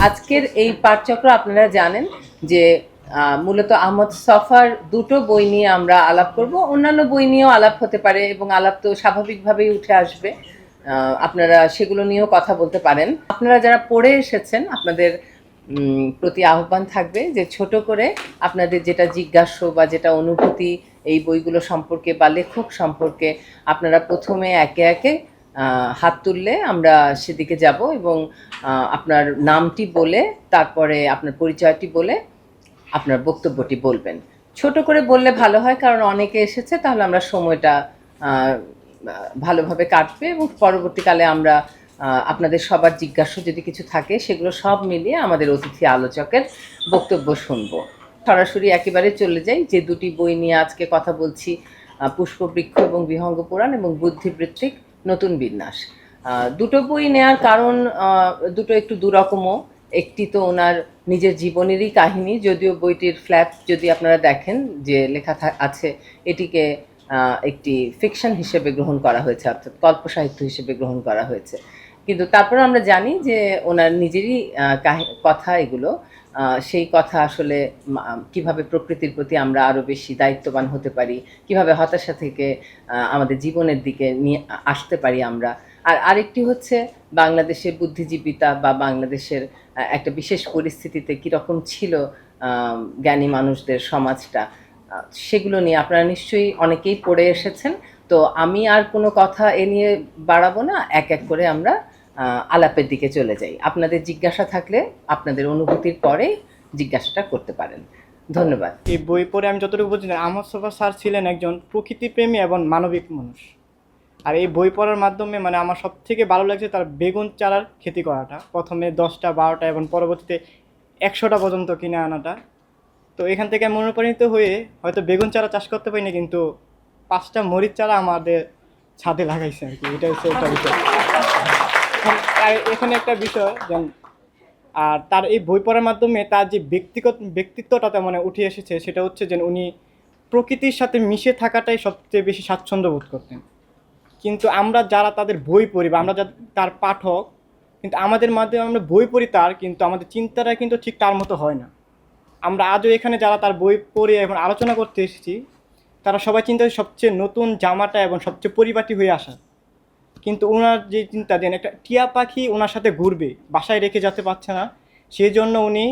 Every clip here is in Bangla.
আজকের এই পাঠচক্র আপনারা জানেন যে মূলত আহমদ ছফার দুটো বই নিয়ে আমরা আলাপ করব, অন্যান্য বই নিয়েও আলাপ হতে পারে এবং আলাপ তো স্বাভাবিকভাবেই উঠে আসবে। আপনারা সেগুলো নিয়েও কথা বলতে পারেন। আপনারা যারা পড়ে এসেছেন আপনাদের প্রতি আহ্বান থাকবে যে ছোট করে আপনাদের যেটা জিজ্ঞাস্য বা যেটা অনুভূতি এই বইগুলো সম্পর্কে বা লেখক সম্পর্কে আপনারা প্রথমে একে একে হাত তুললে আমরা সেদিকে যাব এবং আপনার নামটি বলে তারপরে আপনার পরিচয়টি বলে আপনার বক্তব্যটি বলবেন। ছোট করে বললে ভালো হয়, কারণ অনেকে এসেছে, তাহলে আমরা সময়টা ভালোভাবে কাটবে এবং পরবর্তীকালে আমরা আপনাদের সবার জিজ্ঞাসা যদি কিছু থাকে সেগুলো সব মিলিয়ে আমাদের অতিথি আলোচকের বক্তব্য শুনব। সরাসরি একেবারে চলে যাই যে দুটি বই নিয়ে আজকে কথা বলছি, পুষ্পবৃক্ষ এবং বিহঙ্গ পুরাণ এবং বুদ্ধিবৃত্তিক নতুন বিন্যাস। দুটো বই নেয়ার কারণ দুটো একটু দুরকমও। একটি তো ওনার নিজের জীবনেরই কাহিনী, যদিও বইটির ফ্ল্যাপ যদি আপনারা দেখেন যে লেখা আছে এটিকে একটি ফিকশন হিসেবে গ্রহণ করা হয়েছে, অর্থাৎ কল্প সাহিত্য হিসেবে গ্রহণ করা হয়েছে, কিন্তু তারপরে আমরা জানি যে ওনার নিজেরই কথা এগুলো। সেই কথা আসলে কিভাবে প্রকৃতির প্রতি আমরা আরও বেশি দায়িত্ববান হতে পারি, কিভাবে হতাশা থেকে আমাদের জীবনের দিকে নিয়ে আসতে পারি আমরা। আর আরেকটি হচ্ছে বাংলাদেশের বুদ্ধিজীবিতা বা বাংলাদেশের একটা বিশেষ পরিস্থিতিতে কীরকম ছিল জ্ঞানী মানুষদের সমাজটা, সেগুলো নিয়ে আপনারা নিশ্চয়ই অনেকেই পড়ে এসেছেন। তো আমি আর কোনো কথা এ নিয়ে বাড়াবো না, এক এক করে আমরা আলাপের দিকে চলে যাই। আপনাদের জিজ্ঞাসা থাকলে আপনাদের অনুভূতির পরে জিজ্ঞাসাটা করতে পারেন। ধন্যবাদ। এই বই পড়ে আমি যতটুকু বুঝি, আহমদ ছফা স্যার ছিলেন একজন প্রকৃতিপ্রেমী এবং মানবিক মানুষ। আর এই বই পড়ার মাধ্যমে আমার সব থেকে ভালো লাগছে তার বেগুন চারার খেতি করাটা, প্রথমে 10টা 12টা এবং পরবর্তীতে 100টা পর্যন্ত কিনে আনাটা। তো এখান থেকে আমি অনুপ্রাণিত হয়ে হয়তো বেগুন চারা চাষ করতে পারিনি, কিন্তু 5টা মরিচ চারা আমাদের ছাদে লাগাইছে আর কি। এটা হচ্ছে একটা বিষয়। আর এখানে একটা বিষয় যেমন, আর তার এই বই পড়ার মাধ্যমে তার যে ব্যক্তিত্বটা উঠে এসেছে, সেটা হচ্ছে যে উনি প্রকৃতির সাথে মিশে থাকাটাই সবচেয়ে বেশি স্বাচ্ছন্দ্য বোধ করতেন। কিন্তু আমরা যারা তাদের বই পড়ি বা আমরা যারা তার পাঠক, কিন্তু আমাদের মাধ্যমে আমরা বই পড়ি তার, কিন্তু আমাদের চিন্তাটা কিন্তু ঠিক তার মতো হয় না। আমরা আজও এখানে যারা তার বই পড়ে এখন আলোচনা করতে এসেছি, তারা সবাই চিন্তা সবচেয়ে নতুন জামাটা এবং সবচেয়ে পরিপাটি হয়ে আসা। কিন্তু ওনার যে চিন্তা দেন, একটা টিয়া পাখি ওনার সাথে ঘুরবে, বাসায় রেখে যেতে পারছে না, সেই জন্য উনি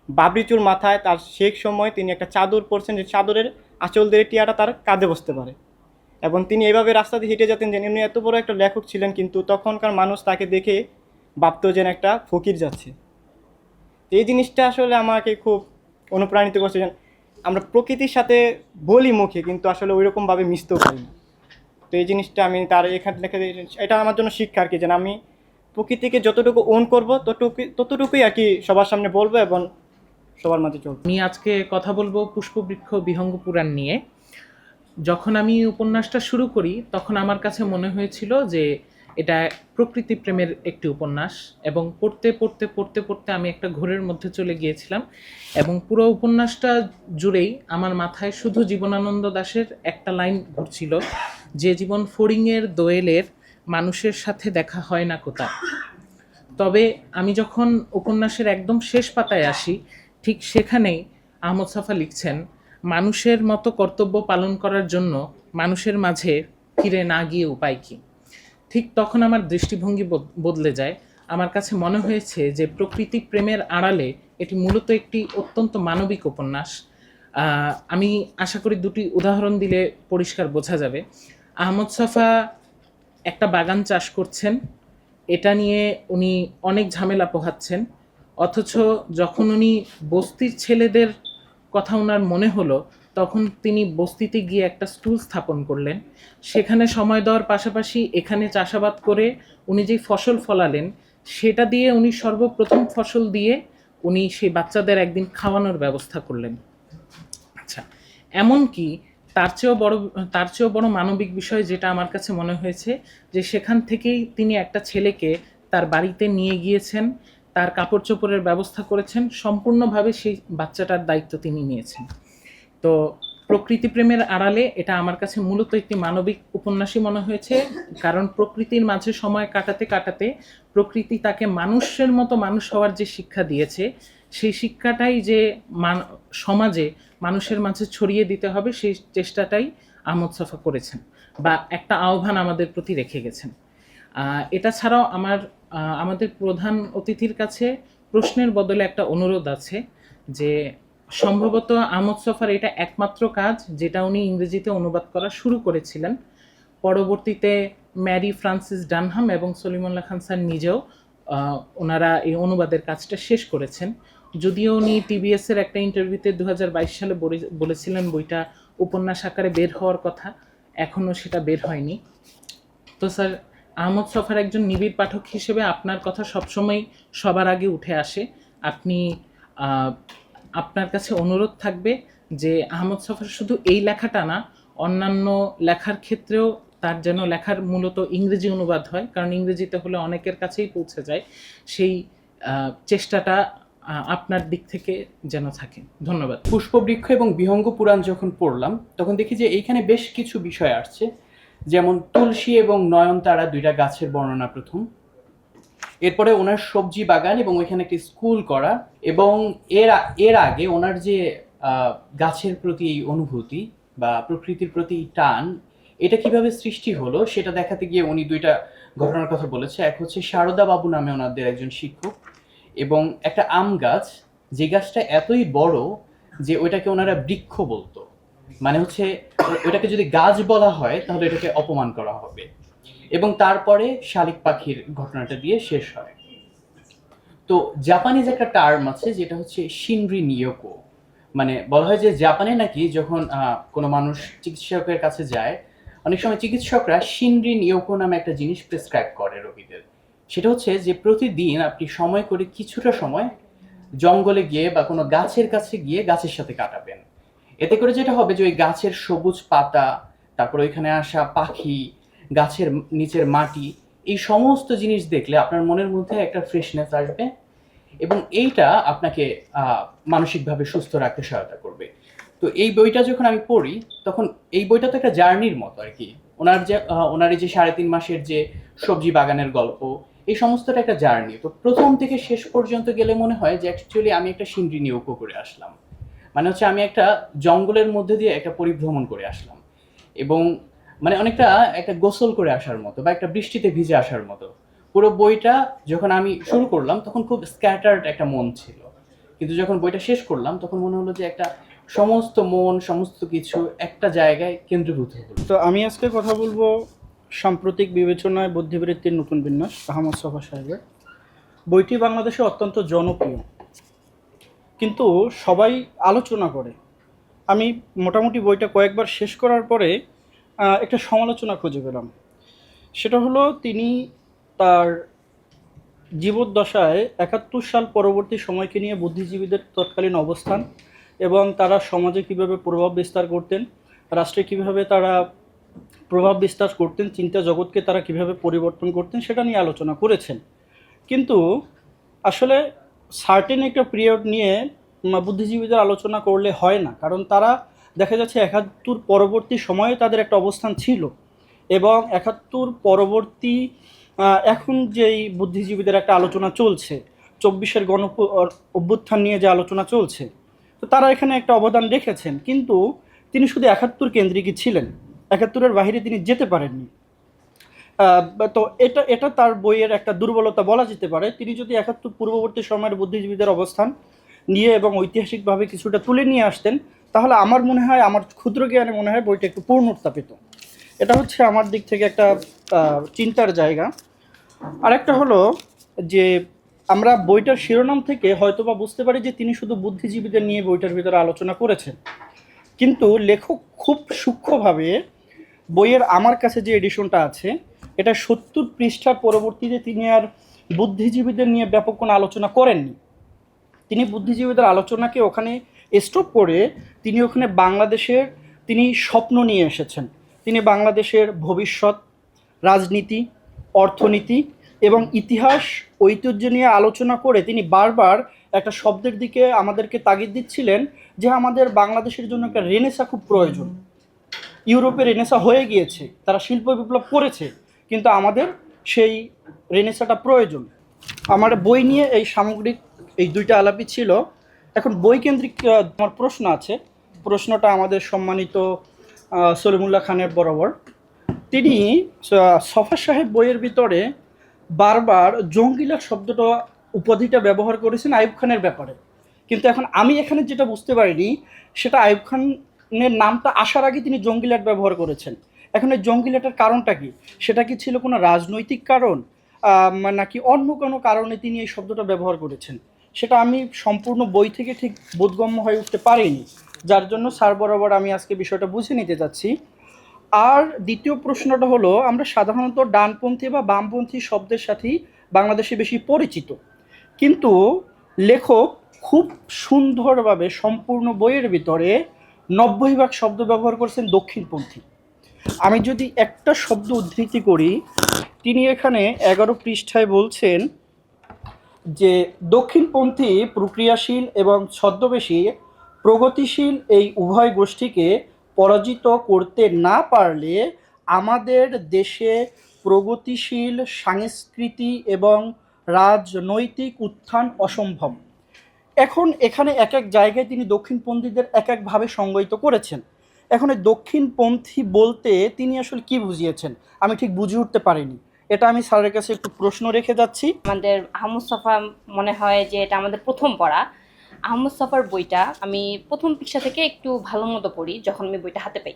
বাবরিচুর মাথায় তার শেষ সময় তিনি একটা চাদর পরছেন, যে চাদরের আঁচল দিয়ে টিয়াটা তার কাঁধে বসতে পারে। এবং তিনি এইভাবে রাস্তা দিয়ে হেঁটে যেতেন, যে উনি এত বড় একটা লেখক ছিলেন, কিন্তু তখনকার মানুষ তাকে দেখে ভাবত যেন একটা ফকির যাচ্ছে। এই জিনিসটা আসলে আমাকে খুব অনুপ্রাণিত করছে, যেন আমরা প্রকৃতির সাথে বলি মুখে, কিন্তু আসলে ওইরকমভাবে মিশতেও পারি না। তো এই জিনিসটা আমি তার এখানে লেখা, এটা আমার জন্য শিক্ষা আর কি, যেন আমি প্রকৃতিকে যতটুকু ওন করবো ততটুকুই আর কি সবার সামনে বলবো এবং সবার মাঝে চলবো। আমি আজকে কথা বলবো পুষ্পবৃক্ষ বিহঙ্গ পুরাণ নিয়ে। যখন আমি উপন্যাসটা শুরু করি তখন আমার কাছে মনে হয়েছিল যে এটা প্রকৃতি প্রেমের একটি উপন্যাস, এবং পড়তে পড়তে পড়তে পড়তে আমি একটা ঘোরের মধ্যে চলে গিয়েছিলাম এবং পুরো উপন্যাসটা জুড়েই আমার মাথায় শুধু জীবনানন্দ দাশের একটা লাইন ঘুরছিল, যে জীবন ফড়িংয়ের দোয়েলের মানুষের সাথে দেখা হয় না কোথা। তবে আমি যখন উপন্যাসের একদম শেষ পাতায় আসি, ঠিক সেখানেই আহমদ ছফা লিখছেন, মানুষের মতো কর্তব্য পালন করার জন্য মানুষের মাঝে ফিরে না গিয়ে উপায় কী। ঠিক তখন আমার দৃষ্টিভঙ্গি বদলে যায়। আমার কাছে মনে হয়েছে যে প্রকৃতি প্রেমের আড়ালে এটি মূলত একটি অত্যন্ত মানবিক উপন্যাস। আমি আশা করি দুটি উদাহরণ দিলে পরিষ্কার বোঝা যাবে। আহমদ ছফা একটা বাগান চাষ করছেন, এটা নিয়ে উনি অনেক ঝামেলা পোহাচ্ছেন, অথচ যখন উনি বস্তির ছেলেদের কথা ওনার মনে হলো তখন তিনি বস্তিতে গিয়ে একটা স্কুল স্থাপন করলেন। সেখানে সময় দেওয়ার পাশাপাশি এখানে চাষাবাদ করে উনি যেই ফসল ফলালেন সেটা দিয়ে উনি সর্বপ্রথম ফসল দিয়ে উনি সেই বাচ্চাদের একদিন খাওয়ানোর ব্যবস্থা করলেন। আচ্ছা, এমনকি তার চেয়েও বড় মানবিক বিষয় যেটা আমার কাছে মনে হয়েছে, যে সেখান থেকেই তিনি একটা ছেলেকে তার বাড়িতে নিয়ে গিয়েছেন, তার কাপড় চোপড়ের ব্যবস্থা করেছেন, সম্পূর্ণভাবে সেই বাচ্চাটার দায়িত্ব তিনি নিয়েছেন। তো প্রকৃতিপ্রেমের আড়ালে এটা আমার কাছে মূলত একটি মানবিক উপন্যাসই মনে হয়েছে, কারণ প্রকৃতির মাঝে সময় কাটাতে কাটাতে প্রকৃতি তাকে মানুষের মতো মানুষ হওয়ার যে শিক্ষা দিয়েছে, সেই শিক্ষাটাই যে সমাজে মানুষের মাঝে ছড়িয়ে দিতে হবে, সেই চেষ্টাটাই আহমদ ছফা করেছেন বা একটা আহ্বান আমাদের প্রতি রেখে গেছেন। এটা ছাড়াও আমাদের প্রধান অতিথির কাছে প্রশ্নের বদলে একটা অনুরোধ আছে যে সম্ভবত আহমদ ছফার এটা একমাত্র কাজ যেটা উনি ইংরেজিতে অনুবাদ করা শুরু করেছিলেন। পরবর্তীতে ম্যারি ফ্রান্সিস ডানহাম এবং সলিমুল্লাহ খান স্যার নিজেও ওনারা এই অনুবাদের কাজটা শেষ করেছেন। যদিও উনি টিবিএসের একটা ইন্টারভিউতে 2022 সালে বলেছিলেন বইটা উপন্যাস আকারে বের হওয়ার কথা, এখনও সেটা বের হয়নি। তো স্যার, আহমদ ছফার একজন নিবিড় পাঠক হিসেবে আপনার কথা সবসময় সবার আগে উঠে আসে। আপনার কাছে অনুরোধ থাকবে যে আহমদ ছফার শুধু এই লেখাটা না, অন্যান্য লেখার ক্ষেত্রেও তার যেন লেখার মূলত ইংরেজি অনুবাদ হয়, কারণ ইংরেজিতে হলে অনেকের কাছেই পৌঁছে যায়, সেই চেষ্টাটা আপনার দিক থেকে যেন থাকে। ধন্যবাদ। পুষ্পবৃক্ষ এবং বিহঙ্গ পুরাণ যখন পড়লাম তখন দেখি যে এইখানে বেশ কিছু বিষয় আসছে, যেমন তুলসী এবং নয়নতারা দুইটা গাছের বর্ণনা প্রথম, এরপরে ওনার সবজি বাগান এবং ওইখানে একটি স্কুল করা, এবং এর আগে ওনার যে গাছের প্রতি অনুভূতি বা প্রকৃতির প্রতি টান, এটা কিভাবে সৃষ্টি হলো সেটা দেখাতে গিয়ে উনি দুইটা ঘটনার কথা বলেছে। এক হচ্ছে শারদা বাবু নামে ওনাদের একজন শিক্ষক, এবং একটা আম গাছ, যে গাছটা এতই বড় যে ওইটাকে ওনারা বৃক্ষ বলতো, মানে হচ্ছে ওইটাকে যদি গাছ বলা হয় তাহলে এটাকে অপমান করা হবে। এবং তারপরে শালিক পাখির ঘটনাটা দিয়ে শেষ হয়। তো জাপানিজ একটা টার্ম আছে যেটা হচ্ছে শিনরি নিয়োকো, মানে বলা হয় যে জাপানে নাকি যখন কোনো মানুষ চিকিৎসকের কাছে যায়, অনেক সময় চিকিৎসকরা শিনরি নিয়োকো নামে একটা জিনিস প্রেসক্রাইব করে রোগীদের। সেটা হচ্ছে যে প্রতিদিন আপনি সময় করে কিছুটা সময় জঙ্গলে গিয়ে বা কোনো গাছের কাছে গিয়ে গাছের সাথে কাটাবেন। এতে করে যেটা হবে যে ওই গাছের সবুজ পাতা, তারপর ওইখানে আসা পাখি, গাছের নিচের মাটি, এই সমস্ত জিনিস দেখলে আপনার মনের মধ্যে একটা ফ্রেশনেস আসবে, এবং এইটা আপনাকে মানসিকভাবে সুস্থ রাখতে সহায়তা করবে। তো এই বইটা যখন আমি পড়ি তখন এই বইটা তো একটা জার্নির মতো আর কি। ওনার এই যে 3.5 মাসের যে সবজি বাগানের গল্প, এই সমস্তটা একটা জার্নি। তো প্রথম থেকে শেষ পর্যন্ত গেলে মনে হয় যে অ্যাকচুয়ালি আমি একটা শিনরি নিয়োগ করে আসলাম, মানে হচ্ছে আমি একটা জঙ্গলের মধ্যে দিয়ে একটা পরিভ্রমণ করে আসলাম, এবং মানে অনেকটা একটা গোসল করে আসার মতো বা একটা বৃষ্টিতে ভিজে আসার মতো। পুরো বইটা যখন আমি শুরু করলাম তখন খুব স্ক্যাটার্ড একটা মন ছিল, কিন্তু যখন বইটা শেষ করলাম তখন মনে হলো যে একটা সমস্ত মন, সমস্ত কিছু একটা জায়গায় কেন্দ্রীভূত হলো। তো আমি আজকে কথা বলবো সাম্প্রতিক বিবেচনায় বুদ্ধিবৃত্তির নতুন বিন্যাস, আহমদ ছফা সাহেবের। বইটি বাংলাদেশে অত্যন্ত জনপ্রিয়, কিন্তু সবাই আলোচনা করে। আমি মোটামুটি বইটা কয়েকবার শেষ করার পরে একটা সমালোচনা খুঁজে পেলাম। সেটা হলো তিনি তার জীবদ্দশায় 71 সাল পরবর্তী সময়কে নিয়ে বুদ্ধিজীবীদের তৎকালীন অবস্থান এবং তারা সমাজে কীভাবে প্রভাব বিস্তার করতেন, রাষ্ট্রে কীভাবে তারা প্রভাব বিস্তার করতেন, চিন্তা জগৎকে তারা কীভাবে পরিবর্তন করতেন, সেটা নিয়ে আলোচনা করেছেন। কিন্তু আসলে সার্টেন একটা পিরিয়ড নিয়ে বুদ্ধিজীবীদের আলোচনা করলে হয় না, কারণ তারা দেখা যাচ্ছে 71 পরবর্তী সময়ে তাদের একটা অবস্থান ছিল, এবং 71 পরবর্তী এখন যেই বুদ্ধিজীবীদের একটা আলোচনা চলছে, 24-এর গণ অভ্যুত্থান নিয়ে যে আলোচনা চলছে, তো তারা এখানে একটা অবদান রেখেছেন। কিন্তু তিনি শুধু 71 কেন্দ্রিকই ছিলেন, 71-এর বাইরে তিনি যেতে পারেননি। তো এটা তার বইয়ের একটা দুর্বলতা বলা যেতে পারে। তিনি যদি 71 পূর্ববর্তী সময়ের বুদ্ধিজীবীদের অবস্থান নিয়ে এবং ঐতিহাসিকভাবে কিছুটা তুলে নিয়ে আসতেন, তাহলে আমার মনে হয়, আমার ক্ষুদ্র জ্ঞানে মনে হয় বইটা একটু পূর্ণতা পেত। এটা হচ্ছে আমার দিক থেকে একটা চিন্তার জায়গা। আরেকটা হলো যে আমরা বইটার শিরোনাম থেকে হয়তোবা বুঝতে পারি যে তিনি শুধু বুদ্ধিজীবীদের নিয়ে বইটার ভিতরে আলোচনা করেছেন, কিন্তু লেখক খুব সূক্ষ্মভাবে বইয়ের আমার কাছে যে এডিশনটা আছে, এটা 70 পৃষ্ঠার পরবর্তীতে তিনি আর বুদ্ধিজীবীদের নিয়ে ব্যাপক কোনো আলোচনা করেননি। তিনি বুদ্ধিজীবীদের আলোচনাকে ওখানে স্টপ করে তিনি ওখানে তিনি স্বপ্ন নিয়ে এসেছেন। তিনি বাংলাদেশের ভবিষ্যৎ, রাজনীতি, অর্থনীতি এবং ইতিহাস, ঐতিহ্য নিয়ে আলোচনা করে তিনি বারবার একটা শব্দের দিকে আমাদেরকে তাগিদ দিচ্ছিলেন যে আমাদের বাংলাদেশের জন্য একটা রেনেসা খুব প্রয়োজন। ইউরোপে রেনেসা হয়ে গিয়েছে, তারা শিল্প বিপ্লব করেছে, কিন্তু আমাদের সেই রেনেসাটা প্রয়োজন। আমার বই নিয়ে এই সামগ্রিক এই দুইটা আলাপই ছিল। এখন বই কেন্দ্রিক আমার প্রশ্ন আছে। প্রশ্নটা আমাদের সম্মানিত সলিমুল্লাহ খানের বরাবর। তিনি সফা সাহেব বইয়ের ভিতরে বারবার জঙ্গিলা শব্দটা উপাধিটা ব্যবহার করেছেন আইয়ুব খানের ব্যাপারে, কিন্তু এখন আমি এখানে যেটা বুঝতে পারিনি সেটা আইয়ুব খানের নামটা আসার আগে তিনি জঙ্গিলাট ব্যবহার করেছেন। এখন এই জঙ্গিলাটের কারণটা কি? সেটা কি ছিল কোনো রাজনৈতিক কারণ নাকি অন্য কোনো কারণে তিনি এই শব্দটা ব্যবহার করেছেন? সেটা আমি সম্পূর্ণ বই থেকে ঠিক বোধগম্য হয়ে উঠতে পারিনি, যার জন্য স্যার বরাবর আমি আজকে বিষয়টা বুঝে নিতে যাচ্ছি। আর দ্বিতীয় প্রশ্নটা হলো, আমরা সাধারণত ডানপন্থী বা বামপন্থী শব্দের সাথেই বাংলাদেশে বেশি পরিচিত, কিন্তু লেখক খুব সুন্দরভাবে সম্পূর্ণ বইয়ের ভিতরে 90% শব্দ ব্যবহার করেছেন দক্ষিণপন্থী। আমি যদি একটা শব্দ উদ্ধৃতি করি, তিনি এখানে 11 পৃষ্ঠায় বলছেন যে দক্ষিণপন্থী প্রক্রিয়াশীল এবং ছদ্মবেশী প্রগতিশীল এই উভয় গোষ্ঠীকে পরাজিত করতে না পারলে আমাদের দেশে প্রগতিশীল সংস্কৃতি এবং রাজনৈতিক উত্থান অসম্ভব। এখন এখানে এক এক জায়গায় তিনি দক্ষিণপন্থীদের এক একভাবে সংজ্ঞায়িত করেছেন। এখন এই দক্ষিণপন্থী বলতে তিনি আসলে কি বুঝিয়েছেন আমি ঠিক বুঝে উঠতে পারিনি। এটা আমি স্যারের কাছে একটু প্রশ্ন রেখে যাচ্ছি। আমাদের আহমদ ছফা মনে হয় যে এটা আমাদের প্রথম পড়া। আহমদ ছফার বইটা আমি প্রথম পৃষ্ঠা থেকে একটু ভালো মতো পড়ি যখন আমি বইটা হাতে পাই।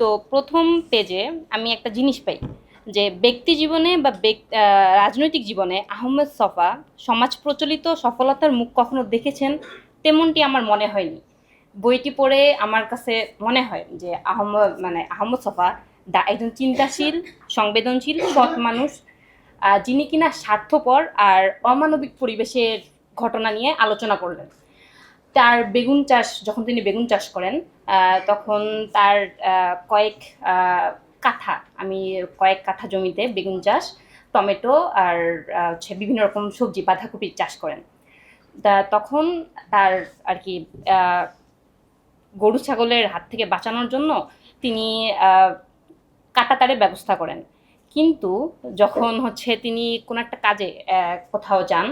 তো প্রথম পেজে আমি একটা জিনিস পাই যে ব্যক্তি জীবনে বা রাজনৈতিক জীবনে আহমদ ছফা সমাজ প্রচলিত সফলতার মুখ কখনো দেখেছেন তেমনটি আমার মনে হয়নি। বইটি পড়ে আমার কাছে মনে হয় যে আহমদ ছফা একজন চিন্তাশীল, সংবেদনশীল, সৎ মানুষ, যিনি কিনা স্বার্থপর আর অমানবিক পরিবেশের ঘটনা নিয়ে আলোচনা করলেন। তার যখন তিনি বেগুন চাষ করেন তখন তার কয়েক কাঠা জমিতে বেগুন চাষ, টমেটো আর বিভিন্ন রকম সবজি বাঁধাকপির চাষ করেন। তখন তার আর কি গরু ছাগলের হাত থেকে বাঁচানোর জন্য তিনি কাঁটাতারের ব্যবস্থা করেন। কিন্তু যখন তিনি কোনো একটা কাজে কোথাও যান,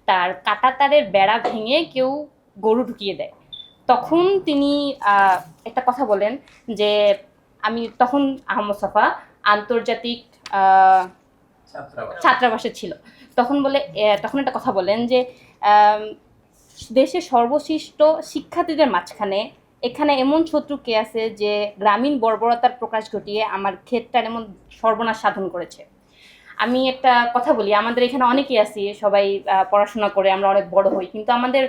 তার কাঁটাতারের বেড়া ভেঙে কেউ গরু ঢুকিয়ে দেয়। তখন তিনি একটা কথা বলেন যে তখন আহমদ ছফা আন্তর্জাতিক ছাত্রাবাসে ছিল। তখন একটা কথা বলেন যে দেশের সর্বশ্রেষ্ঠ শিক্ষার্থীদের মাঝখানে এখানে এমন শত্রু কে আছে যে গ্রামীণ বর্বরতার প্রকাশ ঘটিয়ে আমার ক্ষেতটার এমন সর্বনাশ সাধন করেছে। আমি একটা কথা বলি, আমাদের এখানে অনেকেই আছি, সবাই পড়াশোনা করে আমরা অনেক বড় হই, কিন্তু আমাদের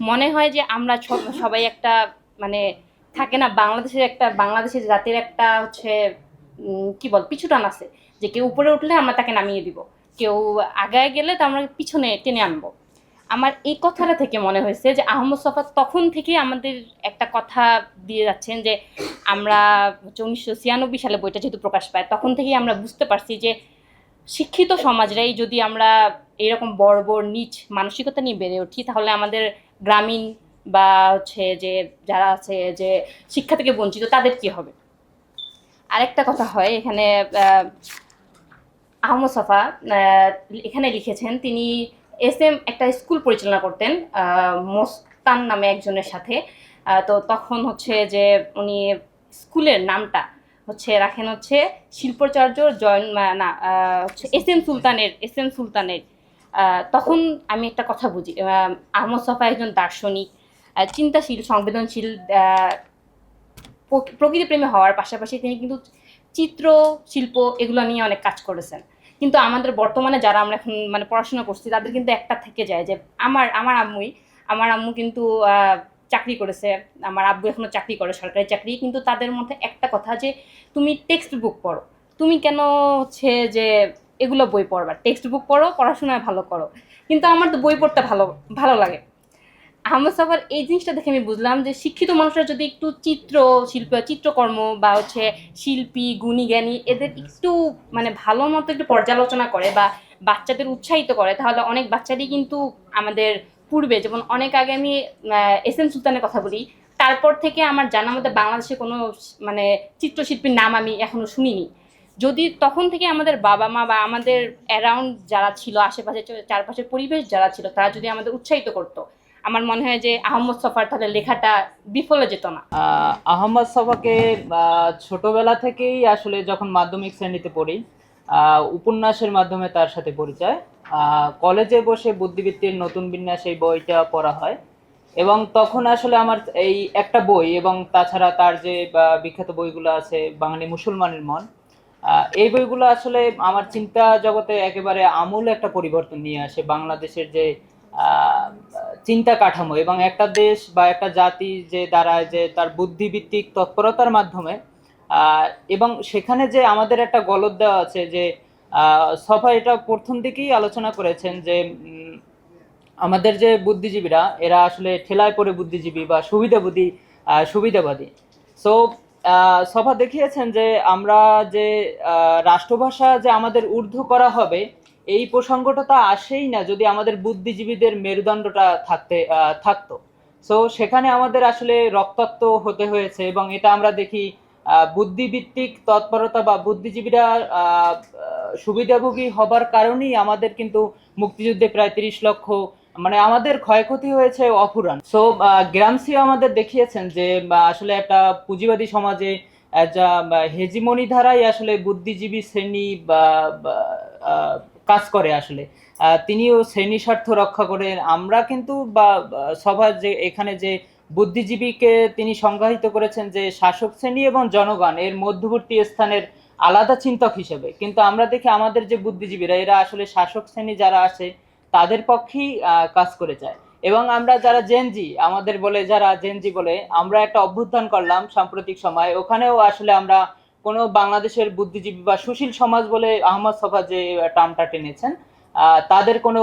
মনে হয় যে আমরা সবাই একটা থাকে না, বাংলাদেশের জাতির একটা পিছুটান আছে যে কেউ উপরে উঠলে আমরা তাকে নামিয়ে দিব, কেউ আগায় গেলে তো আমরা পিছনে টেনে আনবো। আমার এই কথাটা থেকে মনে হয়েছে যে আহমদ ছফা তখন থেকে আমাদের একটা কথা দিয়ে যাচ্ছেন যে আমরা 1996 সালে বইটা যেহেতু প্রকাশ পায়, তখন থেকেই আমরা বুঝতে পারছি যে শিক্ষিত সমাজরাই যদি আমরা এরকম বর্বর নীচ মানসিকতা নিয়ে বেড়ে উঠি, তাহলে আমাদের গ্রামীণ বা যে যারা আছে যে শিক্ষা থেকে বঞ্চিত তাদের কি হবে। আরেকটা কথা হয় এখানে, আহমদ ছফা এখানে লিখেছেন তিনি একটা স্কুল পরিচালনা করতেন মোস্তান নামে একজনের সাথে। তো তখন যে উনি স্কুলের নামটা রাখেন শিল্পাচার্য এস এম সুলতানের। তখন আমি একটা কথা বুঝি, আহমদ ছফা একজন দার্শনিক, চিন্তাশীল, সংবেদনশীল, প্রকৃতিপ্রেমী হওয়ার পাশাপাশি তিনি কিন্তু চিত্র শিল্প এগুলো নিয়ে অনেক কাজ করেছেন। কিন্তু আমাদের বর্তমানে যারা আমরা এখন পড়াশোনা করছি তাদের কিন্তু একটা থেকে যায় যে আমার আম্মু কিন্তু চাকরি করেছে, আমার আব্বু এখনো চাকরি করে, সরকারি চাকরি, কিন্তু তাদের মধ্যে একটা কথা যে তুমি টেক্সট বুক পড়ো, তুমি কেন যে এগুলো বই পড়বা, টেক্সট বুক পড়ো, পড়াশোনায় ভালো করো। কিন্তু আমার তো বই পড়তে ভালো লাগে। আহমদ ছফার এই জিনিসটা দেখে আমি বুঝলাম যে শিক্ষিত মানুষরা যদি একটু চিত্রকর্ম বা শিল্পী, গুণী, জ্ঞানী এদের একটু ভালো মতো একটু পর্যালোচনা করে বা বাচ্চাদের উৎসাহিত করে, তাহলে অনেক বাচ্চারই কিন্তু আমাদের পূর্বে, যেমন অনেক আগে আমি এস এম সুলতানের কথা বলি, তারপর থেকে আমার জানার মধ্যে বাংলাদেশে কোনো মানে চিত্রশিল্পীর নাম আমি এখনো শুনিনি। যদি তখন থেকে আমাদের বাবা মা বা আমাদের অ্যারাউন্ড যারা ছিল, আশেপাশে চারপাশের পরিবেশ যারা ছিল, তারা যদি আমাদের উৎসাহিত করতো, আমার মনে হয় যে আহমদ ছফার তাহলে লেখাটা বিফলে যেত না। আহমদ ছফাকে ছোটবেলা থেকেই আসলে যখন মাধ্যমিক শ্রেণীতে পড়ি, উপন্যাসের মাধ্যমে তার সাথে পরিচয়। কলেজে বসে বুদ্ধিবৃত্তির নতুন বিন্যাস এই বইটা পড়া হয়, এবং তখন আসলে আমার এই একটা বই এবং তাছাড়া তার যে বিখ্যাত বইগুলো আছে, বাঙালি মুসলমানের মন, এই বইগুলো আসলে আমার চিন্তা জগতে একেবারে আমূল একটা পরিবর্তন নিয়ে আসে। বাংলাদেশের যে চিন্তা কাঠামো এবং একটা দেশ বা একটা জাতি যে দাঁড়ায় যে তার বুদ্ধিভিত্তিক তৎপরতার মাধ্যমে, এবং সেখানে যে আমাদের একটা গলদ দেওয়া আছে যে ছফা এটা প্রথম দিকেই আলোচনা করেছেন যে আমাদের যে বুদ্ধিজীবীরা এরা আসলে ঠেলায় পড়ে বুদ্ধিজীবী বা সুবিধাবাদী। সো ছফা দেখিয়েছেন যে আমরা যে রাষ্ট্রভাষা যে আমাদের ঊর্ধ্ব করা হবে, এই প্রসঙ্গটা তা আসেই না যদি আমাদের বুদ্ধিজীবীদের মেরুদণ্ডটা থাকতো। সো সেখানে আমাদের আসলে রক্তাক্ত হতে হয়েছে, এবং এটা আমরা দেখি বুদ্ধিভিত্তিক তৎপরতা বা বুদ্ধিজীবীরা সুবিধাভোগী হবার কারণেই আমাদের কিন্তু মুক্তিযুদ্ধে প্রায় 30 লক্ষ মানে আমাদের ক্ষয়ক্ষতি হয়েছে অফুরান। সো গ্রামসিও আমাদের দেখিয়েছেন যে আসলে একটা পুঁজিবাদী সমাজে হেজিমনি ধারাই আসলে বুদ্ধিজীবী শ্রেণী কাজ করে। আসলে তিনিও শ্রেণী স্বার্থ রক্ষা করেন। আমরা কিন্তু সবার যে এখানে যে বুদ্ধিজীবীকে তিনি সংজ্ঞায়িত করেছেন যে শাসক শ্রেণী এবং জনগণ এর মধ্যবর্তী স্থানের আলাদা চিন্তক হিসেবে, কিন্তু আমরা দেখি আমাদের যে বুদ্ধিজীবীরা এরা আসলে শাসক শ্রেণী যারা আছে তাদের পক্ষেই কাজ করে যায়। এবং আমরা যারা জেনজি আমাদের বলে, যারা জেনজি বলে আমরা একটা অভ্যুত্থান করলাম সাম্প্রতিক সময়, ওখানেও আসলে আমরা কোনো বাংলাদেশের বুদ্ধিজীবী বা সুশীল সমাজ বলে আহমদ ছফা যে টার্মটা টেনেছেন, তাদের কোনো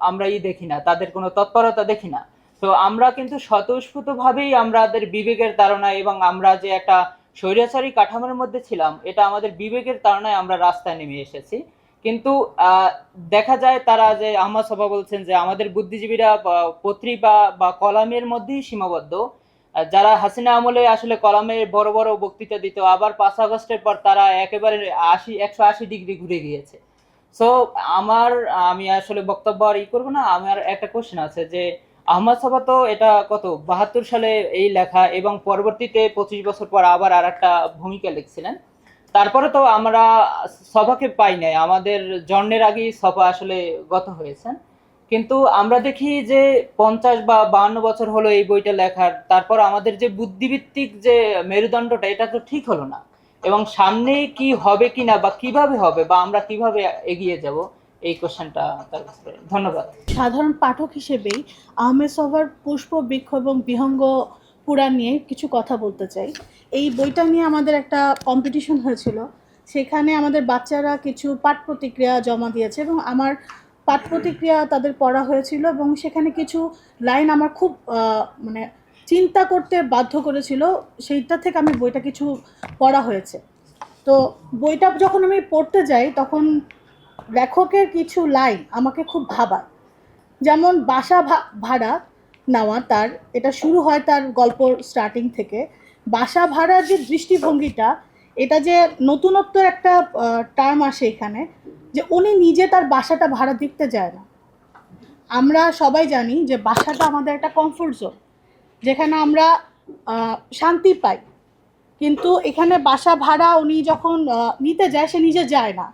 আমরা দেখি না, তাদের কোনো তৎপরতা দেখি না। তো আমরা কিন্তু স্বতঃস্ফূর্তভাবেই আমাদের বিবেকের তাড়নায় এবং আমরা যে একটা স্বৈরাচারী কাঠামোর মধ্যে ছিলাম, এটা আমাদের বিবেকের তাড়নায় আমরা রাস্তায় নেমে এসেছি। কিন্তু দেখা যায় তারা যে আহমদ ছফা বলছেন যে আমাদের বুদ্ধিজীবীরা পত্রিকা বা কলামের মধ্যেই সীমাবদ্ধ। যারা হাসিনা আমলে আসলে কলামে বড় বড় বক্তৃতা দিত, আবার 5 আগস্টের পর তারা একেবারে 180 ডিগ্রি ঘুরে গিয়েছে। সো আমি আসলে বক্তব্য আর করবো না। আমার একটা কোশ্চেন আছে যে আহমদ ছফা তো এটা 72 সালে এই লেখা, এবং পরবর্তীতে 25 বছর পর আবার আর একটা ভূমিকা লিখছিলেন। তারপরে তো আমরা ছফাকে পাই নাই, আমাদের জন্মের আগেই ছফা আসলে গত হয়েছেন। কিন্তু আমরা দেখি যে 50 বা 52 বছর হলো এই বইটা লেখার, তারপর আমাদের যে বুদ্ধিভিত্তিক যে মেরুদণ্ডটা এটা তো ঠিক হলো না, এবং সামনে কি হবে কিনা বা কিভাবে হবে বা আমরা কিভাবে এগিয়ে যাব, এই কোশ্চেনটা তার কাছে। ধন্যবাদ। সাধারণ পাঠক হিসেবেই আহমেদ ছফার পুষ্প বৃক্ষ এবং বিহঙ্গ পুরাণ নিয়ে কিছু কথা বলতে চাই। এই বইটা নিয়ে আমাদের একটা কম্পিটিশন হয়েছিল, সেখানে আমাদের বাচ্চারা কিছু পাঠ প্রতিক্রিয়া জমা দিয়েছে এবং আমার পাঠ প্রতিক্রিয়া তাদের পড়া হয়েছিল, এবং সেখানে কিছু লাইন আমার খুব মানে চিন্তা করতে বাধ্য করেছিল, সেইটা থেকে আমি বইটা কিছু পড়া হয়েছে। তো বইটা যখন আমি পড়তে যাই তখন লেখকের কিছু লাইন আমাকে খুব ভাবায়। যেমন বাসা ভাড়া নেওয়া, তার এটা শুরু হয় তার গল্প স্টার্টিং থেকে। বাসা ভাড়ার যে দৃষ্টিভঙ্গিটা, এটা যে নতুনত্ব একটা টার্ম আসে এখানে, যে উনি নিজে তার বাসাটা ভাড়া দিতে যায় না। আমরা সবাই জানি যে বাসাটা আমাদের একটা কমফোর্ট জোন, যেখানে আমরা শান্তি পাই, কিন্তু এখানে বাসা ভাড়া উনি যখন নিতে যায় সে নিজে যায় না।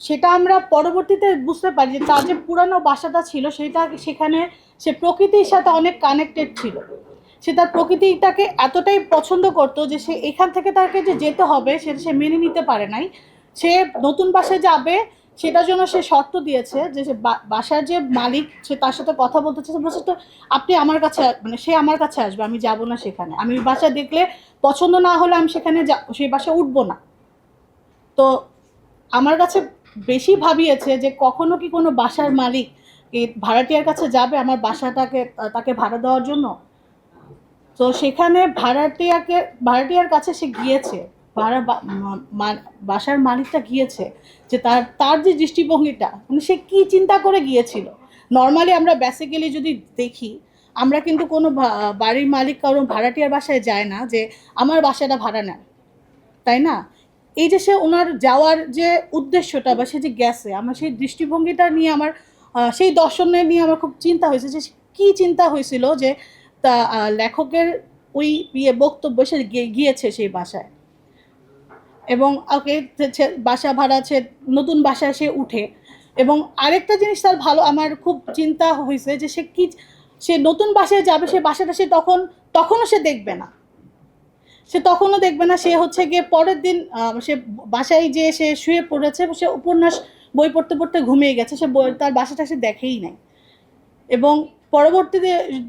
সেটা আমরা পরবর্তীতে বুঝতে পারি যে তার যে পুরানো বাসাটা ছিল সেখানে সে প্রকৃতির সাথে অনেক কানেক্টেড ছিল। সে তার প্রকৃতিটাকে এতটাই পছন্দ করতো যে সে এখান থেকে তাকে যে যেতে হবে সেটা সে মেনে নিতে পারে নাই। সে নতুন বাসায় যাবে সেটার জন্য সে শর্ত দিয়েছে যে সে বাসার যে মালিক সে তার সাথে কথা বলতে চাচ্ছে, বলছে তো আপনি আমার কাছে মানে সে আমার কাছে আসবে, আমি যাব না সেখানে, আমি বাসা দেখলে পছন্দ না হলে আমি সেখানে সেই বাসায় উঠবো না। তো আমার কাছে বেশি ভাবিয়েছে যে কখনো কি কোনো বাসার মালিক এই ভাড়াটিয়ার কাছে যাবে আমার তাকে ভাড়া দেওয়ার জন্য। তো সেখানে ভাড়াটিয়ার কাছে সে গিয়েছে, বাসার মালিকটা গিয়েছে, যে তার যে দৃষ্টিভঙ্গিটা মানে সে কি চিন্তা করে গিয়েছিল। নর্মালি আমরা বেসিক্যালি যদি দেখি আমরা কিন্তু কোনো বাড়ির মালিক কারো ভাড়াটিয়ার বাসায় যায় না যে আমার বাসাটা ভাড়া নেন, তাই না? এই যে সে ওনার যাওয়ার যে উদ্দেশ্যটা বা সে যে গেছে, আমার সেই দৃষ্টিভঙ্গিটা নিয়ে আমার সেই দর্শনে নিয়ে আমার খুব চিন্তা হয়েছে যে কী চিন্তা হয়েছিল যে তা লেখকের ওই বক্তব্য সে গিয়েছে সেই বাসায়, এবং ওকে বাসা ভাড়া সে নতুন বাসায় সে উঠে। এবং আরেকটা জিনিস তার ভালো আমার খুব চিন্তা হয়েছে যে সে নতুন বাসায় যাবে, সে বাসাটা সে তখনও সে দেখবে না, সে হচ্ছে গিয়ে পরের দিন সে বাসায় যে সে শুয়ে পড়েছে, সে উপন্যাস বই পড়তে পড়তে ঘুমিয়ে গেছে, সে তার বাসাটা সে দেখেই নাই। এবং পরবর্তী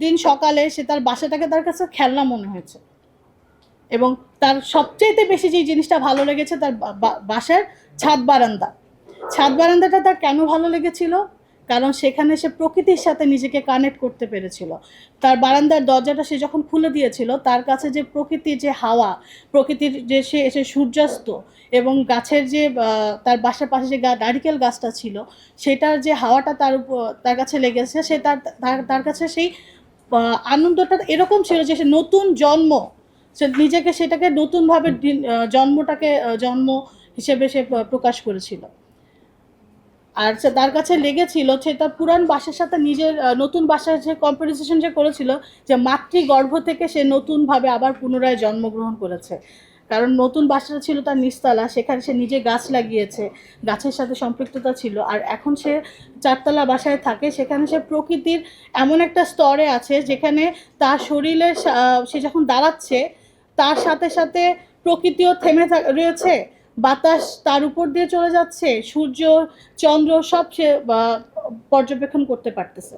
দিন সকালে সে তার বাসাটাকে তার কাছে খেলনা মনে হয়েছে। এবং তার সবচেয়ে বেশি যে জিনিসটা ভালো লেগেছে তার বাসার ছাদ বারান্দাটা তার কেন ভালো লেগেছিল? কারণ সেখানে সে প্রকৃতির সাথে নিজেকে কানেক্ট করতে পেরেছিল। তার বারান্দার দরজাটা সে যখন খুলে দিয়েছিল, তার কাছে যে প্রকৃতির যে হাওয়া, প্রকৃতির যে সে সূর্যাস্ত এবং গাছের যে তার বাসার পাশে যে নারিকেল গাছটা ছিল, সেটার যে হাওয়াটা তার কাছে লেগেছে, সে তার কাছে সেই আনন্দটা এরকম ছিল যে সে নতুন জন্ম, সে নিজেকে সেটাকে নতুনভাবে জন্ম হিসেবে সে প্রকাশ করেছিল। আর সে তার কাছে লেগেছিল সে তার পুরান বাসার সাথে নিজের নতুন বাসার যে কম্পারিজন যে করেছিল, যে মাতৃগর্ভ থেকে সে নতুনভাবে আবার পুনরায় জন্মগ্রহণ করেছে। কারণ নতুন বাসাটা ছিল তার নিচতলা, সেখানে সে নিজে গাছ লাগিয়েছে, গাছের সাথে সম্পৃক্ততা ছিল। আর এখন সে 4 তলা বাসায় থাকে, সেখানে সে প্রকৃতির এমন একটা স্তরে আছে যেখানে তার শরীরে সে যখন দাঁড়াচ্ছে তার সাথে সাথে প্রকৃতিও থেমে রয়েছে, বাতাস তার উপর দিয়ে চলে যাচ্ছে, সূর্য চন্দ্র সব সে পর্যবেক্ষণ করতে পারতেছে।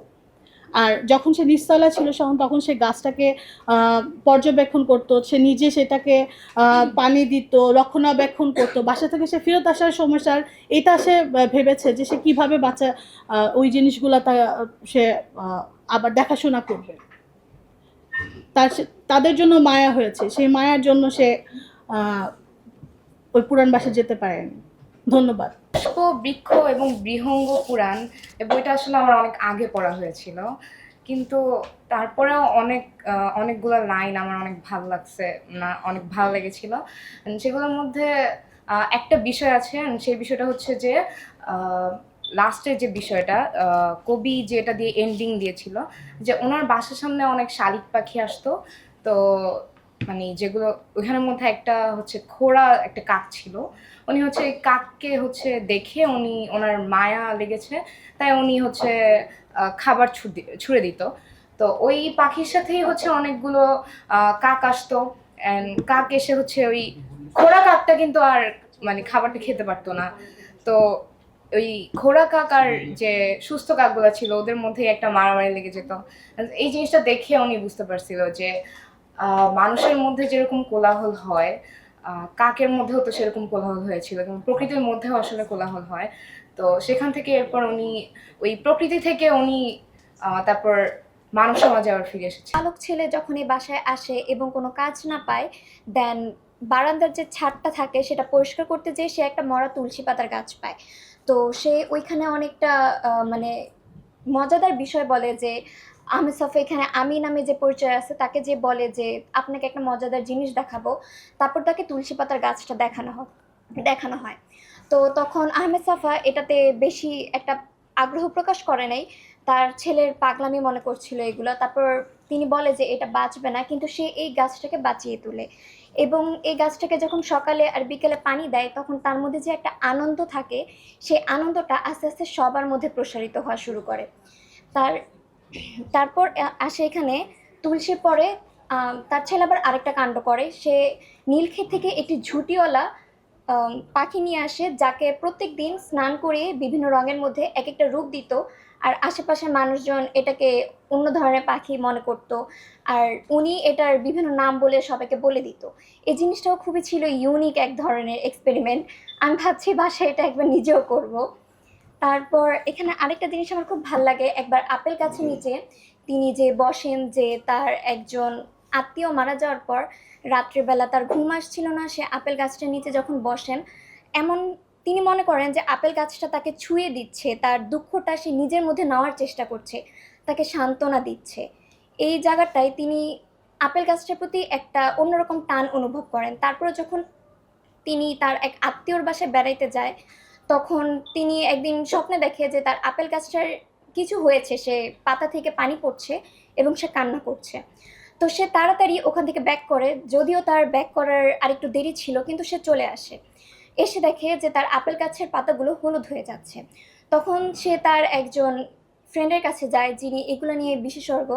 আর যখন সে নিচতলা ছিল তখন সে গাছটাকে পর্যবেক্ষণ করতো, সে নিজে সেটাকে পানি দিত, রক্ষণাবেক্ষণ করতো। বাসা থেকে সে ফেরত আসার সময় এটা সে ভেবেছে যে সে কীভাবে ওই জিনিসগুলো সে আবার দেখাশোনা করবে। তাদের জন্য মায়া হয়েছে, সেই মায়ার জন্য সে ওই পুরাণ বাসায় যেতে পারেনি। ধন্যবাদ। পুষ্প বৃক্ষ এবং বিহঙ্গ পুরাণ, এই বইটা আসলে আমার অনেক আগে পড়া হয়েছিল, কিন্তু তারপরেও অনেকগুলো লাইন আমার অনেক ভালো লাগছে, অনেক ভালো লেগেছিল। সেগুলোর মধ্যে একটা বিষয় আছে, সেই বিষয়টা হচ্ছে যে লাস্টের যে বিষয়টা কবি যেটা দিয়ে এন্ডিং দিয়েছিল, যে ওনার বাসার সামনে অনেক শালিক পাখি আসতো, তো মানে যেগুলো ওইখানের মধ্যে একটা হচ্ছে খোড়া একটা কাক ছিল, উনি হচ্ছে এই কাককে হচ্ছে দেখে ওনার মায়া লেগেছে, তাই উনি হচ্ছে খাবার ছুঁড়ে দিত। তো ওই পাখির সাথেই হচ্ছে অনেকগুলো কাক আসতো, কাক এসে হচ্ছে ওই খোড়া কাকটা কিন্তু আর মানে খাবারটা খেতে পারতো না। তো ওই ঘোড়া কাক আর যে সুস্থ কাকগুলো ছিল ওদের মধ্যে একটা মারামারি লেগে যেত। এই জিনিসটা দেখে উনি বুঝতে পারছিল যে মানুষের মধ্যে যেরকম কোলাহল হয়, কাকের মধ্যেও তো সেরকম কোলাহল হয়েছিল, কিন্তু প্রকৃতির মধ্যেও আসলে কোলাহল হয়। তো সেখান থেকে এরপর উনি ওই প্রকৃতি থেকে উনি তারপর মানব সমাজে আবার ফিরে এসেছে। বালক ছেলে যখন এই বাসায় আসে এবং কোনো কাজ না পায়, দেন বারান্দার যে ছাদটা থাকে সেটা পরিষ্কার করতে যেয়ে সে একটা মরা তুলসী পাতার গাছ পায়। তো সে ওইখানে অনেকটা মানে মজাদার বিষয় বলে যে আহমেদ ছফা এখানে আমি নামে যে পরিচয় আছে তাকে যে বলে যে আপনাকে একটা মজাদার জিনিস দেখাবো, তারপর তাকে তুলসী পাতার গাছটা দেখানো হয়। তো তখন আহমেদ ছফা এটাতে বেশি একটা আগ্রহ প্রকাশ করে নাই, তার ছেলের পাগলামি মনে করছিল এগুলো। তারপর তিনি বলে যে এটা বাঁচবে না, কিন্তু সে এই গাছটাকে বাঁচিয়ে তোলে এবং এই গাছটাকে যখন সকালে আর বিকেলে পানি দেয় তখন তার মধ্যে যে একটা আনন্দ থাকে, সেই আনন্দটা আস্তে আস্তে সবার মধ্যে প্রসারিত হওয়া শুরু করে। তারপর আসে এখানে তুলসীর পরে তার ছেলে আবার আরেকটা কাণ্ড করে, সে নীলক্ষেত থেকে একটি ঝুঁটিওয়ালা পাখি নিয়ে আসে, যাকে প্রত্যেক দিন স্নান করিয়ে বিভিন্ন রঙের মধ্যে এক একটা রূপ দিত, আর আশেপাশের মানুষজন এটাকে অন্য ধরনের পাখি মনে করত, আর উনি এটার বিভিন্ন নাম বলে সবাইকে বলে দিত। এই জিনিসটাও খুবই ছিল ইউনিক এক ধরনের এক্সপেরিমেন্ট। আমি ভাবছি বাসায় এটা একবার নিজেও করব। তারপর এখানে আরেকটা জিনিস আমার খুব ভালো লাগে, একবার আপেল গাছের নিচে তিনি যে বসেন, যে তার একজন আত্মীয় মারা যাওয়ার পর রাত্রিবেলা তার ঘুম আসছিল না, সে আপেল গাছটার নিচে যখন বসেন, এমন তিনি মনে করেন যে আপেল গাছটা তাকে ছুঁয়ে দিচ্ছে, তার দুঃখটা সে নিজের মধ্যে নেওয়ার চেষ্টা করছে, তাকে সান্ত্বনা দিচ্ছে। এই জায়গাটায় তিনি আপেল গাছটার প্রতি একটা অন্যরকম টান অনুভব করেন। তারপরে যখন তিনি তার এক আত্মীয়র বাসায় বেড়াইতে যায়, তখন তিনি একদিন স্বপ্নে দেখে যে তার আপেল গাছটার কিছু হয়েছে, সে পাতা থেকে পানি পড়ছে এবং সে কান্না করছে। তো সে তাড়াতাড়ি ওখান থেকে ব্যাক করে, যদিও তার ব্যাক করার আরেকটু দেরি ছিল, কিন্তু সে চলে আসে। এসে দেখে যে তার আপেল গাছের পাতাগুলো হলুদ হয়ে যাচ্ছে। তখন সে তার একজন ফ্রেন্ডের কাছে যায় যিনি এগুলো নিয়ে বিশেষজ্ঞ,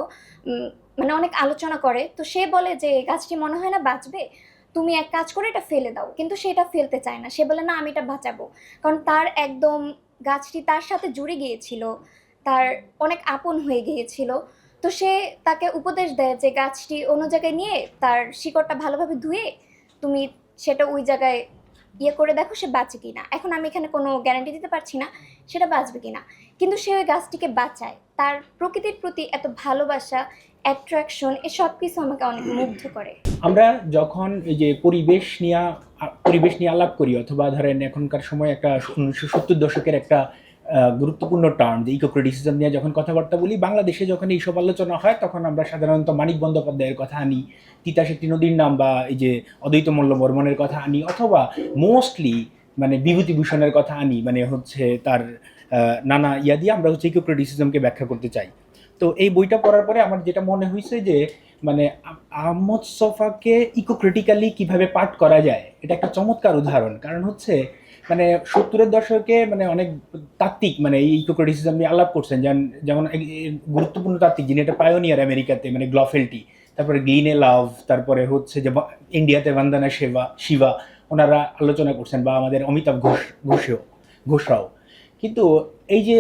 মানে অনেক আলোচনা করে। তো সে বলে যে গাছটি মনে হয় না বাঁচবে, তুমি এক কাজ করে এটা ফেলে দাও। কিন্তু সে এটা ফেলতে চায় না, সে বলে না আমি এটা বাঁচাবো, কারণ তার একদম গাছটি তার সাথে জুড়ে গিয়েছিল, তার অনেক আপন হয়ে গিয়েছিল। তো সে তাকে উপদেশ দেয় যে গাছটি অন্য জায়গায় নিয়ে তার শিকড়টা ভালোভাবে ধুয়ে তুমি সেটা ওই জায়গায় করে দেখো সে বাঁচে কিনা। এখন আমি এখানে কোনো গ্যারান্টি দিতে পারছি না সেটা বাঁচবে কিনা, কিন্তু সে ওই গাছটিকে বাঁচায়। তার প্রকৃতির প্রতি এত ভালোবাসা, অ্যাট্রাকশন, এসব কিছু আমাকে অনেক মুগ্ধ করে। আমরা যখন এই যে পরিবেশ নিয়ে আলাপ করি, অথবা ধরেন এখনকার সময় একটা 1970 দশকের একটা গুরুত্বপূর্ণ টার্ম যে ইকো ক্রিটিসিজম নিয়ে যখন কথাবার্তা বলি, বাংলাদেশে যখন এইসব আলোচনা হয় তখন আমরা সাধারণত মানিক বন্দ্যোপাধ্যায়ের কথা আনি, তিতা সেতী নদীর নাম বা এই যে অদ্বৈত মল্ল বর্মনের কথা আনি, অথবা মোস্টলি মানে বিভূতিভূষণের কথা আনি, মানে হচ্ছে তার নানা ইয়া দিয়ে আমরা হচ্ছে ইকো ক্রিটিসিজমকে ব্যাখ্যা করতে চাই। তো এই বইটা পড়ার পরে আমার যেটা মনে হয়েছে যে মানে আহমদ ছফাকে ইকো ক্রিটিক্যালি কীভাবে পাঠ করা যায়, এটা একটা চমৎকার উদাহরণ। কারণ হচ্ছে মানে 70-এর দশকে মানে অনেক তাত্ত্বিক মানে এই ইকো ক্রিটিসিজম নিয়ে আলাপ করছেন, যেমন গুরুত্বপূর্ণ তাত্ত্বিক যিনি এটা পায়োনিয়ার আমেরিকাতে, মানে গ্লফেলটি, তারপরে গ্লিনে লাভ, তারপরে হচ্ছে যে ইন্ডিয়াতে বন্দনা শিবা, ওনারা আলোচনা করছেন, বা আমাদের অমিতাভ ঘোষরাও। কিন্তু এই যে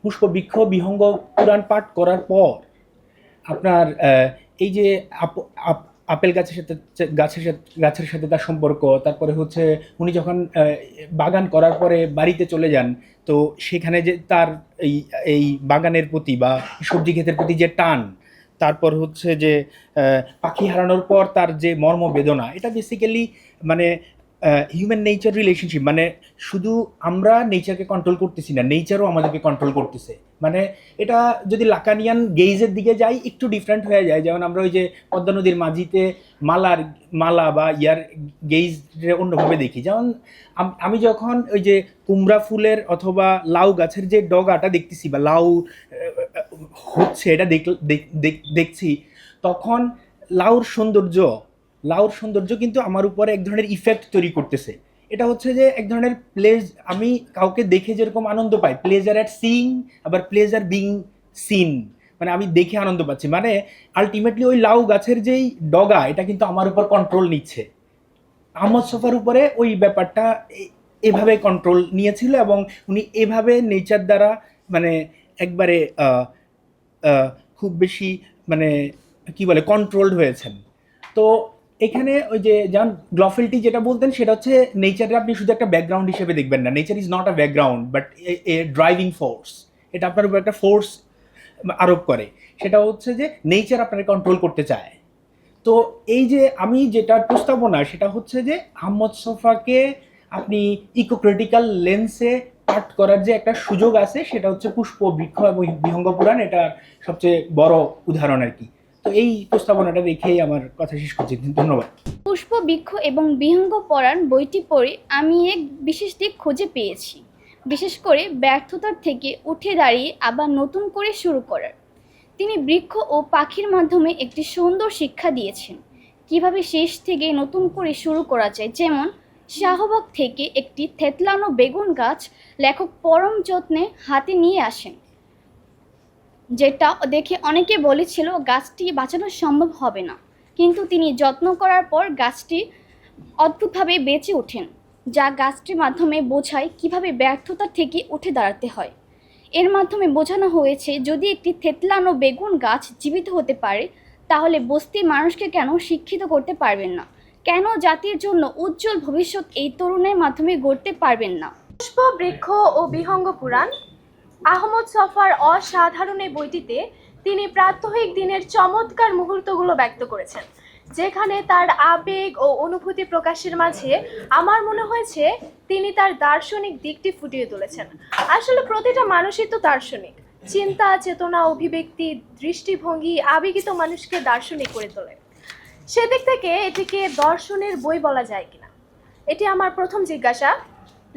পুষ্পবৃক্ষ বিহঙ্গ পুরাণ পাঠ করার পর আপনার এই যে আপেল গাছের সাথে তার সম্পর্ক, তারপরে হচ্ছে উনি যখন বাগান করার পরে বাড়িতে চলে যান, তো সেখানে যে তার এই বাগানের প্রতি বা সবজি ক্ষেতের প্রতি যে টান, তারপর হচ্ছে যে পাখি হারানোর পর তার যে মর্মবেদনা, এটা বেসিক্যালি মানে হিউম্যান নেচার রিলেশনশিপ। মানে শুধু আমরা নেচারকে কন্ট্রোল করতেছি না, নেচারও আমাদেরকে কন্ট্রোল করতেছে। মানে এটা যদি লাকানিয়ান গেইজের দিকে যাই একটু ডিফারেন্ট হয়ে যায়। যেমন আমরা ওই যে পদ্মা নদীর মাঝিতে মালা বা ইয়ার গেইজ অন্যভাবে দেখি। যেমন আমি যখন ওই যে কুমড়া ফুলের অথবা লাউ গাছের যে ডগাটা দেখতেছি বা লাউ হচ্ছে এটা দেখছি, তখন লাউর সৌন্দর্য কিন্তু আমার উপরে এক ধরনের ইফেক্ট তৈরি করতেছে। এটা হচ্ছে যে এক ধরনের আমি কাউকে দেখে যেরকম আনন্দ পাই, প্লেজার অ্যাট সিইং, আবার প্লেজার বিং সিন, মানে আমি দেখে আনন্দ পাচ্ছি। মানে আলটিমেটলি ওই লাউ গাছের যেই ডগা, এটা কিন্তু আমার উপর কন্ট্রোল নিচ্ছে। আহমদ ছফার উপরে ওই ব্যাপারটা এভাবে কন্ট্রোল নিয়েছিল, এবং উনি এভাবে নেচার দ্বারা মানে একবারে খুব বেশি মানে কি বলে কন্ট্রোলড হয়েছেন। তো এখানে ওই যে যেমন গ্লফেলটি যেটা বলতেন, সেটা হচ্ছে নেচারে আপনি শুধু একটা ব্যাকগ্রাউন্ড হিসেবে দেখবেন না, nature is not a background but A driving force. এটা আপনার উপর একটা ফোর্স আরোপ করে, সেটা হচ্ছে যে নেচার আপনাকে কন্ট্রোল করতে চায়। তো এই যে আমি যেটা প্রস্তাবনা, সেটা হচ্ছে যে আহমদ ছফাকে আপনি ইকোক্রিটিক্যাল লেন্সে পাঠ করার যে একটা সুযোগ আছে, সেটা হচ্ছে পুষ্পবৃক্ষ এবং বিহঙ্গ পুরাণ, এটা সবচেয়ে বড় উদাহরণ আর কি। তো এই প্রস্তাবনাটা রেখেই আমার কথা শেষ করছি, ধন্যবাদ। পুষ্পবৃক্ষ এবং বিহঙ্গ পুরাণ বইটি পড়ে আমি এক বিশেষ দিক খুঁজে পেয়েছি, বিশেষ করে ব্যর্থতার থেকে উঠে দাঁড়িয়ে আবার নতুন করে শুরু করার। তিনি বৃক্ষ ও পাখির মাধ্যমে একটি সুন্দর শিক্ষা দিয়েছেন, কিভাবে শেষ থেকে নতুন করে শুরু করা যায়। যেমন শাহবাগ থেকে একটি থেতলানো বেগুন গাছ লেখক পরম যত্নে হাতে নিয়ে আসেন, যেটা দেখে অনেকে বলেছিল গাছটি বাঁচানো সম্ভব হবে না, কিন্তু তিনি যত্ন করার পর গাছটি অদ্ভুতভাবে বেঁচে ওঠেন, যা গাছটির মাধ্যমে বোঝায় কিভাবে ব্যর্থতা থেকে উঠে দাঁড়াতে হয়। এর মাধ্যমে বোঝানো হয়েছে যদি একটি থেতলানো বেগুন গাছ জীবিত হতে পারে, তাহলে বস্তির মানুষকে কেন শিক্ষিত করতে পারবেন না, কেন জাতির জন্য উজ্জ্বল ভবিষ্যৎ এই তরুণের মাধ্যমে গড়তে পারবেন না। পুষ্পবৃক্ষ ও বিহঙ্গ পুরাণ আহমদ ছফার অসাধারণ এই বইটিতে তিনি প্রাত্যহিক দিনের চমৎকার মুহূর্তগুলো ব্যক্ত করেছেন, যেখানে তার আবেগ ও অনুভূতি প্রকাশের মাঝে আমার মনে হয়েছে তিনি তার দার্শনিক দিকটি ফুটিয়ে তুলেছেন। আসলে প্রতিটা মানুষই তো দার্শনিক, চিন্তা চেতনা অভিব্যক্তি দৃষ্টিভঙ্গি আবেগিত মানুষকে দার্শনিক করে তোলে। সেদিক থেকে এটিকে দর্শনের বই বলা যায় কিনা, এটি আমার প্রথম জিজ্ঞাসা।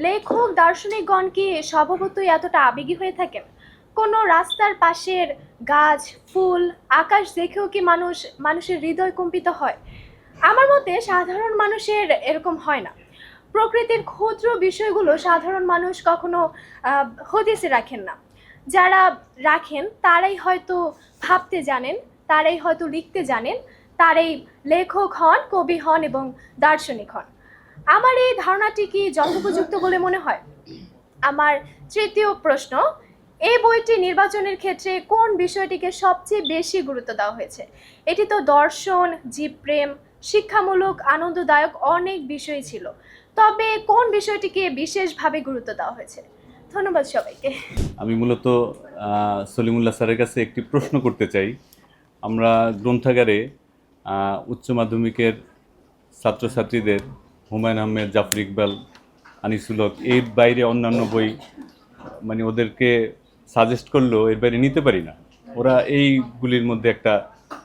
লেখক দার্শনিকগণ কি স্বভাবতই এতটা আবেগী হয়ে থাকেন? কোনো রাস্তার পাশের গাছ ফুল আকাশ দেখেও কি মানুষের হৃদয় কম্পিত হয়? আমার মতে সাধারণ মানুষের এরকম হয় না। প্রকৃতির ক্ষুদ্র বিষয়গুলো সাধারণ মানুষ কখনো হদিসে রাখেন না। যারা রাখেন তারাই হয়তো ভাবতে জানেন, তারাই হয়তো লিখতে জানেন, তারাই লেখক হন, কবি হন এবং দার্শনিক হন। আমার এই ধারণাটি কি যথোপযুক্ত বলে মনে হয়? আমার তৃতীয় প্রশ্ন, এই বইটি নির্বাচনের ক্ষেত্রে কোন বিষয়টিকে সবচেয়ে বেশি গুরুত্ব দেওয়া হয়েছে? এটি তো দর্শন, জীবপ্রেম, শিক্ষামূলক, আনন্দদায়ক অনেক বিষয় ছিল, তবে কোন বিষয়টিকে বিশেষভাবে গুরুত্ব দেওয়া হয়েছে? ধন্যবাদ সবাইকে। আমি মূলত সলিমুল্লাহ স্যারের কাছে একটি প্রশ্ন করতে চাই। আমরা গ্রন্থাগারে উচ্চ মাধ্যমিকের ছাত্রছাত্রীদের হুমায়ুন আহমেদ, জাফর ইকবাল, আনিসুল হক এর বাইরে অন্যান্য বই মানে ওদেরকে সাজেস্ট করলেও এর বাইরে নিতে পারি না। ওরা এইগুলির মধ্যে একটা,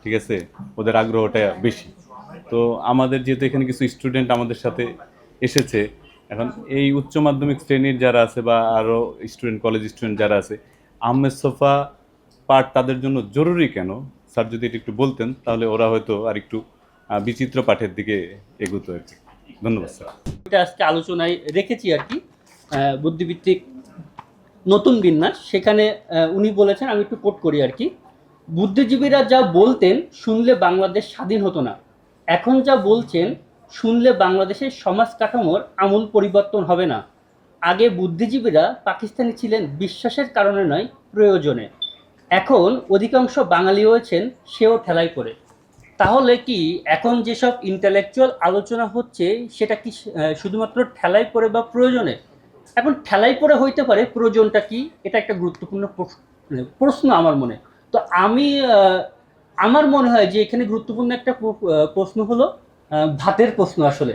ঠিক আছে, ওদের আগ্রহটা বেশি। তো আমাদের যেহেতু এখানে কিছু স্টুডেন্ট আমাদের সাথে এসেছে, এখন এই উচ্চ মাধ্যমিক শ্রেণীর যারা আছে বা আরও স্টুডেন্ট, কলেজ স্টুডেন্ট যারা আছে, আহমেদ ছফা পাঠ তাদের জন্য জরুরি কেন? স্যার যদি এটা একটু বলতেন তাহলে ওরা হয়তো আর একটু বিচিত্র পাঠের দিকে এগোতো আর কি। ধন্যবাদ স্যার। এটা আজকে আলোচনায় রেখেছি আর কি, বুদ্ধিভিত্তিক নতুন বিন্যাস। সেখানে উনি বলেছেন, আমি একটু কোট করি আর কি, বুদ্ধিজীবীরা যা বলতেন শুনলে বাংলাদেশ স্বাধীন হতো না, এখন যা বলছেন শুনলে বাংলাদেশের সমাজ কাঠামোর আমূল পরিবর্তন হবে না। আগে বুদ্ধিজীবীরা পাকিস্তানি ছিলেন বিশ্বাসের কারণে নয়, প্রয়োজনে। এখন অধিকাংশ বাঙালি হয়েছেন সেও ঠেলাই করে। তাহলে কি এখন যেসব ইন্টেলেকচুয়াল আলোচনা হচ্ছে সেটা কি শুধুমাত্র ঠেলাই পড়ে বা প্রয়োজনে? এখন ঠেলাই পড়ে হইতে পারে, প্রয়োজনটা কি এটা একটা গুরুত্বপূর্ণ প্রশ্ন আমার মনে। তো আমার মনে হয় যে এখানে গুরুত্বপূর্ণ একটা প্রশ্ন হলো ভাতের প্রশ্ন আসলে।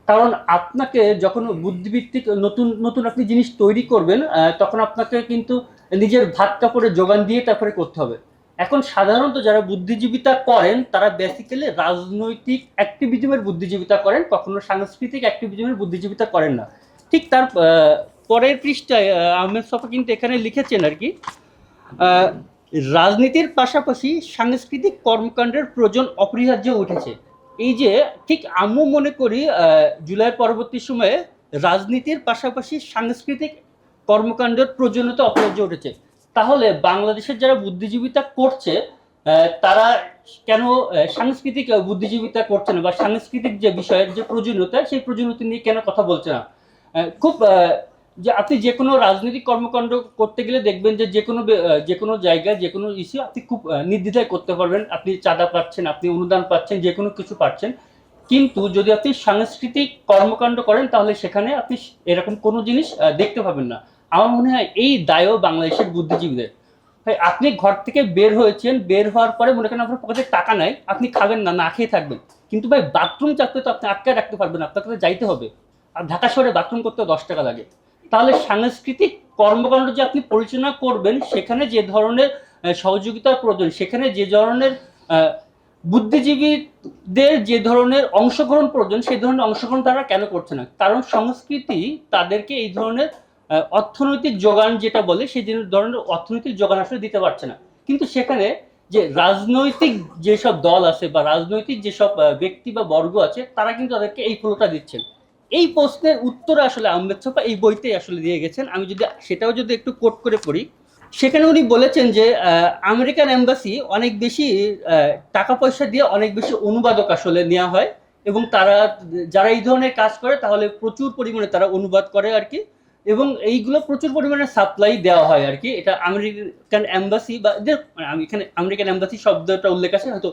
কারণ আপনাকে যখন বুদ্ধিভিত্তিক নতুন নতুন আপনি জিনিস তৈরি করবেন, তখন আপনাকে কিন্তু নিজের ভাত কাপড়ে যোগান দিয়ে তারপরে করতে হবে। এখন সাধারণত যারা বুদ্ধিজীবিতা করেন তারা বেসিক্যালি রাজনৈতিক অ্যাক্টিভিজমের বুদ্ধিজীবিতা করেন, কখনো সাংস্কৃতিক অ্যাক্টিভিজমের বুদ্ধিজীবিতা করেন না। ঠিক তার পরের পৃষ্ঠায় আহমেদ ছফা কিন্তু এখানে লিখেছেন আর কি, রাজনীতির পাশাপাশি সাংস্কৃতিক কর্মকাণ্ডের প্রয়োজন অপরিহার্য উঠেছে। এই যে ঠিক আমি মনে করি জুলাই পরবর্তী সময়ে রাজনীতির পাশাপাশি সাংস্কৃতিক কর্মকাণ্ডের প্রয়োজনীয়তা অপরিহার্য উঠেছে। তাহলে বাংলাদেশের যারা বুদ্ধিজীবিতা করছে তারা কেন সাংস্কৃতিক বুদ্ধিজীবিতা করছে না, বা সাংস্কৃতিক যে বিষয়ের যে প্রয়োজনীয়তা সেই প্রয়োজনীয়তা নিয়ে কেন কথা বলছে না? খুব যে আপনি যে কোনো রাজনৈতিক কর্মকাণ্ড করতে গেলে দেখবেন যে যে কোনো জায়গায় যে কোনো ইস্যু আপনি খুব নির্দ্বিধায় করতে পারবেন। আপনি চাঁদা পাচ্ছেন, আপনি অনুদান পাচ্ছেন, যে কোনো কিছু পাচ্ছেন। কিন্তু যদি আপনি সাংস্কৃতিক কর্মকাণ্ড করেন তাহলে সেখানে আপনি এরকম কোনো জিনিস দেখতে পাবেন না। আমার মনে হয় এই দায়ও বাংলাদেশের বুদ্ধিজীবীদের। ভাই আপনি ঘর থেকে বের হয়েছেন, বের হওয়ার পরে মনে করেন আপনার পকেটে টাকা নাই, আপনি খাবেন না, না খেয়ে থাকবেন, কিন্তু ভাই বাথরুম চাপতে তো আপনি আটকায় রাখতে পারবেন, আপনাকে তো যাইতে হবে। আর ঢাকা শহরে বাথরুম করতে 10 টাকা লাগে। তাহলে সাংস্কৃতিক কর্মকাণ্ড যে আপনি পরিচালনা করবেন সেখানে যে ধরনের সহযোগিতার প্রয়োজন, সেখানে যে ধরনের বুদ্ধিজীবীদের যে ধরনের অংশগ্রহণ প্রয়োজন সেই ধরনের অংশগ্রহণ তারা কেন করছে না? কারণ সংস্কৃতি তাদেরকে এই ধরনের অর্থনৈতিক যোগান যেটা বলে সেই ধরনের অর্থনৈতিক যোগান আসলে দিতে পারছে না। কিন্তু সেখানে যে রাজনৈতিক যেসব দল আছে বা রাজনৈতিক যেসব ব্যক্তি বা বর্গ আছে তারা কিন্তু তাদেরকে এই ফলোটা দিচ্ছেন। এই প্রশ্নের উত্তর আসলে আহমেদ ছফা এই বইতে আসলে দিয়ে গেছেন। আমি সেটাও যদি একটু কোট করে পড়ি, সেখানে উনি বলেছেন যে আমেরিকান এম্বাসি অনেক বেশি টাকা পয়সা দিয়ে অনেক বেশি অনুবাদক আসলে নেওয়া হয়, এবং তারা যারা এই ধরনের কাজ করে তাহলে প্রচুর পরিমাণে তারা অনুবাদ করে আর কি, এবং এইগুলো প্রচুর পরিমাণে সাপ্লাই দেওয়া হয় আর কি। এটা আমেরিকান এম্বাসি বা আমি এখানে আমেরিকান এম্বাসি শব্দটা উল্লেখ আছে, হয়তো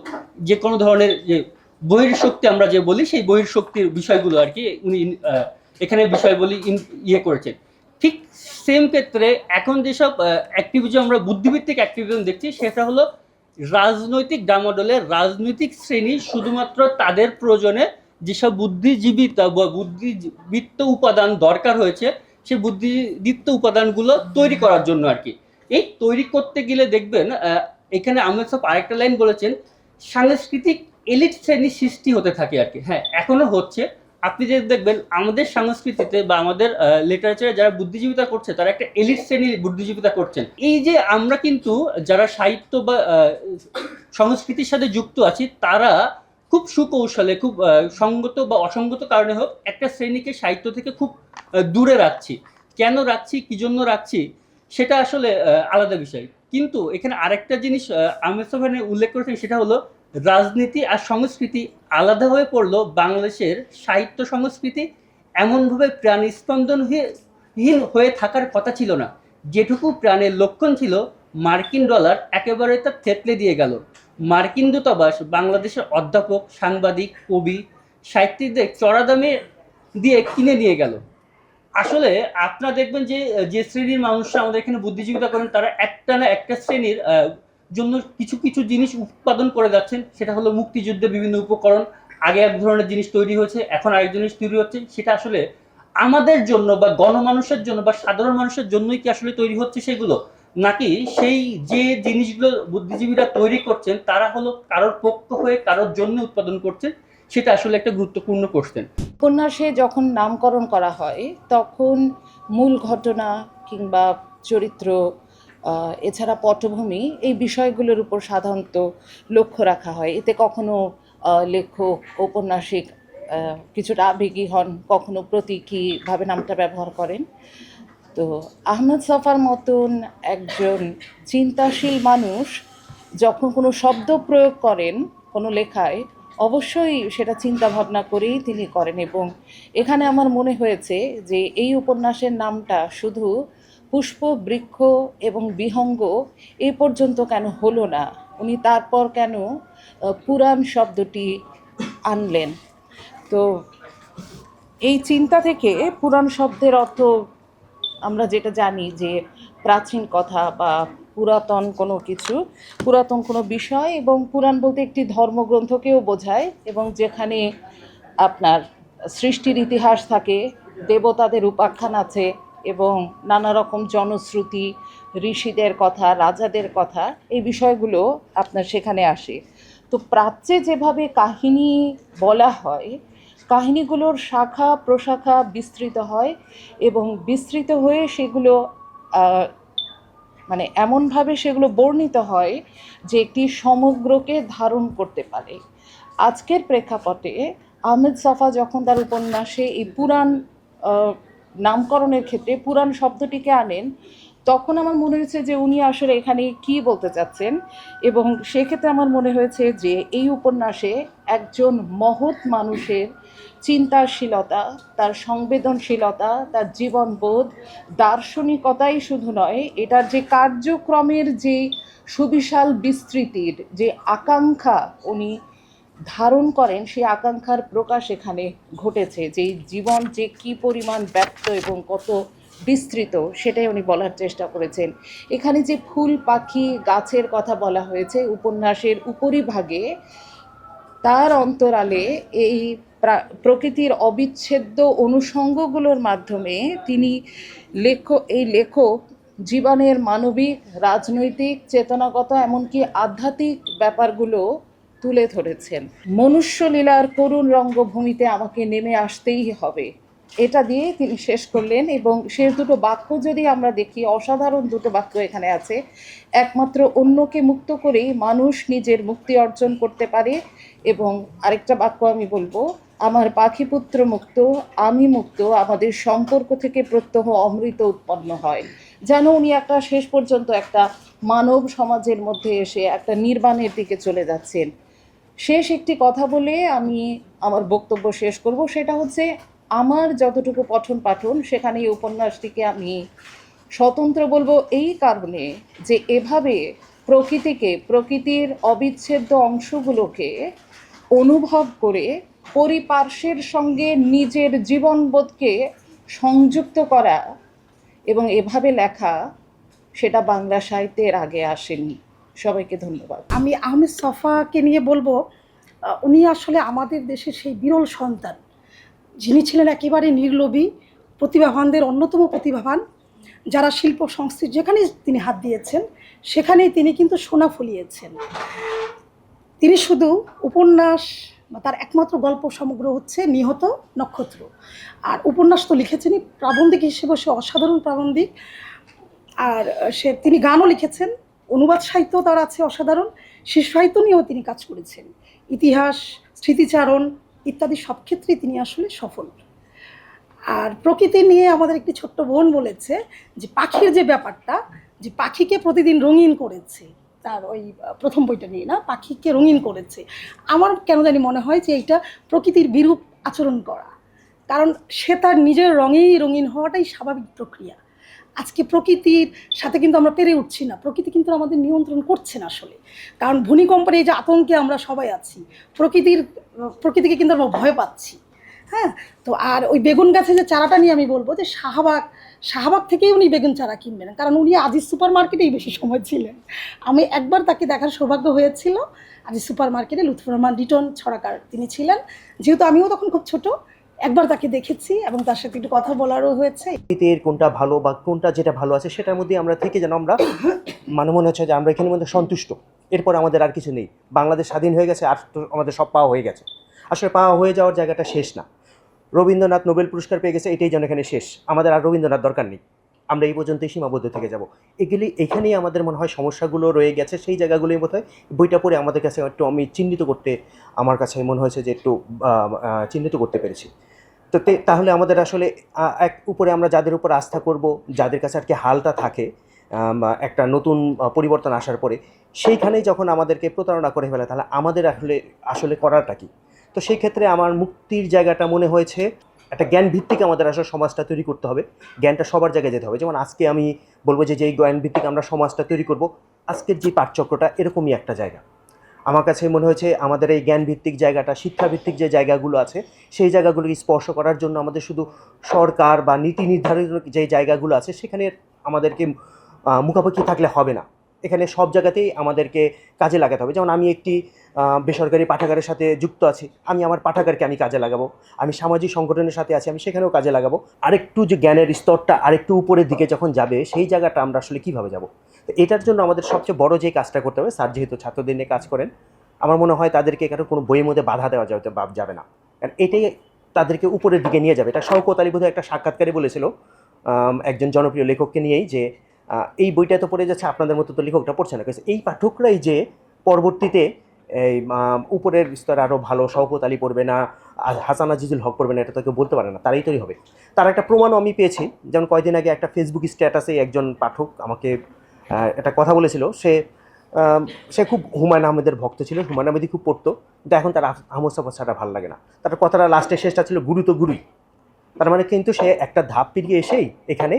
যে কোনো ধরনের যে বহির্শক্তি আমরা যে বলি সেই বহির্শক্তির বিষয়গুলো আর কি উনি এখানে বিষয় বলি ইয়ে করেছেন। ঠিক সেম ক্ষেত্রে এখন যেসব অ্যাক্টিভিজম আমরা বুদ্ধিভিত্তিক অ্যাক্টিভিজম দেখছি সেটা হলো রাজনৈতিক ডামাডোলের রাজনৈতিক শ্রেণী শুধুমাত্র তাদের প্রয়োজনে যেসব বুদ্ধিজীবিতা বা বুদ্ধিবৃত্ত উপাদান দরকার হয়েছে সেই বুদ্ধিদীপ্ত উপাদানগুলো তৈরি করার জন্য আর কি। এই তৈরি করতে গেলে দেখবেন এখানে আহমেদ সাহেব আরেকটা লাইন বলেছেন, সাংস্কৃতিক এলিট শ্রেণীর সৃষ্টি হতে থাকে আর কি। হ্যাঁ, এখনো হচ্ছে। আপনি যে দেখবেন আমাদের সংস্কৃতিতে বা আমাদের লিটারেচারে যারা বুদ্ধিজীবিতা করছে তারা একটা এলিট শ্রেণীর বুদ্ধিজীবিতা করছেন। এই যে আমরা কিন্তু যারা সাহিত্য বা সংস্কৃতির সাথে যুক্ত আছি তারা খুব সুকৌশলে, খুব সঙ্গত বা অসঙ্গত কারণে হোক একটা শ্রেণীকে সাহিত্য থেকে খুব দূরে রাখছি। কেন রাখছি, কি জন্য রাখছি, সেটা আসলে আলাদা বিষয়। কিন্তু এখানে আরেকটা জিনিস আহমেদ সাহেব উল্লেখ করেছেন, সেটা হলো রাজনীতি আর সংস্কৃতি আলাদা হয়ে পড়লো। বাংলাদেশের সাহিত্য সংস্কৃতি এমনভাবে প্রাণস্পন্দনহীন হয়ে থাকার কথা ছিল না। যেটুকু প্রাণের লক্ষণ ছিল, মার্কিন ডলার একেবারে তা থেতলে দিয়ে গেল। মার্কিন দূতাবাস বাংলাদেশের অধ্যাপক, সাংবাদিক, কবি, সাহিত্যিকদের চড়া দামে দিয়ে কিনে নিয়ে গেল। আসলে আপনারা দেখবেন যে যে শ্রেণীর মানুষরা আমাদের এখানে বুদ্ধিজীবিতা করেন তারা একটা না একটা শ্রেণীর জন্য কিছু কিছু জিনিস উৎপাদন করে যাচ্ছেন। সেটা হলো মুক্তিযুদ্ধের বিভিন্ন উপকরণ। আগে এক ধরনের জিনিস তৈরি হয়েছে, এখন আরেক জিনিস তৈরি হচ্ছে। সেটা আসলে আমাদের জন্য বা গণমানুষের জন্য বা সাধারণ মানুষের জন্যই কি আসলে তৈরি হচ্ছে সেগুলো, নাকি সেই যে জিনিসগুলো বুদ্ধিজীবীরা তৈরি করছেন তারা হলো কারোর পক্ষ হয়ে কারোর জন্য উৎপাদন করছেন? সেটা আসলে একটা গুরুত্বপূর্ণ কোশ্চেন। উপন্যাসে যখন নামকরণ করা হয় তখন মূল ঘটনা কিংবা চরিত্র, এছাড়া পটভূমি, এই বিষয়গুলোর উপর সাধারণত লক্ষ্য রাখা হয়। এতে কখনো লেখক, ঔপন্যাসিক কিছুটা আবেগী হন, কখনো প্রতীকীভাবে নামটা ব্যবহার করেন। তো আহমেদ ছফার মতন একজন চিন্তাশীল মানুষ যখন কোনো শব্দ প্রয়োগ করেন কোনো লেখায়, অবশ্যই সেটা চিন্তা ভাবনা করেই তিনি করেন। এবং এখানে আমার মনে হয়েছে যে এই উপন্যাসের নামটা শুধু পুষ্প, বৃক্ষ এবং বিহঙ্গ এ পর্যন্ত কেন হলো না, উনি তারপর কেন পুরাণ শব্দটি আনলেন। তো এই চিন্তা থেকে পুরাণ শব্দের অর্থ আমরা যেটা জানি যে প্রাচীন কথা বা পুরাতন কোনো কিছু, পুরাতন কোনো বিষয়, এবং পুরাণ বলতে একটি ধর্মগ্রন্থকেও বোঝায় এবং যেখানে আপনার সৃষ্টির ইতিহাস থাকে, দেবতাদের উপাখ্যান আছে এবং নানা রকম জনশ্রুতি, ঋষিদের কথা, রাজাদের কথা, এই বিষয়গুলো আপনার সেখানে আসে। তো প্রাচ্যে যেভাবে কাহিনী বলা হয়, কাহিনীগুলোর শাখা প্রশাখা বিস্তৃত হয় এবং বিস্তৃত হয়ে সেগুলো মানে এমনভাবে সেগুলো বর্ণিত হয় যে একটি সমগ্রকে ধারণ করতে পারে। আজকের প্রেক্ষাপটে আহমেদ ছফা যখন তার উপন্যাসে এই পুরাণ নামকরণের ক্ষেত্রে পুরাণ শব্দটিকে আনেন, তখন আমার মনে হয়েছে যে উনি আসলে এখানে কি বলতে চাচ্ছেন। এবং সেক্ষেত্রে আমার মনে হয়েছে যে এই উপন্যাসে একজন মহৎ মানুষের চিন্তাশীলতা, তার সংবেদনশীলতা, তার জীবনবোধ, দার্শনিকতাই শুধু নয়, এটার যে কার্যক্রমের যে সুবিশাল বিস্তৃতির যে আকাঙ্ক্ষা উনি ধারণ করেন, সেই আকাঙ্ক্ষার প্রকাশ এখানে ঘটেছে। যে জীবন যে কী পরিমাণ ব্যপ্ত এবং কত বিস্তৃত সেটাই উনি বলার চেষ্টা করেছেন। এখানে যে ফুল, পাখি, গাছের কথা বলা হয়েছে উপন্যাসের উপরিভাগে, তার অন্তরালে এই প্রকৃতির অবিচ্ছেদ্য অনুষঙ্গগুলোর মাধ্যমে তিনি লেখক জীবনের মানবিক, রাজনৈতিক, চেতনাগত, এমনকি আধ্যাত্মিক ব্যাপারগুলো তুলে ধরেছেন। মনুষ্যলীলার করুণ রঙ্গভূমিতে আমাকে নেমে আসতেই হবে, এটা দিয়ে তিনি শেষ করলেন। এবং শেষ দুটো বাক্য যদি আমরা দেখি, অসাধারণ দুটো বাক্য এখানে আছে। একমাত্র অন্যকে মুক্ত করেই মানুষ নিজের মুক্তি অর্জন করতে পারে। এবং আরেকটা বাক্য আমি বলবো, আমার পাখিপুত্র মুক্ত, আমি মুক্ত, আমাদের সম্পর্ক থেকে প্রত্যহ অমৃত উৎপন্ন হয়। যেন উনি একটা শেষ পর্যন্ত একটা মানব সমাজের মধ্যে এসে একটা নির্বাণের দিকে চলে যাচ্ছেন। শেষ একটি কথা বলে আমি আমার বক্তব্য শেষ করব, সেটা হচ্ছে আমার যতটুকু পঠন পাঠন সেখানে এই উপন্যাসটিকে আমি স্বতন্ত্র বলবো এই কারণে যে এভাবে প্রকৃতিকে, প্রকৃতির অবিচ্ছেদ্য অংশগুলোকে অনুভব করে পরিপার্শ্বের সঙ্গে নিজের জীবনবোধকে সংযুক্ত করা এবং এভাবে লেখা, সেটা বাংলা সাহিত্যের আগে আসেনি। সবাইকে ধন্যবাদ। আমি আহমেদ ছফাকে নিয়ে বলবো, উনি আসলে আমাদের দেশের সেই বিরল সন্তান, যিনি ছিলেন একেবারে নির্লোভী, প্রতিভাবানদের অন্যতম প্রতিভাবান। যারা শিল্প সংস্কৃতি যেখানে তিনি হাত দিয়েছেন সেখানেই তিনি কিন্তু সোনা ফলিয়েছেন। তিনি শুধু উপন্যাস বা তার একমাত্র গল্প সমগ্র হচ্ছে নিহত নক্ষত্র, আর উপন্যাস তো লিখেছেনই, প্রাবন্ধিক হিসেবে সে অসাধারণ প্রাবন্ধিক। আর তিনি গানও লিখেছেন, অনুবাদ সাহিত্য তার আছে অসাধারণ, শিশু সাহিত্য নিয়েও তিনি কাজ করেছেন, ইতিহাস, স্মৃতিচারণ ইত্যাদি সব ক্ষেত্রেই তিনি আসলে সফল। আর প্রকৃতি নিয়ে আমাদের একটি ছোট্ট বোন বলেছে যে পাখির যে ব্যাপারটা, যে পাখিকে প্রতিদিন রঙিন করেছে, তার ওই প্রথম বইটা নিয়ে না, পাখিকে রঙিন করেছে। আমার কেন জানি মনে হয় যে এইটা প্রকৃতির বিরূপ আচরণ করা, কারণ সে তার নিজের রঙেই রঙিন হওয়াটাই স্বাভাবিক প্রক্রিয়া। আজকে প্রকৃতির সাথে কিন্তু আমরা পেরে উঠছি না, প্রকৃতি কিন্তু আমাদের নিয়ন্ত্রণ করছে না আসলে, কারণ ভূমিকম্পের এই যে আতঙ্কে আমরা সবাই আছি, প্রকৃতিকে কিন্তু আমরা ভয় পাচ্ছি। হ্যাঁ, তো আর ওই বেগুন গাছে যে চারাটা নিয়ে আমি বলবো যে শাহবাগ থেকেই উনি বেগুন চারা কিনবেন, কারণ উনি আজিজ সুপার মার্কেটেই বেশি সময় ছিলেন। আমি একবার তাকে দেখার সৌভাগ্য হয়েছিল আজিজ সুপার মার্কেটে, লুৎফর রহমান লিটন ছড়াকার তিনি ছিলেন, যেহেতু আমিও তখন খুব ছোট, একবার তাকে দেখেছি এবং তার সাথে একটু কথা বলারও হয়েছে। কোনটা ভালো বা কোনটা যেটা ভালো আছে সেটার মধ্যে আমরা থেকে যেন আমরা মনে হচ্ছে যে আমরা এখানের মধ্যে সন্তুষ্ট, এরপর আমাদের আর কিছু নেই, বাংলাদেশ স্বাধীন হয়ে গেছে, আর তো আমাদের সব পাওয়া হয়ে গেছে। আসলে পাওয়া হয়ে যাওয়ার জায়গাটা শেষ না। রবীন্দ্রনাথ নোবেল পুরস্কার পেয়ে গেছে, এটাই যেন এখানে শেষ, আমাদের আর রবীন্দ্রনাথ দরকার নেই, আমরা এই পর্যন্তই সীমাবদ্ধ থেকে যাব। এখানেই আমাদের মনে হয় সমস্যাগুলো রয়ে গেছে, সেই জায়গাগুলোই বোধ হয় বইটা পড়ে আমাদের কাছে একটু আমি আমার কাছে মনে হয়েছে যে একটু চিহ্নিত করতে পেরেছি। তো তাহলে আমাদের আসলে এক উপরে আমরা যাদের উপর আস্থা করব, যাদের কাছে আর কি হালটা থাকে একটা নতুন পরিবর্তন আসার পরে, সেইখানেই যখন আমাদেরকে প্রতারণা করে ফেলে, তাহলে আমাদের আসলে করাটা কি? তো সেই ক্ষেত্রে আমার মুক্তির জায়গাটা মনে হয়েছে একটা জ্ঞান ভিত্তিক আমাদের আসলে সমাজটা তৈরি করতে হবে, জ্ঞানটা সবার জায়গায় যেতে হবে। যেমন আজকে আমি বলবো যে যেই জ্ঞান ভিত্তিক আমরা সমাজটা তৈরি করব, আজকের যে পাঠচক্রটা এরকমই একটা জায়গা। আমার কাছে মনে হয়েছে আমাদের এই জ্ঞানভিত্তিক জায়গাটা, শিক্ষাভিত্তিক যে জায়গাগুলো আছে সেই জায়গাগুলোকে স্পর্শ করার জন্য আমাদের শুধু সরকার বা নীতি নির্ধারিত যে জায়গাগুলো আছে সেখানে আমাদেরকে মুখাপেক্ষি থাকলে হবে না, এখানে সব জায়গাতেই আমাদেরকে কাজে লাগাতে হবে। যেমন আমি একটি বেসরকারি পাঠাগারের সাথে যুক্ত আছি, আমি আমার পাঠাগারকে আমি কাজে লাগাবো, আমি সামাজিক সংগঠনের সাথে আছি, আমি সেখানেও কাজে লাগাবো। আরেকটু যে জ্ঞানের স্তরটা আরেকটু উপরের দিকে যখন যাবে, সেই জায়গাটা আমরা আসলে কীভাবে যাব? তো এটার জন্য আমাদের সবচেয়ে বড় যে কাজটা করতে হবে, স্যার যেহেতু ছাত্রদের নিয়ে কাজ করেন, আমার মনে হয় তাদেরকে এখানে কোনো বইয়ের মধ্যে বাধা দেওয়া যাবে না, কারণ এটাই তাদেরকে উপরের দিকে নিয়ে যাবে। এটা শওকত আলী বোধহয় একটা সাক্ষাৎকারে বলেছিল একজন জনপ্রিয় লেখককে নিয়েই, যে এই বইটা তো পড়ে যাচ্ছে, আপনাদের মতো তো লেখকটা পড়ছে না, এই পাঠকরাই যে পরবর্তীতে এই উপরের স্তরে আরও ভালো শওকত আলী পড়বে না, হাসান আজিজুল হক পড়বে না, এটা তো কেউ বলতে পারে না, তারাই তৈরি হবে। তার একটা প্রমাণও আমি পেয়েছি, যেমন কয়েকদিন আগে একটা ফেসবুক স্ট্যাটাসে একজন পাঠক আমাকে একটা কথা বলেছিল, সে খুব হুমায়ুন আহমেদের ভক্ত ছিল, হুমায়ুন আহমেদই খুব পড়তো, কিন্তু এখন তার আহমদ ছফার ছাড়া ভালো লাগে না। তার কথাটা লাস্টের শেষটা ছিল গুরু তো গুরুই, তার মানে কিন্তু সে একটা ধাপ পেরিয়ে এসেই এখানে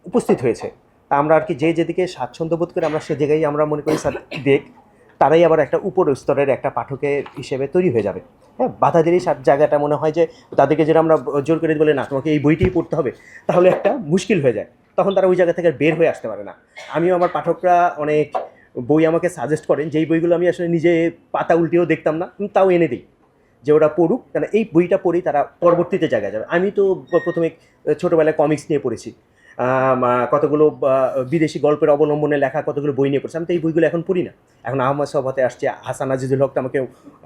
উপস্থিত হয়েছে। তা আমরা আর কি যেদিকে স্বাচ্ছন্দ্য বোধ করে আমরা সে জায়গায় আমরা মনে করি স্যার দেখ, তারাই আবার একটা উপর স্তরের একটা পাঠকের হিসেবে তৈরি হয়ে যাবে। হ্যাঁ, বাধা দিলেই জায়গাটা মনে হয় যে তাদেরকে যেটা আমরা জোর করে বলে না তোমাকে এই বইটিই পড়তে হবে, তাহলে একটা মুশকিল হয়ে যায়, তখন তারা ওই জায়গা থেকে বের হয়ে আসতে পারে না। আমিও আমার পাঠকরা অনেক বই আমাকে সাজেস্ট করেন, যেই বইগুলো আমি আসলে নিজে পাতা উল্টেও দেখতাম না, তাও এনে দিই যে ওরা পড়ুক, কারণ এই বইটা পড়েই তারা পরবর্তীতে জায়গায় যাবে। আমি তো প্রথমে ছোটোবেলায় কমিক্স নিয়ে পড়েছি, কতগুলো বিদেশি গল্পের অবলম্বনে লেখা কতগুলো বই নিয়ে পড়ছি, আমি তো এই বইগুলো এখন পড়ি না, এখন আহমদ ছফাতে আসছে, হাসান আজিজুল হকটা আমাকে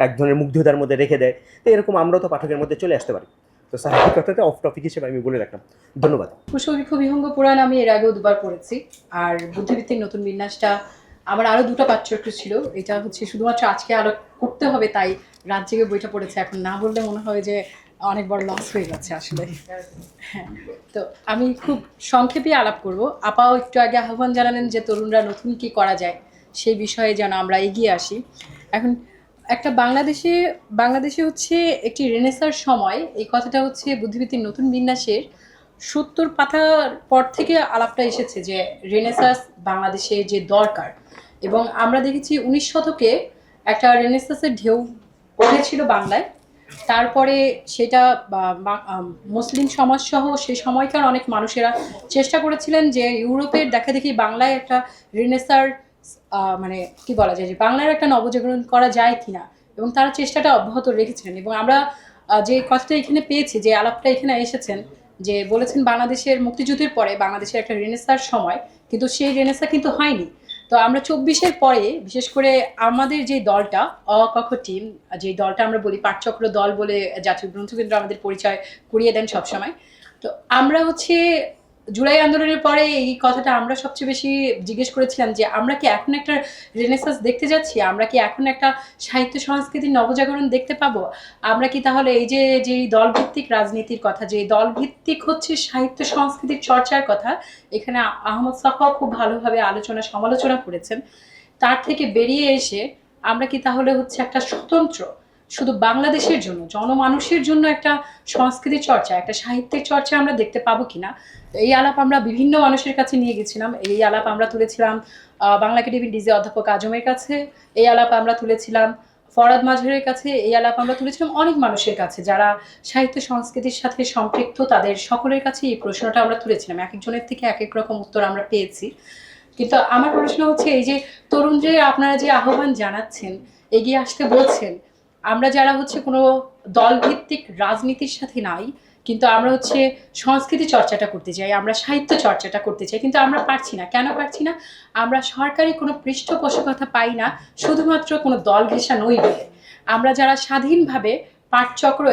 এক ধরনের মুগ্ধতার মধ্যে রেখে দেয়। তো এরকম আমরাও তো পাঠকের মধ্যে চলে আসতে পারি। তো স্যার এই কথাটা অফ টপিক হিসেবে আমি বলে রাখলাম, ধন্যবাদ। পুষ্পবৃক্ষ বিহঙ্গ পুরাণ আমি এর আগেও দুবার পড়েছি, আর বুদ্ধিভিত্তিক নতুন বিন্যাসটা আমার আরও দুটো পাঠচক্র ছিল, এটা হচ্ছে শুধুমাত্র আজকে আরও করতে হবে তাই রাত জেগে বইটা পড়েছে, এখন না বললে মনে হয় যে অনেক বড় লস হয়ে যাচ্ছে আসলে। হ্যাঁ, তো আমি খুব সংক্ষেপে আলাপ করব। আপাও একটু আগে আহ্বান জানালেন যে তরুণরা নতুন কি করা যায় সেই বিষয়ে যেন আমরা এগিয়ে আসি। এখন একটা বাংলাদেশে হচ্ছে একটি রেনেসার সময়, এই কথাটা হচ্ছে বুদ্ধিভিত্তিক নতুন বিন্যাসের 70 পাতার পর থেকে আলাপটা এসেছে যে রেনেসাস বাংলাদেশে যে দরকার, এবং আমরা দেখেছি 19 শতকে একটা রেনেসাসের ঢেউ উঠেছিল বাংলায়, তারপরে সেটা মুসলিম সমাজসহ সেই সময়কার অনেক মানুষেরা চেষ্টা করেছিলেন যে ইউরোপের দেখা দেখি বাংলায় একটা রেনেসার মানে কি বলা যায় যে বাংলার একটা নবজাগরণ করা যায় কিনা, এবং তারা চেষ্টাটা অব্যাহত রেখেছিলেন। এবং আমরা যে কথাটা এখানে পেয়েছি, যে আলাপটা এখানে এসেছেন যে বলেছেন বাংলাদেশের মুক্তিযুদ্ধের পরে বাংলাদেশের একটা রেনেসার সময়, কিন্তু সেই রেনেসা কিন্তু হয়নি। তো আমরা 24-এর পরে বিশেষ করে আমাদের যে দলটা অকখ টিম, যে দলটা আমরা বলি পাঠচক্র দল বলে জাতীয় গ্রন্থকেন্দ্র আমাদের পরিচয় করিয়ে দেন সবসময়। তো আমরা হচ্ছে জুলাই আন্দোলনের পরে এই কথাটা আমরা সবচেয়ে বেশি জিজ্ঞেস করেছিলাম যে আমরা কি এখন একটা রেনেসাস দেখতে যাচ্ছি, আমরা কি এখন একটা সাহিত্য সংস্কৃতির নবজাগরণ দেখতে পাবো, আমরা কি তাহলে এই যে যে দলভিত্তিক রাজনীতির কথা, যে দলভিত্তিক হচ্ছে সাহিত্য সংস্কৃতির চর্চার কথা, এখানে আহমদ সাফা খুব ভালোভাবে সমালোচনা করেছেন, তার থেকে বেরিয়ে এসে আমরা কি তাহলে হচ্ছে একটা স্বতন্ত্র শুধু বাংলাদেশের জন্য জনমানুষের জন্য একটা সংস্কৃতি চর্চা, একটা সাহিত্যের চর্চা আমরা দেখতে পাবো কিনা। এই আলাপ আমরা বিভিন্ন মানুষের কাছে নিয়ে গেছিলাম। এই আলাপ আমরা তুলেছিলাম বাংলা একাডেমির ডিজে অধ্যাপক আজমের কাছে, এই আলাপ আমরা তুলেছিলাম ফরাদ মাজহারের কাছে, এই আলাপ আমরা তুলেছিলাম অনেক মানুষের কাছে যারা সাহিত্য সংস্কৃতির সাথে সম্পৃক্ত, তাদের সকলের কাছে এই প্রশ্নটা আমরা তুলেছিলাম। এক একজনের থেকে এক এক রকম উত্তর আমরা পেয়েছি। কিন্তু আমার প্রশ্ন হচ্ছে এই যে তরুণদের আপনারা যে আহ্বান জানাচ্ছেন, এগিয়ে আসতে বলছেন, আমরা যারা হচ্ছে কোনো দলভিত্তিক রাজনীতির সাথে নাই, কিন্তু আমরা হচ্ছে সংস্কৃতি চর্চাটা করতে চাই, আমরা সাহিত্য চর্চাটা করতে চাই, কিন্তু আমরা পারছি না। কেন পারছি না? আমরা সরকারি কোনো পৃষ্ঠপোষকতা পাই না, শুধুমাত্র কোনো দল ঘেঁষা নই বলে। আমরা যারা স্বাধীনভাবে পাঠচক্র,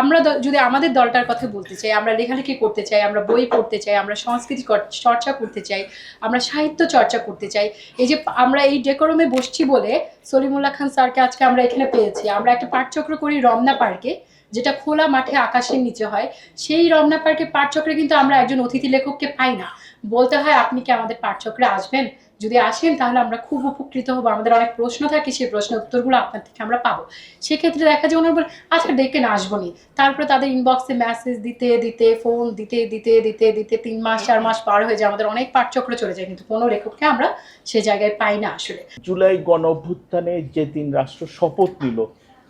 আমরা যদি আমাদের দলটার কথা বলতে চাই, আমরা লেখালেখি করতে চাই, আমরা বই পড়তে চাই, আমরা সংস্কৃতি চর্চা করতে চাই, আমরা সাহিত্য চর্চা করতে চাই। এই যে আমরা এই ডেকোরামে বসছি বলে সলিমুল্লাহ খান স্যারকে আজকে আমরা এখানে পেয়েছি। আমরা একটা পাঠচক্র করি রমনা পার্কে, যেটা খোলা মাঠে আকাশের নিচে হয়। সেই রমনা পার্কে পাঠচক্রে কিন্তু আমরা একজন অতিথি লেখককে পাই না, বলতে হয় আপনি কি আমাদের পাঠচক্রে আসবেন, যদি আসেন তাহলে আমরা খুব উপকৃত হবো, আমাদের অনেক প্রশ্ন থাকে, সেই প্রশ্নের উত্তরগুলো আপনার থেকে আমরা পাবো। সেক্ষেত্রে দেখা যায় ওনার বলে আচ্ছা ডেকে না আসবনি, তারপরে তাদের ইনবক্সে মেসেজ দিতে দিতে, ফোন দিতে দিতে দিতে দিতে 3 মাস 4 মাস পার হয়ে যায়, আমাদের অনেক পাঠচক্র চলে যায়, কিন্তু কোনো লেখককে আমরা সে জায়গায় পাই না আসলে। জুলাই গণ অভ্যুত্থানে যেদিন রাষ্ট্র শপথ নিল,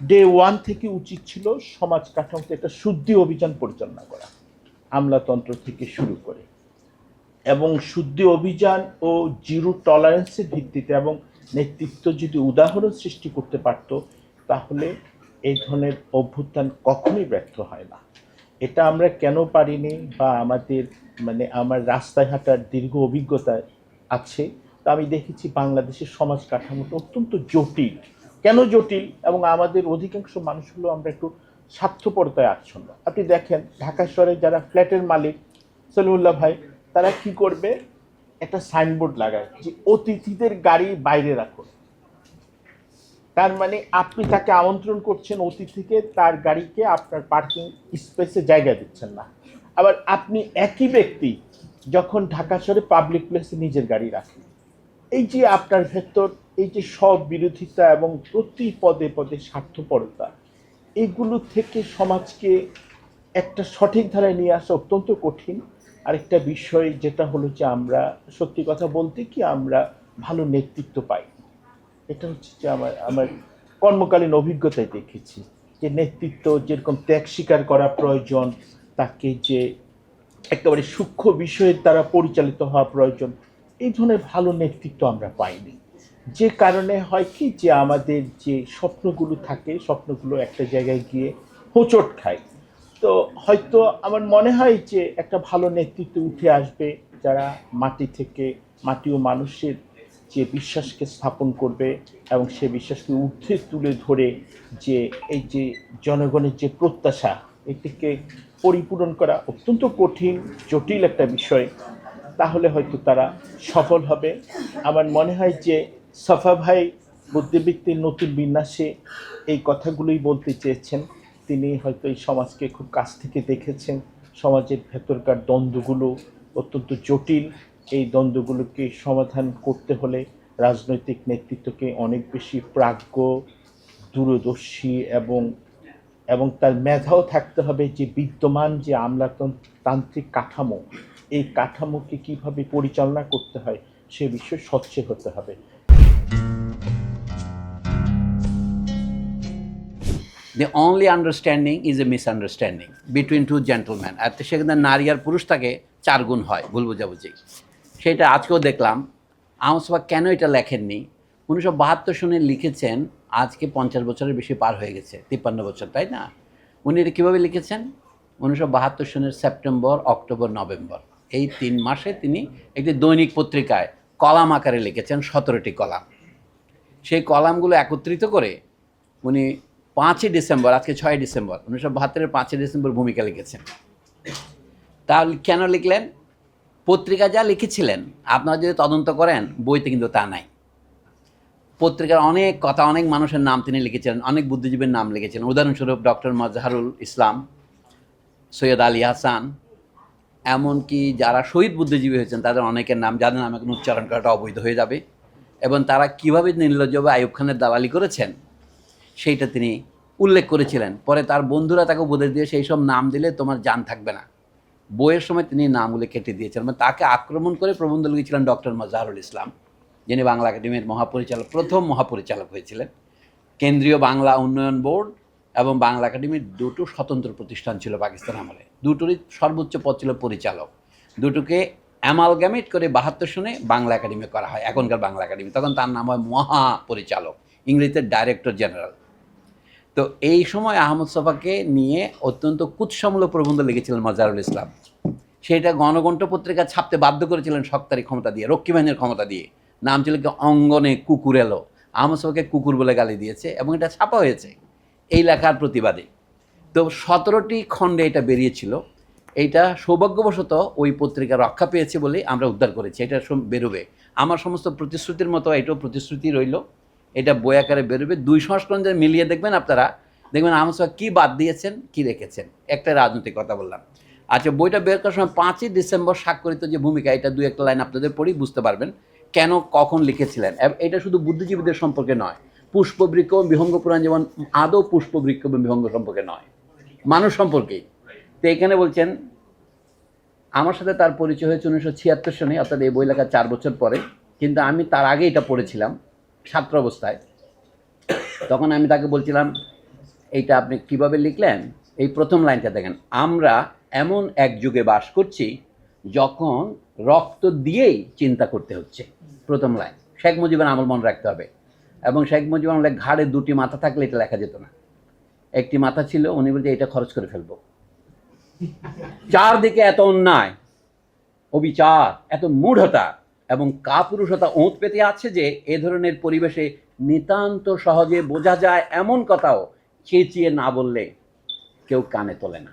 ডে 1 থেকে উচিত ছিল সমাজ কাঠামোতে একটা শুদ্ধি অভিযান পরিচালনা করা, আমলাতন্ত্র থেকে শুরু করে, এবং শুদ্ধি অভিযান ও জিরো টলারেন্সের ভিত্তিতে এবং নেতৃত্ব যদি উদাহরণ সৃষ্টি করতে পারত, তাহলে এই ধরনের অভ্যুত্থান কখনোই ব্যর্থ হয় না। এটা আমরা কেন পারিনি, বা আমাদের আমার রাস্তায় হাঁটার দীর্ঘ অভিজ্ঞতা আছে, তা আমি দেখেছি বাংলাদেশের সমাজ কাঠামোটা অত্যন্ত জটিল। কেন জটিল? এবং আমাদের অধিকাংশ মানুষগুলো আমরা একটু স্বার্থপরতায় আচ্ছন্ন। আপনি দেখেন ঢাকা শহরে যারা ফ্ল্যাটের মালিক, সলিমুল্লাহ ভাই, তারা কি করবে, একটা সাইনবোর্ড লাগায় যে অতিথিদের গাড়ি বাইরে রাখুন। তার মানে আপনি তাকে আমন্ত্রণ করছেন অতিথিকে, তার গাড়িকে আপনার পার্কিং স্পেসে জায়গা দিচ্ছেন না। আবার আপনি একই ব্যক্তি যখন ঢাকা শহরে পাবলিক প্লেসে নিজের গাড়ি রাখেন, এই যে আপনার ভেতর এই যে সব বিরোধিতা এবং প্রতি পদে পদে স্বার্থপরতা, এগুলো থেকে সমাজকে একটা সঠিক ধারায় নিয়ে আসা অত্যন্ত কঠিন। আরেকটা বিষয় যেটা হলো যে আমরা সত্যি কথা বলতে কি আমরা ভালো নেতৃত্ব পাই, এটা হচ্ছে যে আমার কর্মকালীন অভিজ্ঞতায় দেখেছি যে নেতৃত্ব যেরকম ত্যাগ স্বীকার করা প্রয়োজন, তাকে যে একেবারে সূক্ষ্ম বিষয়ের দ্বারা পরিচালিত হওয়া প্রয়োজন, এই ধরনের ভালো নেতৃত্ব আমরা পাইনি। যে কারণে হয় কি যে আমাদের যে স্বপ্নগুলো থাকে, স্বপ্নগুলো একটা জায়গায় গিয়ে হোঁচট খায়। তো হয়তো আমার মনে হয় যে একটা ভালো নেতৃত্ব উঠে আসবে যারা মাটি থেকে, মাটি ও মানুষের যে বিশ্বাসকে স্থাপন করবে এবং সে বিশ্বাসকে ঊর্ধ্বে তুলে ধরে যে এই যে জনগণের যে প্রত্যাশা, এটিকে পরিপূরণ করা অত্যন্ত কঠিন জটিল একটা বিষয়, তাহলে হয়তো তারা সফল হবে। আমার মনে হয় যে সাফা ভাই বুদ্ধিবৃত্তির নতুন বিন্যাসে এই কথাগুলোই বলতে চেয়েছেন। তিনি হয়তো এই সমাজকে খুব কাছ থেকে দেখেছেন, সমাজের ভেতরকার দ্বন্দ্বগুলো অত্যন্ত জটিল। এই দ্বন্দ্বগুলোকে সমাধান করতে হলে রাজনৈতিক নেতৃত্বকে অনেক বেশি প্রাজ্ঞ, দূরদর্শী এবং তার মেধাও থাকতে হবে যে বিদ্যমান যে আমলাতান্ত্রিক কাঠামো, এই কাঠামোকে কিভাবে পরিচালনা করতে হয় সে বিষয়ে সচেতন হতে হবে। The only understanding is a misunderstanding between two gentlemen. আর সেখানে নারী আর পুরুষ থাকে 4 গুণ হয় ভুল বোঝাবুঝি। সেটা আজকেও দেখলাম। আহমদ সাফা কেন এটা লেখেননি? 1972 সনে লিখেছেন, আজকে 50 বছরের বেশি পার হয়ে গেছে, 53 বছর, তাই না? উনি এটা কীভাবে লিখেছেন? 1972 সনের সেপ্টেম্বর, অক্টোবর, নভেম্বর এই 3 মাসে তিনি একটি দৈনিক পত্রিকায় কলাম আকারে লিখেছেন 17টি কলাম। সেই কলামগুলো একত্রিত করে উনি 5ই ডিসেম্বর, আজকে 6ই ডিসেম্বর, 1972-এর 5ই ডিসেম্বর ভূমিকা লিখেছেন। তাহলে কেন লিখলেন? পত্রিকা যা লিখেছিলেন আপনারা যদি তদন্ত করেন বইতে কিন্তু তা নাই। পত্রিকার অনেক কথা, অনেক মানুষের নাম তিনি লিখেছিলেন, অনেক বুদ্ধিজীবীর নাম লিখেছিলেন। উদাহরণস্বরূপ ডক্টর মাজহারুল ইসলাম, সৈয়দ আলী হাসান, এমনকি যারা শহীদ বুদ্ধিজীবী হয়েছেন তাদের অনেকের নাম, যাদের নাম এখন উচ্চারণ করাটা অবৈধ হয়ে যাবে, এবং তারা কীভাবে নির্লজ্জভাবে আইয়ুব খানের দালালি করেছেন সেইটা তিনি উল্লেখ করেছিলেন। পরে তার বন্ধুরা তাকে উপদেশ দিয়ে সেই সব নাম দিলে তোমার জান থাকবে না। বইয়ের সময় তিনি নামগুলো কেটে দিয়েছেন। মানে তাকে আক্রমণ করে প্রবন্ধ লিখেছিলেন ডক্টর মাজহারুল ইসলাম, যিনি বাংলা একাডেমির মহাপরিচালক, প্রথম মহাপরিচালক হয়েছিলেন। কেন্দ্রীয় বাংলা উন্নয়ন বোর্ড এবং বাংলা একাডেমির দুটো স্বতন্ত্র প্রতিষ্ঠান ছিল পাকিস্তান আমলে, দুটোরই সর্বোচ্চ পদ ছিল পরিচালক। দুটোকে অ্যামালগামেট করে 72 সনে বাংলা একাডেমি করা হয়, এখনকার বাংলা একাডেমি। তখন তার নাম হয় মহাপরিচালক, ইংরেজিতে ডাইরেক্টর জেনারেল। তো এই সময় আহমদ ছফাকে নিয়ে অত্যন্ত কুৎসামূলক প্রবন্ধ লিখেছিলেন মাজহারুল ইসলাম। সেটা গণকণ্ঠ পত্রিকা ছাপতে বাধ্য করেছিলেন সরকারি ক্ষমতা দিয়ে, রক্ষী বাহিনীর ক্ষমতা দিয়ে। নাম ছিল কি অঙ্গনে কুকুর এলো, আহমদ ছফাকে কুকুর বলে গালি দিয়েছে, এবং এটা ছাপা হয়েছে এই লেখার প্রতিবাদে। তো 17টি খণ্ডে এটা বেরিয়েছিল। এইটা সৌভাগ্যবশত ওই পত্রিকা রক্ষা পেয়েছে বলেই আমরা উদ্ধার করেছি। এটা বেরোবে, আমার সমস্ত প্রতিশ্রুতির মতো এটাও প্রতিশ্রুতি রইল, এটা বই আকারে বেরোবে। 2 সংস্করণ যে মিলিয়ে দেখবেন আপনারা, দেখবেন আহমদ ছফা কী বাদ দিয়েছেন, কী রেখেছেন। একটা রাজনৈতিক কথা বললাম। আচ্ছা, বইটা বের করার সময় 5ই ডিসেম্বর স্বাক্ষরিত যে ভূমিকা, এটা 2-1 লাইন আপনাদের পড়েই বুঝতে পারবেন কেন কখন লিখেছিলেন। এটা শুধু বুদ্ধিজীবীদের সম্পর্কে নয়, পুষ্পবৃক্ষ এবং বিহঙ্গ পুরাণ যেমন আদৌ পুষ্পবৃক্ষ এবং বিহঙ্গ সম্পর্কে নয়, মানুষ সম্পর্কেই। তো এখানে বলছেন আমার সাথে তার পরিচয় হয়েছে 1976 সনে, অর্থাৎ এই বই লেখার 4 বছর পরে। কিন্তু আমি তার আগে এটা পড়েছিলাম ছাত্র অবস্থায়। তখন আমি তাকে বলছিলাম এইটা আপনি কিভাবে লিখলেন। এই প্রথম লাইনটা দেখেন, আমরা এমন এক যুগে বাস করছি যখন রক্ত দিয়েই চিন্তা করতে হচ্ছে। প্রথম লাইন। শেখ মুজিবের আমল মনে রাখতে হবে। এবং শেখ মুজিবের আমলে ঘাড়ে 2টি মাথা থাকলে এটা লেখা যেত না। একটি মাথা ছিল, উনি বলতে এটা খরচ করে ফেলবো। চারদিকে এত অন্যায়, অবিচার, এত মূঢ়তা এবং কাপুরুষতা ওঁত পেতে আছে যে এ ধরনের পরিবেশে নিতান্ত সহজে বোঝা যায় এমন কথাও চেঁচিয়ে না বললে কেউ কানে তোলে না।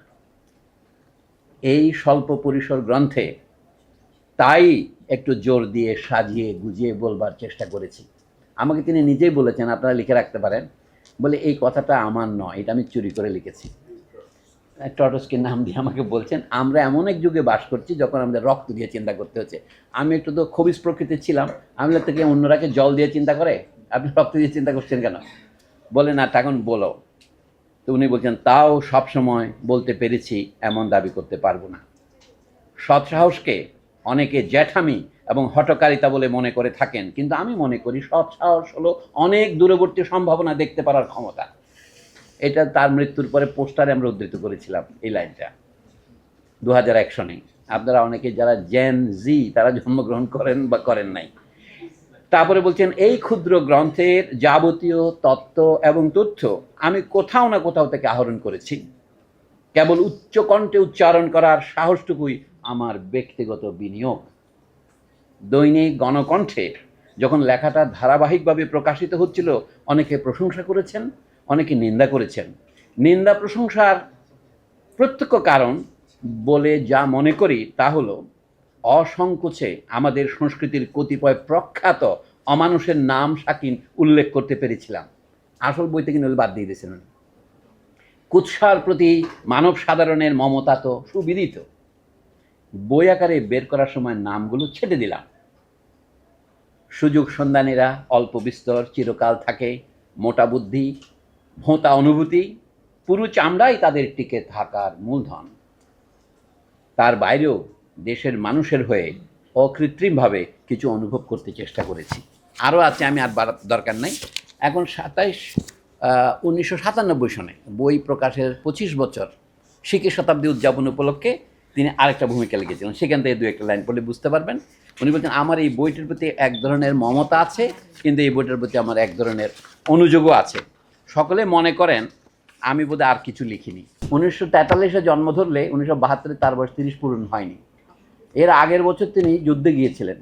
এই স্বল্প পরিসর গ্রন্থে তাই একটু জোর দিয়ে সাজিয়ে গুজিয়ে বলবার চেষ্টা করেছি। আমাকে তিনি নিজেই বলেছেন, আপনারা লিখে রাখতে পারেন, বলে এই কথাটা আমার নয়, এটা আমি চুরি করে লিখেছি। টটস্কির নাম দিয়ে আমাকে বলছেন আমরা এমন এক যুগে বাস করছি যখন আমাদের রক্ত দিয়ে চিন্তা করতে হচ্ছে। আমি একটু তো খবিস প্রকৃতির ছিলাম, আমি থেকে অন্যরাকে জল দিয়ে চিন্তা করে, আপনি রক্ত দিয়ে চিন্তা করছেন কেন? বলে না, তখন বলো। তো উনি বলছেন তাও সবসময় বলতে পেরেছি এমন দাবি করতে পারবো না। সৎসাহসকে অনেকে জ্যাঠামি এবং হঠকারিতা বলে মনে করে থাকেন, কিন্তু আমি মনে করি সৎসাহস হলো অনেক দূরবর্তী সম্ভাবনা দেখতে পারার ক্ষমতা। এটা তার মৃত্যুর পরে পোস্টারে আমরা উদ্ধৃত করেছিলাম এই লাইনটা 2001 সনে। আপনারা অনেকে যারা জেন জি তারা জন্মগ্রহণ করেন বা করেন নাই। তারপরে বলছেন এই ক্ষুদ্র গ্রন্থের যাবতীয় তত্ত্ব এবং তথ্য আমি কোথাও না কোথাও থেকে আহরণ করেছি। কেবল উচ্চ কণ্ঠে উচ্চারণ করার সাহসটুকুই আমার ব্যক্তিগত বিনিয়োগ। দৈনিক গণকণ্ঠে যখন লেখাটা ধারাবাহিকভাবে প্রকাশিত হচ্ছিল অনেকে প্রশংসা করেছেন, অনেকে নিন্দা করেছেন। নিন্দা প্রশংসার প্রত্যক্ষ কারণ বলে যা মনে করি তা হলো অসংকোচে আমাদের সংস্কৃতির কতিপয় প্রখ্যাত অমানুষের নাম সাকিন উল্লেখ করতে পেরেছিলাম। আসল বইতে কিন্তু বাদ দিয়ে দিয়েছিলেন। কুৎসার প্রতি মানব সাধারণের মমতা তো সুবিদিত, বই আকারে বের করার সময় নামগুলো ছেটে দিলাম। সুযোগ সন্ধানীরা অল্প বিস্তর চিরকাল থাকে, মোটা বুদ্ধি ভোঁতা অনুভূতি পুরো চামড়াই তাদের টিকে থাকার মূলধন। তার বাইরেও দেশের মানুষের হয়ে অকৃত্রিমভাবে কিছু অনুভব করতে চেষ্টা করেছি। আরও আছে, আমি আর বাড়ার দরকার নাই। এখন 1997 সনে বই প্রকাশের 25 বছর শিক্ষা শতাব্দী উদযাপন উপলক্ষে তিনি আরেকটা ভূমিকা লিখেছিলেন। সেখান থেকে 2-1 লাইন পড়লে বুঝতে পারবেন। উনি বলছেন আমার এই বইটির প্রতি এক ধরনের মমতা আছে, কিন্তু এই বইটার প্রতি আমার এক ধরনের অনুযোগও আছে। সকলে মনে করেন আমি বোধহয় আর কিছু লিখিনি। 1943-এ জন্ম ধরলে 1972-এ তার বয়স 30 পূরণ হয়নি। এর আগের বছর তিনি যুদ্ধে গিয়েছিলেন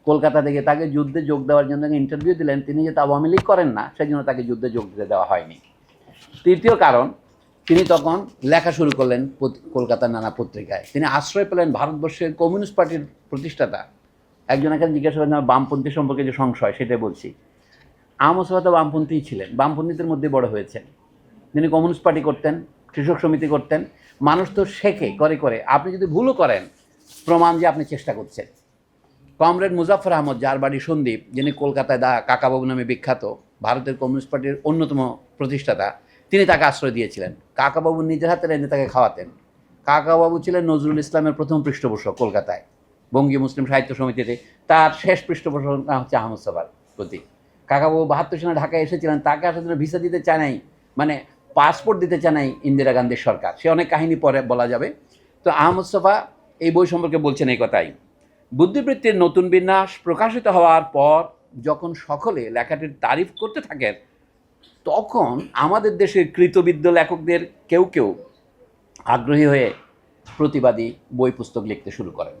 কলকাতা থেকে। তাকে যুদ্ধে যোগ দেওয়ার জন্য ইন্টারভিউ দিলেন, তিনি যে আওয়ামী লীগ করেন না সেই জন্য তাকে যুদ্ধে যোগ দিতে দেওয়া হয়নি। তৃতীয় কারণ, তিনি তখন লেখা শুরু করলেন কলকাতার নানা পত্রিকায়। তিনি আশ্রয় পেলেন ভারতবর্ষের কমিউনিস্ট পার্টির প্রতিষ্ঠাতা। একজন এখানে জিজ্ঞাসা করেন বামপন্থী সম্পর্কে যে সংশয়, সেটাই বলছি। আহমদ শফা তো বামপন্থীই ছিলেন, বামপন্থীদের মধ্যে বড় হয়েছেন। তিনি কমিউনিস্ট পার্টি করতেন, কৃষক সমিতি করতেন। মানুষ তো শেখে করে করে, আপনি যদি ভুলও করেন প্রমাণ যে আপনি চেষ্টা করছেন। কমরেড মুজাফফর আহমদ, যার বাড়ি সন্দ্বীপ, যিনি কলকাতায় কাকাবাবু নামে বিখ্যাত, ভারতের কমিউনিস্ট পার্টির অন্যতম প্রতিষ্ঠাতা, তিনি তাকে আশ্রয় দিয়েছিলেন। কাকাবাবু নিজের হাতে এনে তাকে খাওয়াতেন। কাকাবাবু ছিলেন নজরুল ইসলামের প্রথম পৃষ্ঠপোষক কলকাতায়, বঙ্গীয় মুসলিম সাহিত্য সমিতিতে। তার শেষ পৃষ্ঠপোষক নাম হচ্ছে আহমদ শফার প্রতীক। কাকাবাবু 72 সালে ঢাকায় এসেছিলেন, তাকে আসার জন্য ভিসা দিতে চায় নাই, মানে পাসপোর্ট দিতে চায় নাই ইন্দিরা গান্ধীর সরকার। সে অনেক কাহিনী পরে বলা যাবে। তো আহমদ শফা এই বই সম্পর্কে বলছেন এই কথাই, বুদ্ধিবৃত্তির নতুন বিন্যাস প্রকাশিত হওয়ার পর যখন সকলে লেখাটির তারিফ করতে থাকেন, তখন আমাদের দেশের কৃতবিদ্য লেখকদের কেউ কেউ আগ্রহী হয়ে প্রতিবাদী বই পুস্তক লিখতে শুরু করেন।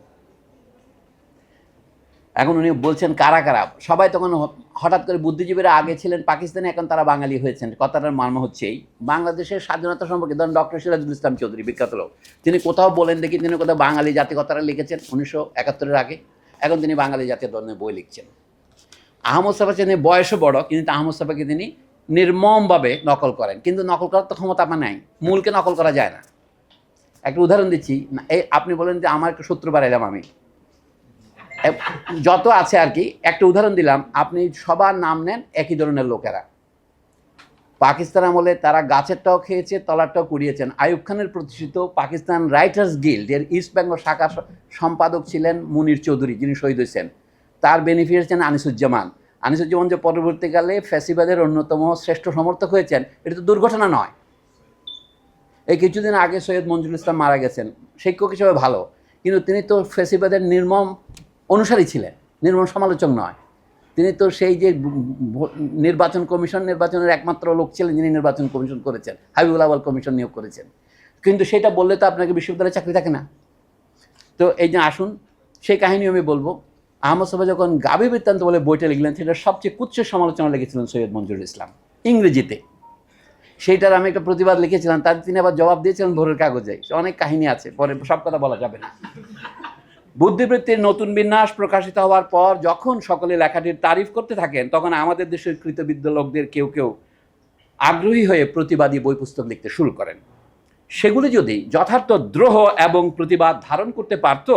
এখন উনি বলছেন কারা কারা, সবাই তখন হঠাৎ করে বুদ্ধিজীবীরা আগে ছিলেন পাকিস্তানে, এখন তারা বাঙালি হয়েছেন। কথাটার মর্ম হচ্ছে এই, বাংলাদেশের স্বাধীনতা সম্পর্কে ধরেন ডক্টর সিরাজুল ইসলাম চৌধুরী, বিখ্যাত লোক, তিনি কোথাও বলেন দেখি তিনি কোথাও বাঙালি জাতিকতারা লিখেছেন 1971-এর আগে, এখন তিনি বাঙালি জাতীয় ধরনের বই লিখছেন। আহমদ শফা তিনি বয়সও বড়, কিন্তু আহমদ শফাকে তিনি নির্মমভাবে নকল করেন, কিন্তু নকল করার তো ক্ষমতা আমার নাই, মূলকে নকল করা যায় না। একটা উদাহরণ দিচ্ছি, এই আপনি বলেন যে আমার একটু শত্রু বাড়াইলাম আমি, যত আছে আর কি, একটা উদাহরণ দিলাম, আপনি সবার নাম নেন একই ধরনের লোকেরা। পাকিস্তান আমলে তারা গাছেরটাও খেয়েছে, তলারটাও কুড়িয়েছেন। আইয়ুব খানের প্রতিষ্ঠিত পাকিস্তান রাইটার্স গিল্ড এর ইস্ট বেঙ্গল শাখার সম্পাদক ছিলেন মুনির চৌধুরী, যিনি শহীদ হয়েছেন। তার বেনিফিশিয়ারি ছিলেন আনিসুজ্জামান। আনিসুজ্জামান যে পরবর্তীকালে ফ্যাসিবাদের অন্যতম শ্রেষ্ঠ সমর্থক হয়েছেন, এটা তো দুর্ঘটনা নয়। এই কিছুদিন আগে সৈয়দ মঞ্জুরুল ইসলাম মারা গেছেন, শিক্ষক হিসেবে ভালো, কিন্তু তিনি তো ফ্যাসিবাদের নির্মম অনুসারী ছিলেন, নির্মম সমালোচক নয়। তিনি তো সেই যে নির্বাচন কমিশন, নির্বাচনের একমাত্র লোক ছিলেন যিনি নির্বাচন কমিশন করেছেন, হাবিবুল আওয়াল কমিশন নিয়োগ করেছেন। কিন্তু সেটা বললে তো আপনাকে বিশ্ববিদ্যালয়ে চাকরি থাকে না। তো এই যে আসুন সেই কাহিনী আমি বলবো। আহমদ শফা যখন গাভী বৃত্তান্ত বলে বইটা লিখলেন, সেটা সবচেয়ে কুচ্ছের সমালোচনা লিখেছিলেন সৈয়দ মঞ্জুরুল ইসলাম ইংরেজিতে। সেইটার আমি একটা প্রতিবাদ লিখেছিলাম, তার তিনি আবার জবাব দিয়েছিলেন ভোরের কাগজে। অনেক কাহিনী আছে, পরে সব কথা বলা যাবে না। বুদ্ধিবৃত্তির নতুন বিন্যাস প্রকাশিত হওয়ার পর যখন সকলে লেখাটির তারিফ করতে থাকেন, তখন আমাদের দেশের কৃতবিদ্য লোকদের কেউ কেউ আগ্রহী হয়ে প্রতিবাদী বই পুস্তক লিখতে শুরু করেন। সেগুলি যদি যথার্থ দ্রোহ এবং প্রতিবাদ ধারণ করতে পারত,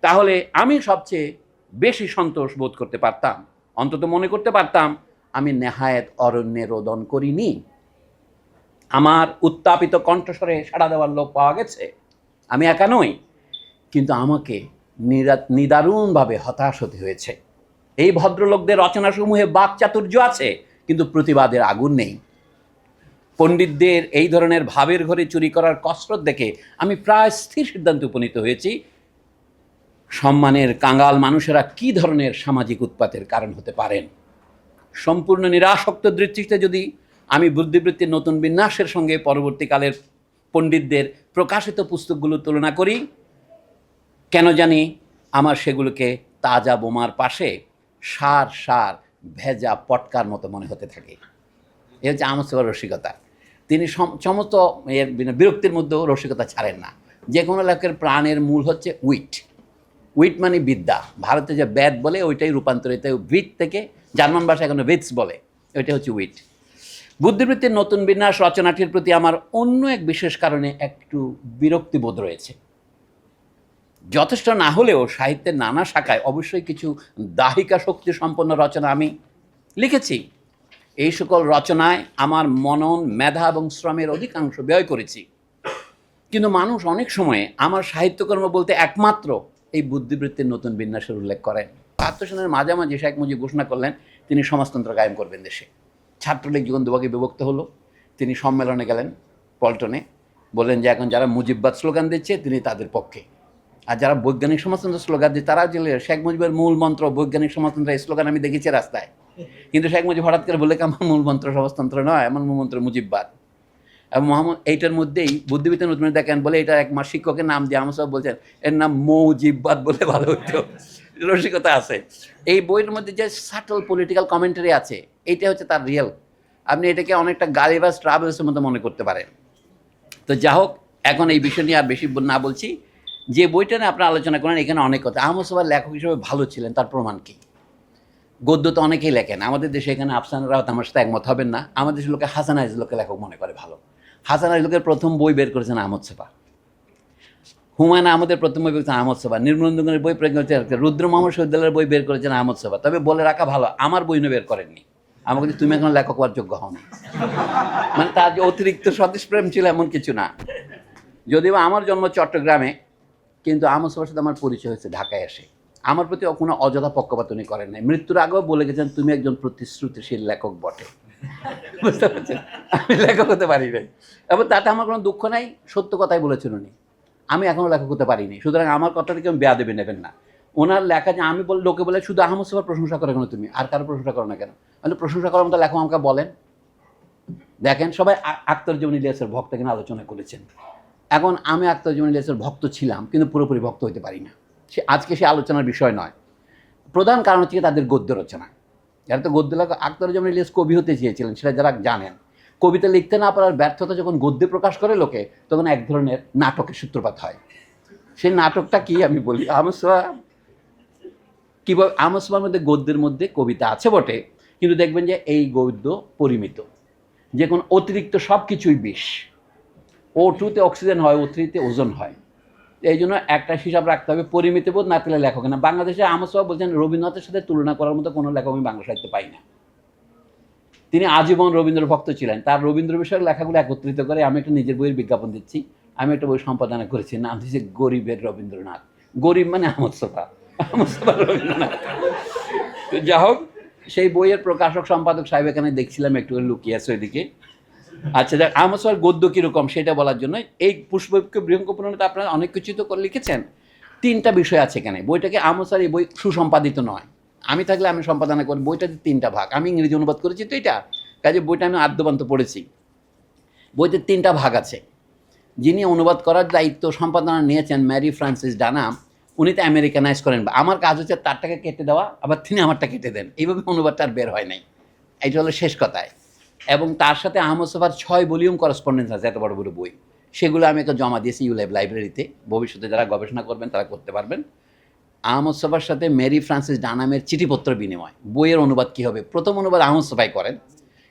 তাহলে আমি সবচেয়ে বেশি সন্তোষ বোধ করতে পারতাম। অন্তত মনে করতে পারতাম আমি নেহায়েত অরণ্যে রোদন করিনি। আমার উত্তাপিত কণ্ঠস্বরে সাড়া দেওয়ার লোক পাওয়া গেছে, আমি একা নই। কিন্তু আমাকে নিদারুণভাবে হতাশ হতে হয়েছে। এই ভদ্রলোকদের রচনাসমূহে বাকচাতুর্য আছে, কিন্তু প্রতিবাদের আগুন নেই। পণ্ডিতদের এই ধরনের ভাবের ঘরে চুরি করার কসরত দেখে আমি প্রায় স্থির সিদ্ধান্তে উপনীত হয়েছি, সম্মানের কাঙ্গাল মানুষেরা কি ধরনের সামাজিক উৎপাতের কারণ হতে পারেন। সম্পূর্ণ নিরাসক্ত দৃষ্টিতে যদি আমি বুদ্ধিবৃত্তির নতুন বিন্যাসের সঙ্গে পরবর্তীকালের পণ্ডিতদের প্রকাশিত পুস্তকগুলো তুলনা করি, কেন জানি আমার সেগুলোকে তাজা বোমার পাশে সার সার ভেজা পটকার মতো মনে হতে থাকে। এ হচ্ছে আহমদ শফার রসিকতা। তিনি সমস্ত এর বিরক্তির মধ্যেও রসিকতা ছাড়েন না। যে কোনো লেখকের প্রাণের মূল হচ্ছে উইট। উইট মানে বিদ্যা। ভারতে যে ব্যাদ বলে ওইটাই রূপান্তরিত উইট থেকে, জার্মান ভাষা এখনো উইটস বলে, ওইটা হচ্ছে উইট। বুদ্ধিবৃত্তির নতুন বিন্যাস রচনাটির প্রতি আমার অন্য এক বিশেষ কারণে একটু বিরক্তিবোধ রয়েছে। যথেষ্ট না হলেও সাহিত্যের নানা শাখায় অবশ্যই কিছু দাহিকা শক্তি সম্পন্ন রচনা আমি লিখেছি। এই সকল রচনায় আমার মনন, মেধা এবং শ্রমের অধিকাংশ ব্যয় করেছি। কিন্তু মানুষ অনেক সময়ে আমার সাহিত্যকর্ম বলতে একমাত্র এই বুদ্ধিবৃত্তির নতুন বিন্যাসের উল্লেখ করেন। ৭৫ সনের মাঝামাঝি শেখ মুজিব ঘোষণা করলেন তিনি সমাজতন্ত্র কায়েম করবেন দেশে। ছাত্রলীগ যখন দুভাগে বিভক্ত হলো, তিনি সম্মেলনে গেলেন পল্টনে, বললেন যে এখন যারা মুজিববাদ স্লোগান দিচ্ছে তিনি তাদের পক্ষে, আর যারা বৈজ্ঞানিক সমাজতন্ত্র স্লোগান দিচ্ছে তারা যে শেখ মুজিবের মূল মন্ত্র বৈজ্ঞানিক সমাজতন্ত্র, এই স্লোগান আমি দেখেছি রাস্তায়। কিন্তু শেখ মুজিব হঠাৎ করে বলে আমার মূল মন্ত্র সমাজতন্ত্র নয়, আমার মূল মন্ত্র মুজিববাদ। এবং মোহাম্মদ এইটার মধ্যেই বুদ্ধিবৃত্তির নতুন দেখেন বলে এটা এক মাস শিক্ষকের নাম দিয়ে আহমদ সাহেব বলছেন এর নাম মৌজিব্বাত বলে ভালো হতো, রসিকতা আছে। এই বইয়ের মধ্যে যে সাটল পলিটিক্যাল কমেন্টারি আছে এইটা হচ্ছে তার রিয়েল। আপনি এটাকে অনেকটা গালিবাস ট্রাভেলসের মতো মনে করতে পারেন। তো যা হোক, এখন এই বিষয় নিয়ে আর বেশি না বলছি। যে বইটা নিয়ে আপনারা আলোচনা করেন এখানে অনেক কথা। আহমদ সাহেব লেখক হিসেবে ভালো ছিলেন তার প্রমাণ কী? গদ্য তো অনেকেই লেখেন, আমাদের দেশে এখানে আফসানা রাওয়াত আমার সাথে একমত হবেন না। আমাদের দেশের লোকে হাসান আইজুলকে লেখক মনে করে ভালো। হাসান আইজুলকের প্রথম বই বের করেছেন আহমদ সাফা, হুমায়ুন আহমদের প্রথম বই করেছেন আহমদ সাফা, নির্মলেন্দুর বই বের করেছেন, রুদ্র মোহাম্মদ শহীদুল্লাহর বই বের করেছেন আহমদ সাফা। তবে বলে রাখা ভালো, আমার বই নিয়ে বের করেননি। আমাকে তুমি এখন লেখক হওয়ার যোগ্য হও না, মানে তার যে অতিরিক্ত স্বদেশ প্রেম ছিল এমন কিছু না। যদিও আমার জন্ম চট্টগ্রামে, কিন্তু আহমদ সাফার সাথে আমার পরিচয় হয়েছে ঢাকায় এসে। আমার প্রতি কোনো অযথা পক্ষপাত উনি করেন নাই। মৃত্যুর আগেও বলে গেছেন তুমি একজন প্রতিশ্রুতিশীল লেখক বটে। বুঝতে পারছেন, আমি লেখক হতে পারি নাই এবং তাতে আমার কোনো দুঃখ নাই। সত্য কথাই বলেছেন উনি, আমি এখনও লেখক হতে পারিনি। সুতরাং আমার কথাটাকে আমি বেয়াদবি নেবেন না। ওনার লেখা যে আমি বলে লোকে বলে শুধু আহমদ সাফার প্রশংসা করে কেন তুমি, আর কারো প্রশংসা করো না কেন? মানে প্রশংসা করার মতো লেখক আমাকে বলেন। দেখেন সবাই আখতারুজ্জামান ইলিয়াসের ভক্ত কিনা আলোচনা করেছেন। এখন আমি আখতারুজ্জামান ইলিয়াসের ভক্ত ছিলাম, কিন্তু পুরোপুরি ভক্ত হতে পারি না। আজকে সে আলোচনার বিষয় নয়। প্রধান কারণ হচ্ছে তাদের গদ্য রচনা। যারা তো গদ্য লেখক, আখতারুজ্জামান ইলিয়াস কবি হতে চেয়েছিলেন, সেটা যারা জানেন। কবিতা লিখতে না পারার ব্যর্থতা যখন গদ্যে প্রকাশ করে লোকে, তখন এক ধরনের নাটকের সূত্রপাত হয়। সেই নাটকটা কি আমি বলি। আহমদ সাফা কীভাবে, আহমদ সাফার মধ্যে গদ্যের মধ্যে কবিতা আছে বটে, কিন্তু দেখবেন যে এই গদ্য পরিমিত, যে কোনো অতিরিক্ত সব কিছুই বিষ। O2-তে অক্সিজেন হয়, O3-তে ওজন হয়। এই জন্য একটা হিসাব রাখতে হবে, পরিমিত বোধ না পেলে লেখক না। বাংলাদেশে আহমদ সাফা বলছেন রবীন্দ্রনাথের সাথে তুলনা করার মতো কোনো লেখক আমি বাংলা সাহিত্যে পাই না। তিনি আজীবন রবীন্দ্র ভক্ত ছিলেন। তার রবীন্দ্র বিষয়ক লেখাগুলো একত্রিত করে আমি একটা নিজের বইয়ের বিজ্ঞাপন দিচ্ছি। আমি একটা বই সম্পাদনা করেছি, নাম দিয়েছে গরিবের রবীন্দ্রনাথ। গরিব মানে আহমদ সাফা, আহমদ সাফা রবীন্দ্রনাথ। তো যা হোক, সেই বইয়ের প্রকাশক সম্পাদক সাহেব এখানে দেখছিলাম একটু লুকিয়ে আছে ওইদিকে। আচ্ছা, দেখ আহমদ সাফার গদ্য কীরকম সেটা বলার জন্য এই পুষ্পকে বৃহঙ্গ পুরাণে আপনারা অনেক কিছু তো করে লিখেছেন। 3টা বিষয় আছে এখানে। বইটাকে আহমদ সাফার এই বই সুসম্পাদিত নয়। আমি থাকলে আমি সম্পাদনা করি। বইটাতে 3টা ভাগ। আমি ইংরেজি অনুবাদ করেছি তো এটা, কাজে বইটা আমি আদ্যপান্ত পড়েছি। বইতে 3টা ভাগ আছে। যিনি অনুবাদ করার দায়িত্ব সম্পাদনা নিয়েছেন ম্যারি ফ্রান্সিস ডানাম, উনি তো আমেরিকানাইজ করেন। আমার কাজ হচ্ছে তারটাকে কেটে দেওয়া, আবার তিনি আমারটা কেটে দেন। এইভাবে অনুবাদটা আর বের হয় নাই। এইটা হলো শেষ কথায়। এবং তার সাথে আহমদ সাফার 6 ভলিউম করসপন্ডেন্স আছে, এত বড় বড় বই। সেগুলো আমি একটা জমা দিয়েছি ইউল্যাব লাইব্রেরিতে। ভবিষ্যতে যারা গবেষণা করবেন তারা করতে পারবেন। আহমদ সাফার সাথে মেরি ফ্রান্সিস ডানামের চিঠিপত্র বিনিময়। বইয়ের অনুবাদ কী হবে? প্রথম অনুবাদ আহমদ সাফাই করেন,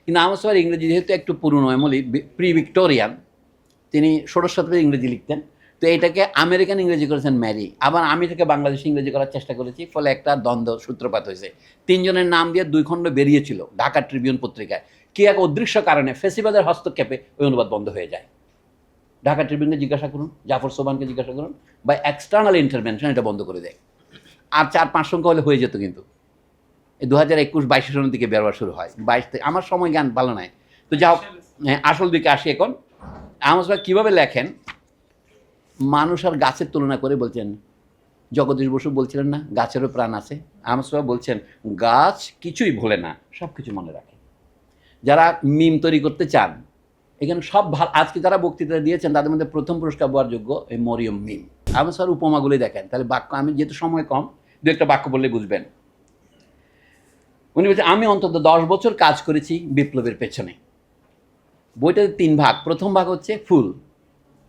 কিন্তু আহমদ সাফার ইংরেজি যেহেতু একটু পুরনো আমলি, প্রি ভিক্টোরিয়ান, তিনি 16 শতকে ইংরেজি লিখতেন। তো এটাকে আমেরিকান ইংরেজি করেছেন ম্যারি। আবার আমি এটাকে বাংলাদেশি ইংরেজি করার চেষ্টা করেছি, ফলে একটা দ্বন্দ্ব সূত্রপাত হয়েছে। 3 জনের নাম দিয়ে 2 খণ্ড বেরিয়েছিল ঢাকা ট্রিবিউন পত্রিকায়। কি এক অদৃশ্য কারণে ফেসিবাদের হস্তক্ষেপে ওই অনুবাদ বন্ধ হয়ে যায়। ঢাকা ট্রিবিউনকে জিজ্ঞাসা করুন, জাফর সোবানকে জিজ্ঞাসা করুন, বা এক্সটার্নাল ইন্টারভেনশন এটা বন্ধ করে দেয়। আর 4-5 সংখ্যা হলে হয়ে যেত, কিন্তু এই 2021-22 সনের দিকে বেরোয়া শুরু হয়। 22 থেকে আমার সময় জ্ঞান ভালো নাই। তো যা হোক, আসল দিকে আসি এখন। আহমদ সাফা কীভাবে লেখেন, মানুষ আর গাছের তুলনা করে বলছেন। জগদীশ বসু বলছিলেন না গাছেরও প্রাণ আছে। আহমদ সাফা বলছেন গাছ কিছুই ভোলে না, সব কিছু মনে রাখে। যারা মিম তৈরি করতে চান, এখানে সব ভালো। আজকে যারা বক্তৃতা দিয়েছেন তাদের মধ্যে প্রথম পুরস্কার পাওয়ার যোগ্য এই মরিয়ম মিম। আহমদ সাফার উপমাগুলি দেখেন, তাহলে বাক্য, আমি যেহেতু সময় কম 2-একটা বাক্য বললে বুঝবেন। উনি বলছেন আমি অন্তত 10 বছর কাজ করেছি বিপ্লবের পেছনে। বইটাতে 3 ভাগ। প্রথম ভাগ হচ্ছে ফুল,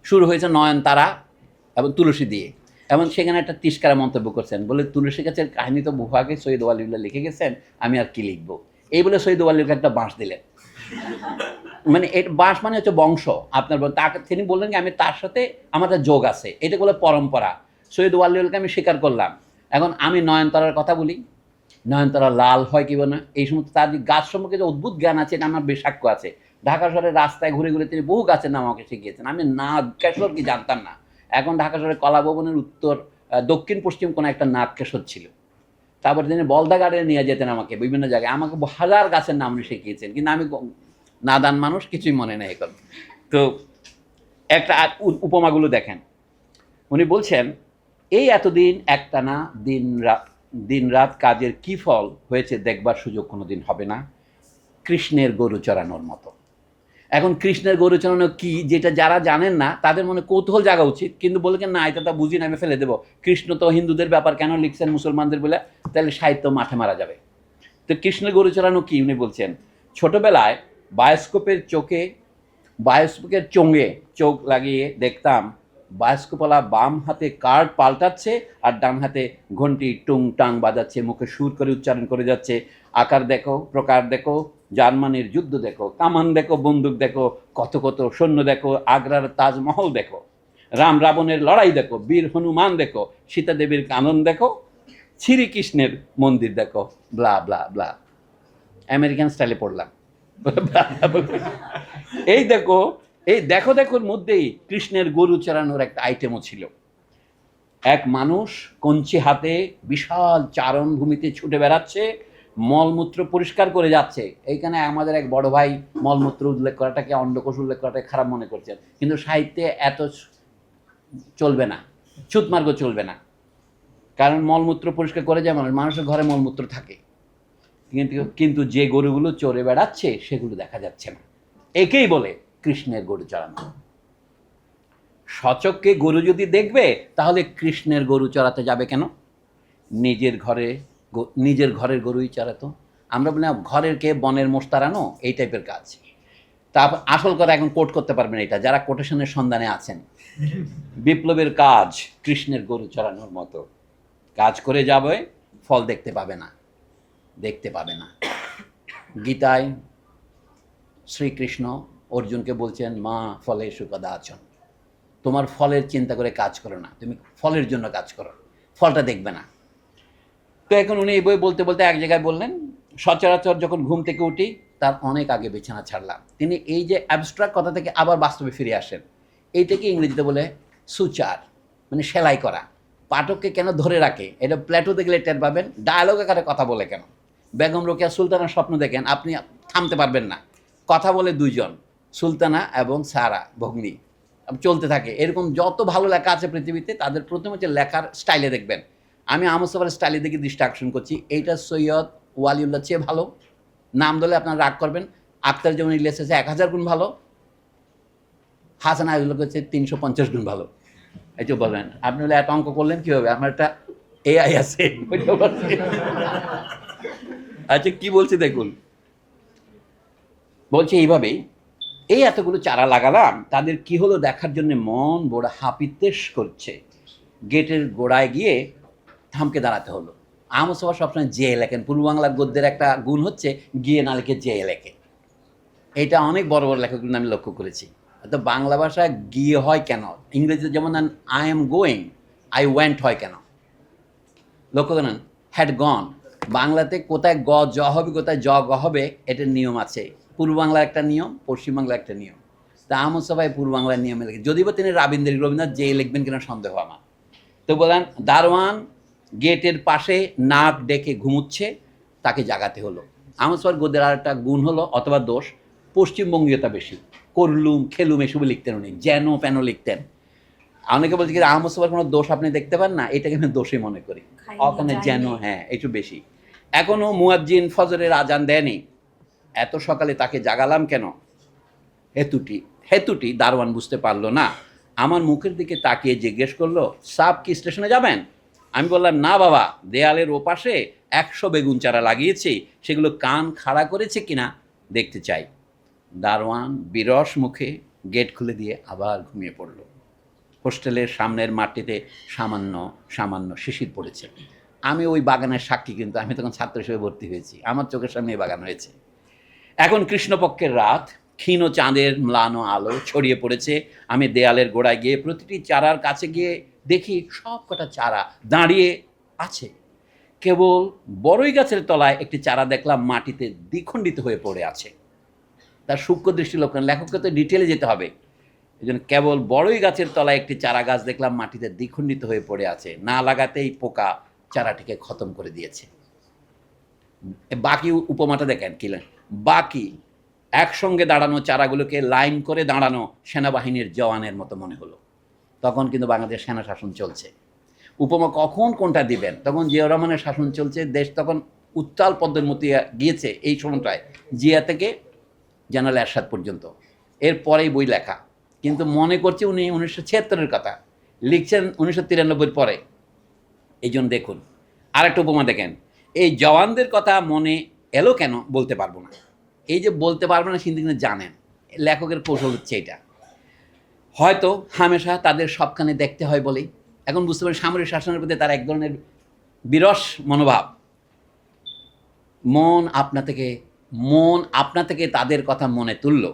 শুরু হয়েছে নয়নতারা এবং তুলসী দিয়ে, এবং সেখানে একটা তিরস্কার মন্তব্য করছেন, বলে তুলসী গাছের কাহিনী তো বহুভাগে সৈয়দ ওয়ালিউল্লাহ লিখে গেছেন, আমি আর কি লিখবো। এই বলে সৈয়দ ওয়ালিউল্লাহকে একটা বাঁশ দিলেন। মানে এই বাঁশ মানে হচ্ছে বংশ আপনার। তাকে তিনি বললেন কি আমি তার সাথে আমার একটা যোগ আছে, এটা বলে পরম্পরা। সৈয়দ ওয়ালিউল্লাহকে আমি স্বীকার করলাম। এখন আমি নয়নতারার কথা বলি, নয়নতারা লাল হয় কি না, এই সমস্ত তার যে গাছ সম্পর্কে যে অদ্ভুত জ্ঞান আছে, এটা আমার বেশ সাক্ষ্য আছে। ঢাকা শহরের রাস্তায় ঘুরে ঘুরে তিনি বহু গাছের নাম আমাকে শিখিয়েছেন। আমি নাগ কেশর কি জানতাম না। এখন ঢাকা শহরের কলাভবনের উত্তর দক্ষিণ পশ্চিম কোনো একটা নাগ কেশর ছিল। তারপর তিনি বলদা গার্ডেনে নিয়ে যেতেন আমাকে বিভিন্ন জায়গায়, আমাকে হাজার গাছের নাম উনি শিখিয়েছেন, কিন্তু আমি নাদান মানুষ, কিছুই মনে নেই এখন। তো একটা উপমাগুলো দেখেন। উনি বলছেন এই এতদিন একটানা দিন রাত কাজের কি ফল হয়েছে দেখবার সুযোগ কোনোদিন হবে না, কৃষ্ণের গরু চড়ানোর মতো। এখন কৃষ্ণের গরুচরণ কি, যেটা যারা জানেন না তাদের মনে কৌতূহল জাগা উচিত, কিন্তু বললেন না এটা তো বুঝি না, আমি ফেলে দেবো, কৃষ্ণ তো হিন্দুদের ব্যাপার কেন লিখছেন মুসলমানদের বলে, তাহলে সাহিত্য মাঠে মারা যাবে। তো কৃষ্ণের গরুচরণ কি, উনি বলছেন ছোটবেলায় বায়োস্কোপের চোঙে চোখ লাগিয়ে দেখতাম বায়োস্কোপওয়ালা বাম হাতে কার্ড পাল্টাচ্ছে আর ডান হাতে ঘন্টি টুং টাং বাজাচ্ছে, মুখে সুর করে উচ্চারণ করে যাচ্ছে, আকার দেখো, প্রকার দেখো, জার্মানির যুদ্ধ দেখো, কামান দেখো, বন্দুক দেখো, কত কত সৈন্য দেখো, আগ্রার তাজমহল দেখো, রাম রাবণের লড়াই দেখো, বীর হনুমান দেখো, সীতা দেবীর কানন দেখো, শ্রীকৃষ্ণের মন্দির দেখো, ব্লা ব্লা ব্লা। আমেরিকান স্টাইলে পড়লাম। এই দেখো দেখোর মধ্যেই কৃষ্ণের গরু চড়ানোর একটা আইটেমও ছিল। এক মানুষ কঞ্চি হাতে বিশাল চারণভূমিতে ছুটে বেড়াচ্ছে, মলমূত্র পরিষ্কার করে যাচ্ছে। এইখানে আমাদের এক বড় ভাই মলমূত্র উল্লেখ করাটাকে, অন্ডকোষ উল্লেখ করাটাকে খারাপ মনে করছেন, কিন্তু সাহিত্যে এত চলবে না, ছুতমার্গ চলবে না, কারণ মলমূত্র পরিষ্কার করে যায় মানুষের ঘরে মলমূত্র থাকে, কিন্তু যে গরুগুলো চড়ে বেড়াচ্ছে সেগুলো দেখা যাচ্ছে না। একেই বলে কৃষ্ণের গরু চড়ানো। সচক্ষে গরু যদি দেখবে তাহলে কৃষ্ণের গরু চড়াতে যাবে কেন? নিজের ঘরের গরুই চড়াতো। আমরা বলি ঘরের কে বনের মোষ তাড়ানো, এই টাইপের কাজ। তারপর আসল কথা এখন কোট করতে পারবেন এটা, যারা কোটেশনের সন্ধানে আছেন। বিপ্লবের কাজ কৃষ্ণের গরু চড়ানোর মতো কাজ করে যাবে, ফল দেখতে পাবে না। গীতায় শ্রীকৃষ্ণ অর্জুনকে বলছেন, মা ফলে সুকদা আচন, তোমার ফলের চিন্তা করে কাজ করো না, তুমি ফলের জন্য কাজ করো, ফলটা দেখবে না। তো এখন উনি এই বই বলতে বলতে এক জায়গায় বললেন, সচরাচর যখন ঘুম থেকে উঠি তার অনেক আগে বিছানা ছাড়লাম। তিনি এই যে অ্যাবস্ট্রাক্ট কথা থেকে আবার বাস্তবে ফিরে আসেন, এইটাকে ইংরেজিতে বলে সুচার, মানে সেলাই করা। পাঠককে কেন ধরে রাখে, এটা প্ল্যাটোতে গেলে টের পাবেন। ডায়ালগ আকারে কথা বলে কেন? বেগম রোকেয়া সুলতানার স্বপ্ন দেখেন, আপনি থামতে পারবেন না, কথা বলে দুইজন, সুলতানা এবং সারা ভগ্নী, চলতে থাকে। এরকম যত ভালো লেখা আছে পৃথিবীতে, তাদের প্রথম হচ্ছে লেখার স্টাইলে দেখবেন। আমি আহমদ ছফার স্টাইলে দেখে দৃষ্টি আকর্ষণ করছি। এইটা সৈয়দ ওয়ালিউল্লাহ চেয়ে ভালো, নাম ধরলে আপনার রাগ করবেন। আখতার যেমন ইলিয়াস আছে 1000 গুণ ভালো, হাসান আইজুল্লাহ হচ্ছে 350 গুণ ভালো। এই যে বলবেন আপনি বলে এত অঙ্ক করলেন কি হবে, আমার একটা এআই আছে। আচ্ছা কি বলছি দেখুন, বলছে এইভাবেই এই এতগুলো চারা লাগালাম, তাদের কি হলো দেখার জন্য মন বড় হাপিত্তেশ করছে। গেটের গোড়ায় গিয়ে থামকে দাঁড়াতে হলো। আহমদ ছফা সবসময় যে লেখেন, পূর্ব বাংলার গদ্যের একটা গুণ হচ্ছে গিয়ে না লিখে যে লেখে। এটা অনেক বড় বড় লেখকগুলো আমি লক্ষ্য করেছি। তো বাংলা ভাষায় গিয়ে হয় কেন, ইংরেজিতে যেমন I am going, I went হয় কেন? লক্ষ্য করেন, হ্যাড গন। বাংলাতে কোথায় গ জ হবে, কোথায় জ গ হবে, এটার নিয়ম আছে। পূর্ব বাংলার একটা নিয়ম, পশ্চিম বাংলার একটা নিয়ম। তা আহমদ ছফা পূর্ব বাংলার নিয়মে লিখে, যদিও তিনি রবীন্দ্রনাথ যে লিখবেন কিনা সন্দেহ আমার। তো বলেন দারোয়ান গেটের পাশে নাক ডেকে ঘুমুচ্ছে, তাকে জাগাতে হলো। আহমদ ছফার গদ্যের আর একটা গুণ হলো, অথবা দোষ, পশ্চিমবঙ্গীয়তা বেশি। করলুম খেলুম এসব লিখতেন উনি, যেন প্যানো লিখতেন। অনেকে বলছে কি আহমদ ছফার কোনো দোষ আপনি দেখতে পান না, এটাকে আমি দোষই মনে করি। ওখানে যেন, হ্যাঁ একটু বেশি। এখনও মুয়াজ্জিন ফজরের আজান দেয়নি, এত সকালে তাকে জাগালাম কেন? হেতুটি দারোয়ান বুঝতে পারলো না। আমার মুখের দিকে তাকিয়ে জিজ্ঞেস করলো, সাব কি স্টেশনে যাবেন? আমি বললাম না বাবা, দেয়ালের ওপাশে 100 বেগুন চারা লাগিয়েছি, সেগুলো কান খাড়া করেছে কিনা দেখতে চাই। দারোয়ান বিরস মুখে গেট খুলে দিয়ে আবার ঘুমিয়ে পড়ল। হোস্টেলের সামনের মাটিতে সামান্য শিশির পড়েছে। আমি ওই বাগানের সাক্ষী, কিন্তু আমি তখন ছাত্র হিসেবে ভর্তি হয়েছি, আমার চোখের সামনে এই বাগান হয়েছে। এখন কৃষ্ণপক্ষের রাত, ক্ষীণ চাঁদের ম্লান আলো ছড়িয়ে পড়েছে। আমি দেয়ালের গোড়ায় গিয়ে প্রতিটি চারার কাছে গিয়ে দেখি সব কটা চারা দাঁড়িয়ে আছে। কেবল বড়ই গাছের তলায় একটি চারা দেখলাম মাটিতে দ্বিখণ্ডিত হয়ে পড়ে আছে। তার সূক্ষ্ম দৃষ্টি লক্ষ্য, লেখককে তো ডিটেলে যেতে হবে, এই জন্য কেবল বড়ই গাছের তলায় একটি চারা গাছ দেখলাম মাটিতে দ্বিখণ্ডিত হয়ে পড়ে আছে, না লাগাতেই পোকা চারাটিকে খতম করে দিয়েছে। বাকি উপমাটা দেখেন কি, বাকি একসঙ্গে দাঁড়ানো চারাগুলোকে লাইন করে দাঁড়ানো সেনাবাহিনীর জওয়ানের মতো মনে হলো। তখন কিন্তু বাংলাদেশ সেনা শাসন চলছে। উপমা কখন কোনটা দিবেন, তখন জিয়া রহমানের শাসন চলছে, দেশ তখন উত্তাল পদ্মের মতো গিয়েছে। এই সময়টায় জিয়া থেকে জেনারেল এরশাদ পর্যন্ত এর পরেই বই লেখা, কিন্তু মনে করছে উনি 1976-এর কথা লিখছেন 1993 পরে। এই জন্য দেখুন আরেকটা উপমা দেখেন, এই জওয়ানদের কথা মনে এলো কেন বলতে পারবো না। এই যে বলতে পারবো না কিন্তু জানেন, লেখকের কৌশল হচ্ছে এটা, হয়তো হামেশা তাদের সবখানে দেখতে হয় বলেই এখন বুঝতে পারি সামরিক শাসনের প্রতি তার এক ধরনের বিরস মনোভাব। মন আপনা থেকে তাদের কথা মনে তুলল।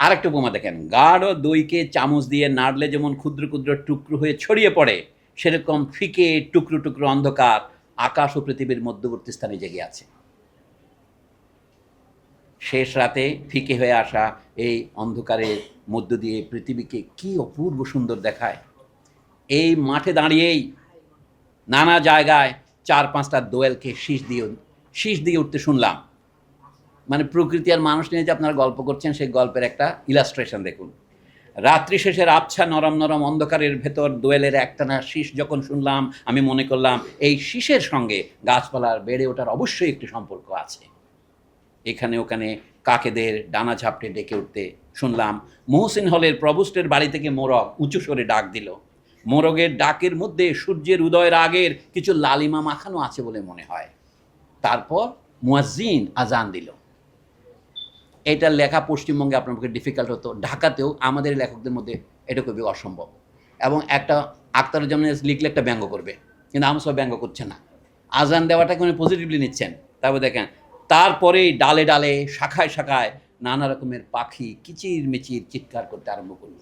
আরেকটা উপমা দেখেন, গাঢ় দইকে চামচ দিয়ে নাড়লে যেমন ক্ষুদ্র ক্ষুদ্র টুকরো হয়ে ছড়িয়ে পড়ে, সেরকম ফিকে টুকরো টুকরো অন্ধকার আকাশ ও পৃথিবীর মধ্যবর্তী স্থানে জেগে আছে। শেষ রাতে ফিকে হয়ে আসা এই অন্ধকারের মধ্য দিয়ে পৃথিবীকে কি অপূর্ব সুন্দর দেখায়। এই মাঠে দাঁড়িয়েই নানা জায়গায় 4-5টা দোয়েলকে শীষ দিয়ে উঠতে শুনলাম। মানে প্রকৃতি আর মানুষ নিয়ে যে আপনারা গল্প করছেন সেই গল্পের একটা ইলাস্ট্রেশন দেখুন। রাত্রি শেষের আবছা নরম নরম অন্ধকারের ভেতর দোয়েলের একটানা শীষ যখন শুনলাম, আমি মনে করলাম এই শীষের সঙ্গে গাছপালার বেড়ে ওঠার অবশ্যই একটি সম্পর্ক আছে। এখানে ওখানে কাকেদের ডানা ঝাপটে ডেকে উঠতে শুনলাম। মহসিন হলের প্রভুষ্টের বাড়ি থেকে মোরগ উঁচু স্বরে ডাক দিল। মোরগের ডাকের মধ্যে সূর্যের উদয়ের আগের কিছু লালিমা মাখানো আছে বলে মনে হয়। তারপর মুয়াজ্জিন আজান দিল। এটা লেখা পশ্চিমবঙ্গে আপনার পক্ষে ডিফিকাল্ট হতো, ঢাকাতেও আমাদের লেখকদের মধ্যে এটা খুবই অসম্ভব। এবং একটা আখতারুজ্জামান লিখলে একটা ব্যঙ্গ করবে, কিন্তু আমরা সব ব্যঙ্গ করছে না, আজান দেওয়াটাকে উনি পজিটিভলি নিচ্ছেন। তারপর দেখেন তারপরেই ডালে ডালে শাখায় শাখায় নানা রকমের পাখি কিচির মিচির চিৎকার করতে আরম্ভ করল।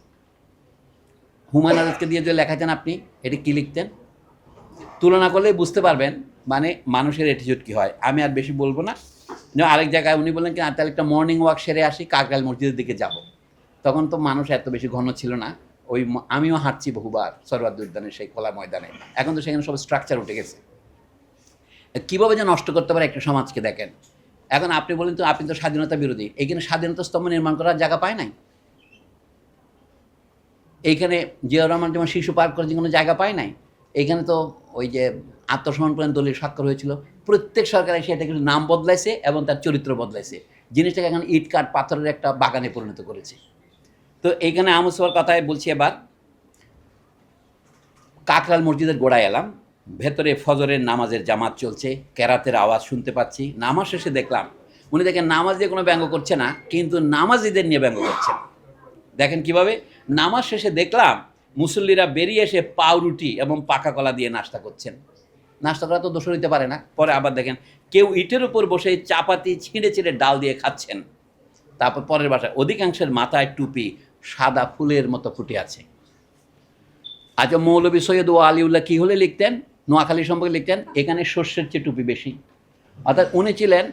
হুমায়ুন আজাদকে দিয়ে যে লেখাতেন আপনি, এটি কী লিখতেন তুলনা করলে বুঝতে পারবেন মানে মানুষের অ্যাটিটিউড কী হয়। আমি আর বেশি বলবো না। আরেক জায়গায় উনি বললেন কি তাহলে একটা মর্নিং ওয়াক সেরে আসি, কাকরাইল মসজিদের দিকে যাব। তখন তো মানুষ এত বেশি ঘন ছিল না, ওই আমিও হাঁটছি বহুবার সরওয়ার্দী উদ্যানের সেই খোলা ময়দানে। এখন তো সেখানে সব স্ট্রাকচার উঠে গেছে। কীভাবে যে নষ্ট করতে পারে একটা সমাজকে দেখেন। এখন আপনি বলেন তো আপনি তো স্বাধীনতা বিরোধী, এইখানে স্বাধীনতা স্তম্ভ নির্মাণ করার জায়গা পায় নাই। এইখানে জিয়াউর রহমান যেমন শিশু পার্ক করার কোনো জায়গা পায় নাই। এইখানে তো ওই যে আত্মসমর্পণ দলিল স্বাক্ষর হয়েছিল, প্রত্যেক সরকার এসে এটা কিন্তু নাম বদলাইছে এবং তার চরিত্র বদলাইছে, জিনিসটাকে এখন ইট কাঠ পাথরের একটা বাগানে পরিণত করেছে। তো এইখানে আহমদ সোফার কথায় বলছি। এবার কাকরাইল মসজিদের গোড়ায় এলাম, ভেতরে ফজরের নামাজের জামাত চলছে, কেরাতের আওয়াজ শুনতে পাচ্ছি। নামাজ শেষে দেখলাম উনি দেখেন নামাজ দিয়ে কোনো ব্যঙ্গ করছে না, কিন্তু নামাজিদের নিয়ে ব্যঙ্গ করছেন। দেখেন কিভাবে, নামাজ শেষে দেখলাম মুসল্লিরা বেরিয়ে এসে পাউরুটি এবং পাকা কলা দিয়ে নাস্তা করছেন। নাস্তা করা তো দোষ হইতে পারে না। পরে আবার দেখেন কেউ ইটের উপর বসে চাপাতি ছিঁড়ে ছিঁড়ে ডাল দিয়ে খাচ্ছেন। তারপর পরের বাসায় অধিকাংশের মাথায় টুপি সাদা ফুলের মতো ফুটে আছে। আচ্ছা, মৌলভী সৈয়দ ও আলিউল্লাহ কী হলে লিখতেন, নোয়াখালী সম্পর্কে লিখতেন এখানে শস্যের চেয়ে টুপি বেশি। অর্থাৎ উনি ছিলেন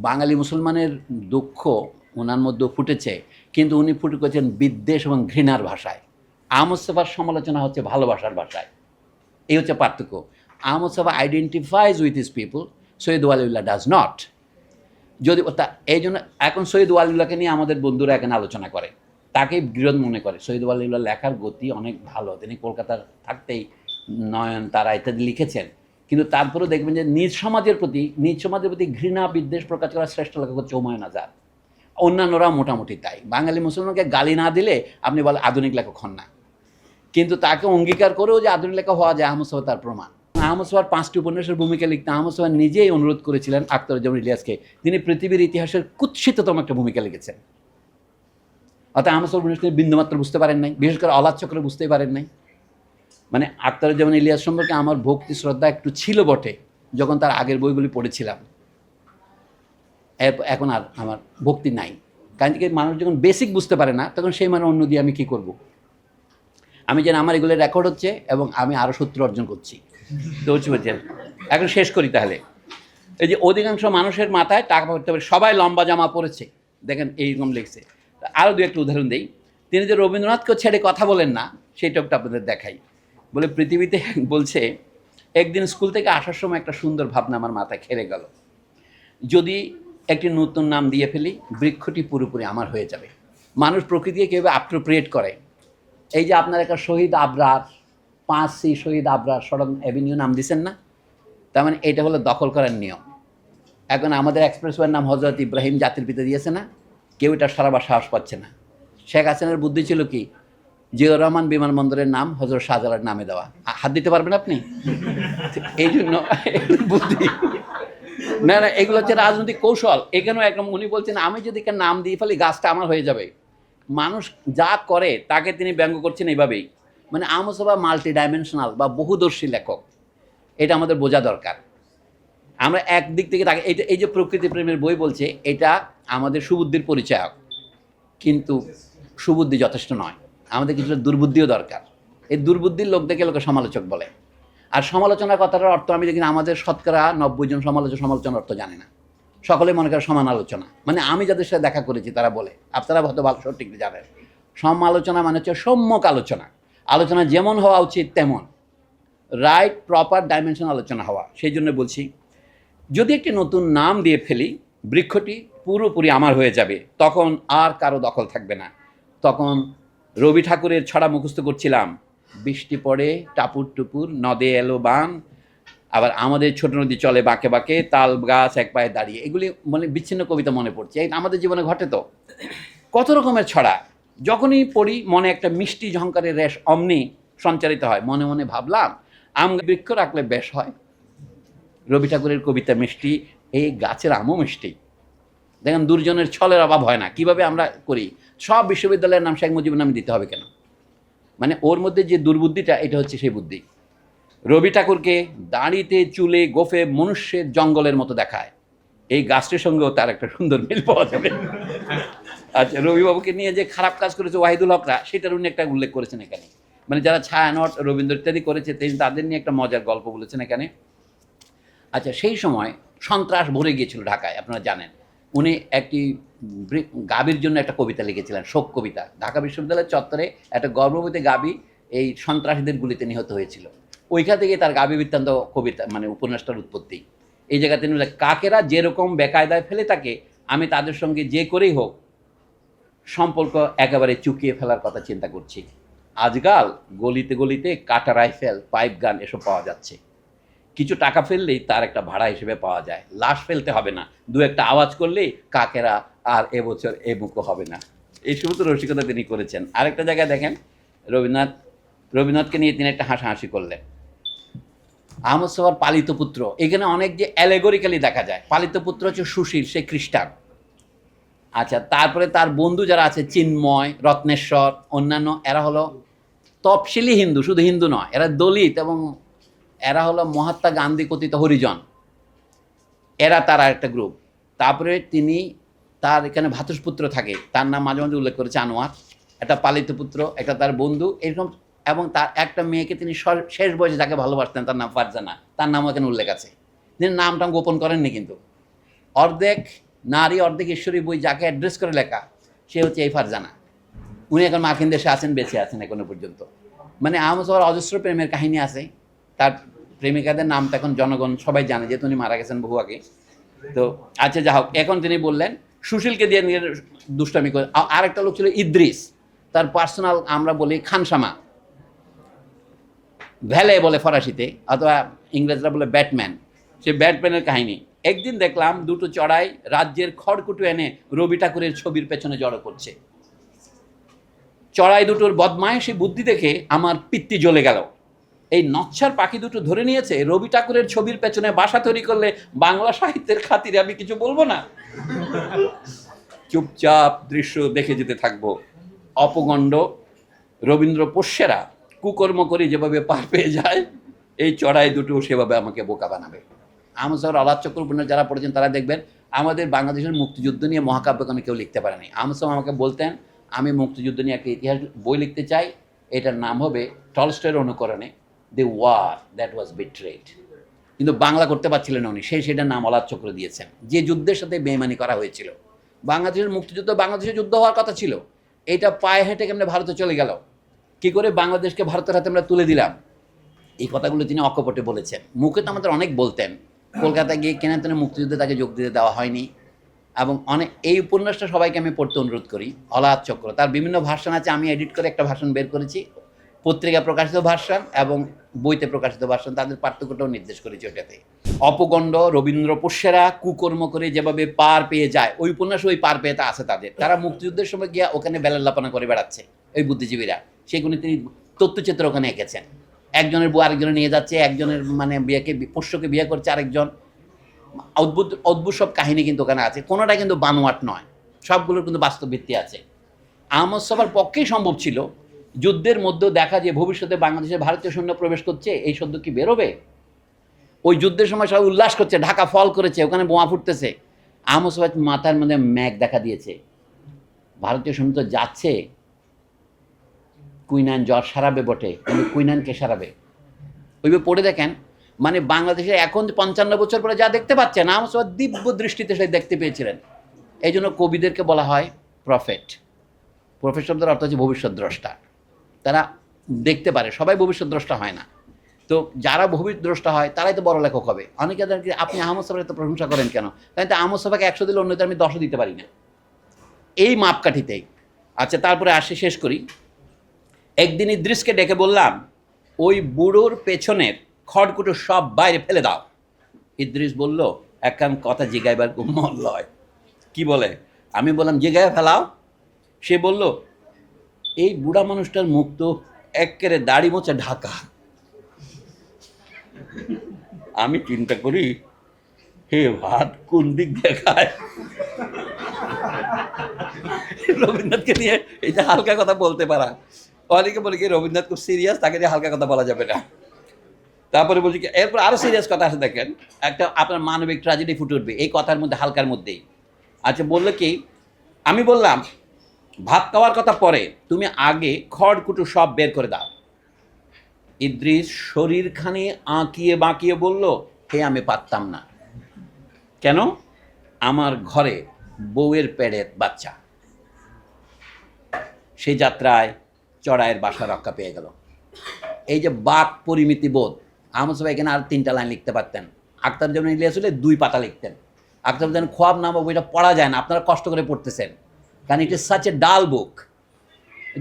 বাঙালি মুসলমানের দুঃখ ওনার মধ্যে ফুটেছে, কিন্তু উনি ফুটে করেছেন বিদ্বেষ এবং ঘৃণার ভাষায়। আহমদ সোফার সমালোচনা হচ্ছে ভালোবাসার ভাষায়। এই হচ্ছে পার্থক্য। Ahmad Sofa identifies with his people, Syed Waliullah does not. যদি এই জন্য এখন সৈয়দ ওয়ালিউল্লাহকে নিয়ে আমাদের বন্ধুরা এখানে আলোচনা করে, তাকেই বিরোধ মনে করে। সৈয়দ ওয়ালিউল্লাহ লেখার গতি অনেক ভালো, তিনি কলকাতার থাকতেই নয়নতারা ইত্যাদি লিখেছেন, কিন্তু তারপরেও দেখবেন যে নিজ সমাজের প্রতি ঘৃণা বিদ্বেষ প্রকাশ করার শ্রেষ্ঠ লেখক হচ্ছে হুমায়ুন আজাদ। অন্যান্যরা মোটামুটি তাই। বাঙালি মুসলমানকে গালি না দিলে আপনি বলেন আধুনিক লেখক হন না, কিন্তু তাকে অঙ্গীকার করেও যে আধুনিক লেখক হওয়া যায় আহমদ সোফা তার প্রমাণ। আহমদ সোফার 5টি উপন্যাসের ভূমিকা লিখতে আহমদ সোফা নিজেই অনুরোধ করেছিলেন আখতারুজ্জামান ইলিয়াসকে। তিনি পৃথিবীর ইতিহাসের কুৎসিততম একটা ভূমিকা লিখেছেন। অর্থাৎ আহমদ সোফার উপন্যাস তিনি বিন্দুমাত্র বুঝতে পারেন নাই, বিশেষ করে অলাদ চক্রে বুঝতেই পারেন নাই। মানে আখতারুজ্জামান ইলিয়াস সম্পর্কে আমার ভক্তি শ্রদ্ধা একটু ছিল বটে যখন তার আগের বইগুলি পড়েছিলাম, এখন আর আমার ভক্তি নাই। কারণ কি মানুষ যখন বেসিক বুঝতে পারে না তখন সেই মানে অন্য দিয়ে আমি কী করব। আমি যেন আমার এগুলো রেকর্ড হচ্ছে এবং আমি আরও সূত্র অর্জন করছি। তো বুঝছেন, এখন শেষ করি তাহলে। এই যে অধিকাংশ মানুষের মাথায় টাকা পড়তে পারে, সবাই লম্বা জামা পরেছে, দেখেন এইরকম লিখছে। আরও দু একটা উদাহরণ দিই। তিনি যে রবীন্দ্রনাথকেও ছেড়ে কথা বলেন না সেইটা একটা আপনাদের দেখাই। বলে পৃথিবীতে বলছে একদিন স্কুল থেকে আসার সময় একটা সুন্দর ভাবনা আমার মাথায় খেলে গেল, যদি একটি নতুন নাম দিয়ে ফেলি বৃক্ষটি পুরোপুরি আমার হয়ে যাবে। মানুষ প্রকৃতিকে কীভাবে অ্যাপ্রোপ্রিয়েট করে। এই যে আপনার একটা শহীদ আবরার, 5C শহীদ আবরার সড়ক অ্যাভিনিউ নাম দিচ্ছেন না, তার মানে এটা হলো দখল করার নিয়ম। এখন আমাদের এক্সপ্রেসওয়ের নাম হজরত ইব্রাহিম জাতির পিতা দিয়েছে না, কেউ এটা সারাবার সাহস পাচ্ছে না। শেখ হাসিনার বুদ্ধি ছিল কি, জিয়াউর রহমান বিমানবন্দরের নাম হযরত শাহজালাল নামে দেওয়া। হাত দিতে পারবেন আপনি? এই জন্য বুদ্ধি না, এগুলো হচ্ছে রাজনৈতিক কৌশল। এখানেও একদম উনি বলছেন আমি যদি এখানে নাম দিয়ে ফেলি গাছটা আমার হয়ে যাবে। মানুষ যা করে তাকে তিনি ব্যঙ্গ করছেন এইভাবেই। মানে আহমদ মোস্তফা মাল্টি ডাইমেনশনাল বা বহুদর্শী লেখক, এটা আমাদের বোঝা দরকার। আমরা একদিক থেকে তাকে এই যে প্রকৃতি প্রেমের বই বলছে, এটা আমাদের সুবুদ্ধির পরিচায়ক, কিন্তু সুবুদ্ধি যথেষ্ট নয়, আমাদের কিছুটা দুর্বুদ্ধিও দরকার। এই দুর্বুদ্ধির লোক দেখে লোকে সমালোচক বলে। আর সমালোচনার কথাটার অর্থ আমি দেখি আমাদের শতকরা 90 জন সমালোচনার অর্থ জানে না। সকলে মনে করে সমান আলোচনা, মানে আমি যাদের সাথে দেখা করেছি তারা বলে, আপনারা হয়তো ভালো সঠিক জানেন, সমালোচনা মানে হচ্ছে সম্যক আলোচনা। আলোচনা যেমন হওয়া উচিত তেমন, রাইট প্রপার ডাইমেনশন আলোচনা হওয়া। সেই জন্য বলছি, যদি একটি নতুন নাম দিয়ে ফেলি, বৃক্ষটি পুরোপুরি আমার হয়ে যাবে, তখন আর কারো দখল থাকবে না। তখন রবি ঠাকুরের ছড়া মুখস্থ করছিলাম, বৃষ্টি পড়ে টাপুর টুপুর, নদে এলো বান, আবার আমাদের ছোট নদী চলে বাঁকে বাঁকে, তাল গাছ এক পায়ে দাঁড়িয়ে। এগুলি মানে বিচ্ছিন্ন কবিতা মনে পড়ছে, এই আমাদের জীবনে ঘটে তো কত রকমের ছড়া। যখনই পড়ি মনে একটা মিষ্টি ঝংকারের রেশ অমনি সঞ্চারিত হয়। মনে মনে ভাবলাম আম বৃক্ষ রাখলে বেশ হয়। রবি ঠাকুরের কবিতা মিষ্টি, এই গাছের আমও মিষ্টি। দেখেন দুর্জনের ছলের অভাব হয় না। কিভাবে আমরা করি, সব বিশ্ববিদ্যালয়ের নাম শেখ মুজিবুর নামে দিতে হবে কেন? মানে ওর মধ্যে যে দুর্বুদ্ধিটা, এটা হচ্ছে সেই বুদ্ধি। রবি ঠাকুরকে দাড়িতে চুলে গোফে মনুষ্যের জঙ্গলের মতো দেখায়, এই গাছটির সঙ্গেও তার একটা সুন্দর মিল পাওয়া যাবে। আচ্ছা, রবিবাবুকে নিয়ে যে খারাপ কাজ করেছে ওয়াহিদুল হকরা, সেটার উনি একটা উল্লেখ করেছেন এখানে। মানে যারা ছায়ানট, রবীন্দ্র ইত্যাদি করেছে, তিনি তাদের নিয়ে একটা মজার গল্প বলেছেন এখানে। আচ্ছা, সেই সময় সন্ত্রাস ভরে গিয়েছিল ঢাকায়, আপনারা জানেন। উনি একটি গাভীর জন্য একটা কবিতা লিখেছিলেন, শোক কবিতা। ঢাকা বিশ্ববিদ্যালয়ের চত্বরে একটা গর্ভবতী গাভী এই সন্ত্রাসীদের গুলিতে নিহত হয়েছিল। ওইখান থেকে তার গাভী বৃত্তান্ত কবিতা মানে উপন্যাসটার উৎপত্তি। এই জায়গায় তিনি কাকেরা যেরকম বেকায়দায় ফেলে থাকে, আমি তাদের সঙ্গে যে করেই হোক সম্পর্ক একেবারে চুকিয়ে ফেলার কথা চিন্তা করছি। আজকাল গলিতে গলিতে কাটা রাইফেল, পাইপ গান এসব পাওয়া যাচ্ছে। কিছু টাকা ফেললেই তার একটা ভাড়া হিসেবে পাওয়া যায়। লাশ ফেলতে হবে না, দু একটা আওয়াজ করলেই কাকেরা আর এবছর এ মুখো হবে না। এই সমস্ত রসিকতা তিনি করেছেন। আরেকটা জায়গায় দেখেন, রবীন্দ্রনাথকে নিয়ে তিনি একটা হাসাহাসি করলেন। আহমদ সোফার পালিত পুত্র, এখানে অনেক যে অ্যালেগরিক্যালি দেখা যায়। পালিত পুত্র হচ্ছে সুশীল, সে খ্রিস্টান। আচ্ছা, তারপরে তার বন্ধু যারা আছে, চিন্ময়, রত্নেশ্বর, অন্যান্য, এরা হলো তফসিলি হিন্দু, শুধু হিন্দু নয়, এরা দলিত এবং এরা হলো মহাত্মা গান্ধী কথিত হরিজন, এরা তার আরেকটা গ্রুপ। তারপরে তিনি তার এখানে ভাতুষপুত্র থাকে, তার নাম মাঝে মাঝে উল্লেখ করেছে আনোয়ার, একটা পালিত পুত্র, একটা তার বন্ধু, এরকম। এবং তার একটা মেয়েকে তিনি শেষ বয়সে যাকে ভালোবাসতেন, তার নাম ফারজানা, তার নামও এখানে উল্লেখ আছে। তিনি নামটা গোপন করেননি, কিন্তু অর্ধেক নারী অর্ধেক ঈশ্বরী বই যাকে অ্যাড্রেস করে লেখা, সে হচ্ছে এই ফারজানা। উনি এখন মার্কিন দেশে আছেন, বেঁচে আছেন এখনো পর্যন্ত। মানে আহমদ সোফার অজস্র প্রেমের কাহিনী আছে। তার প্রেমিকাদের নাম তো এখন জনগণ সবাই জানে, যেহেতু উনি মারা গেছেন বহু আগে। তো আচ্ছা, যা হোক, এখন তিনি বললেন সুশীলকে দিয়ে নিয়ে দুষ্টামি করে। আরেকটা লোক ছিল ইদ্রিস, তার পার্সোনাল আমরা বলি খানসামা, ভ্যালে বলে ফরাসিতে, অথবা ইংরেজরা বলে ব্যাটম্যান। সে ব্যাটম্যানের কাহিনী। একদিন দেখলাম দুটো চড়াই রাজ্যের খড়কুটো এনে রবি ঠাকুরের ছবির পেছনে জড়ো করছে। চড়াই দুটোর বদমায়েশি বুদ্ধি দেখে আমার পিত্তি জ্বলে গেল। এই নচ্ছার পাখি দুটো ধরে নিয়েছে রবি ঠাকুরের ছবির পেছনে বাসা তৈরি করলে বাংলা সাহিত্যের খাতিরে আমি কিছু বলবো না, চুপচাপ দৃশ্য দেখে যেতে থাকবো। অপগণ্ড রবীন্দ্র পোষ্যেরা কুকর্ম করে যেভাবে পার পেয়ে যায়, এই চড়াই দুটো সেভাবে আমাকে বোকা বানাবে। আহমদ সোফার অলাদ চক্র উপন্যাস যারা পড়েছেন তারা দেখবেন, আমাদের বাংলাদেশের মুক্তিযুদ্ধ নিয়ে মহাকাব্য কোনো কেউ লিখতে পারেনি। আহমদ সোফা আমাকে বলতেন, আমি মুক্তিযুদ্ধ নিয়ে একটা ইতিহাস বই লিখতে চাই, এটার নাম হবে টলস্টয়ের অনুকরণে the war that was betrayed. কিন্তু বাংলা করতে পারছিলেন উনি, সেটার নাম অলাদ চক্র দিয়েছেন। যে যুদ্ধের সাথে বেইমানি করা হয়েছিল, বাংলাদেশের মুক্তিযুদ্ধ, বাংলাদেশের যুদ্ধ হওয়ার কথা ছিল, এটা পায়ে হেঁটে কেমনে ভারতে চলে গেল, কী করে বাংলাদেশকে ভারতের হাতে আমরা তুলে দিলাম, এই কথাগুলো তিনি অকপটে বলেছেন। মুখে তো আমাদের অনেক বলতেন। কলকাতায় গিয়ে কেন তেন মুক্তিযুদ্ধে তাকে যোগ দিতে দেওয়া হয়নি। এবং অনেক, এই উপন্যাসটা সবাইকে আমি পড়তে অনুরোধ করি, অলাদ চক্র। তার বিভিন্ন ভার্সন আছে, আমি এডিট করে একটা ভার্সন বের করেছি, পত্রিকা প্রকাশিত ভার্সন এবং বইতে প্রকাশিত ভার্সন, তাদের পার্থক্যটাও নির্দেশ করেছে ওটাতে। অপগণ্ড রবীন্দ্র পোষ্যেরা কুকর্ম করে যেভাবে পার পেয়ে যায়, ওই উপন্যাসে ওই পার পেয়ে আছে তাদের। তারা মুক্তিযুদ্ধের সময় গিয়া ওখানে বেলাল্লাপনা করে বেড়াচ্ছে ওই বুদ্ধিজীবীরা, সেগুলো তিনি তথ্যচিত্র ওখানে এঁকেছেন। একজনের বউ আরেকজনে নিয়ে যাচ্ছে, একজনের মানে পোষ্যকে বিয়ে করছে আরেকজন, অদ্ভুত অদ্ভুত সব কাহিনী কিন্তু ওখানে আছে। কোনোটা কিন্তু বানোয়াট নয়, সবগুলোর কিন্তু বাস্তব ভিত্তি আছে। আহমদ ছফার পক্ষেই সম্ভব ছিল যুদ্ধের মধ্যেও দেখা যে ভবিষ্যতে বাংলাদেশে ভারতীয় সৈন্য প্রবেশ করছে, এই সদ্য কি বেরোবে? ওই যুদ্ধের সময় সবাই উল্লাস করছে, ঢাকা ফল করেছে, ওখানে বোমা ফুটতেছে। আহমদ ছফার মাথার মধ্যে ম্যাগ দেখা দিয়েছে, ভারতীয় সৈন্য তো যাচ্ছে, কুইনান জ্বর সারাবে বটে, কিন্তু কুইনানকে সারাবে। ওইভাবে পড়ে দেখেন, মানে বাংলাদেশে এখন 55 বছর পরে যা দেখতে পাচ্ছেন, আহমদ ছফা দিব্য দৃষ্টিতে সে দেখতে পেয়েছিলেন। এই জন্য কবিদেরকে বলা হয় প্রফেট। প্রফেট শব্দের অর্থ হচ্ছে ভবিষ্যৎ দ্রষ্টা। তারা দেখতে পারে, সবাই ভবিষ্যৎ দ্রষ্টা হয় না। তো যারা ভবিষ্যৎ দ্রষ্টা হয় তারাই তো বড় লেখক হবে। অনেকে আপনি আহমদ ছফার এত প্রশংসা করেন কেন? তাই তো আহমদ ছফাকে 100 দিলে অন্যদের আমি 10ও দিতে পারি না, এই মাপকাঠিতেই। আচ্ছা, তারপরে আসে, শেষ করি। একদিন ইদ্রিসকে ডেকে বললাম, ওই বুড়োর পেছনের খড়কুটো সব বাইরে ফেলে দাও। ইদ্রিস বলল, একখান কথা জিগাইবার খুব মন লয়। কি বলে? আমি বললাম, জিগায় ফেলাও। সে বলল, এই বুড়া মানুষটার মুখ তো একেবারে দাড়ি মোচা ঢাকা। আমি চিন্তা করি, হে ভাত কোন দিক দেখায়। রবীন্দ্রনাথকে নিয়ে এইটা হালকা কথা বলতে পারা। অনেকে বলে কি রবীন্দ্রনাথ খুব সিরিয়াস, তাকে নিয়ে হালকা কথা বলা যাবে না। তারপরে বলছি কি, এরপর আরো সিরিয়াস কথা আছে, দেখেন একটা আপনার মানবিক ট্র্যাজেডি ফুটে উঠবে এই কথার মধ্যে, হালকার মধ্যেই। আচ্ছা, বললো কি, আমি বললাম ভাত খাওয়ার কথা পরে, তুমি আগে খড়কুটো সব বের করে দাও। ইদ্রিস শরীরখানি আঁকিয়ে বাঁকিয়ে বলল, হে আমি পারতাম না। কেন? আমার ঘরে বউয়ের পেটের বাচ্চা। সেই যাত্রায় চড়াইয়ের বাসা রক্ষা পেয়ে গেল। এই যে বাক পরিমিতি বোধ, আহমদ ছফা এখানে আর 3টা লাইন লিখতে পারতেন। আখতারুজ্জামান ইলিয়াস হলে 2 পাতা লিখতেন। আখতারুজ্জামান খোয়াব নামক বইটা পড়া যায় না, আপনারা কষ্ট করে পড়তেছেন, কারণ ইট ইজ সাচ এ ডাল বুক,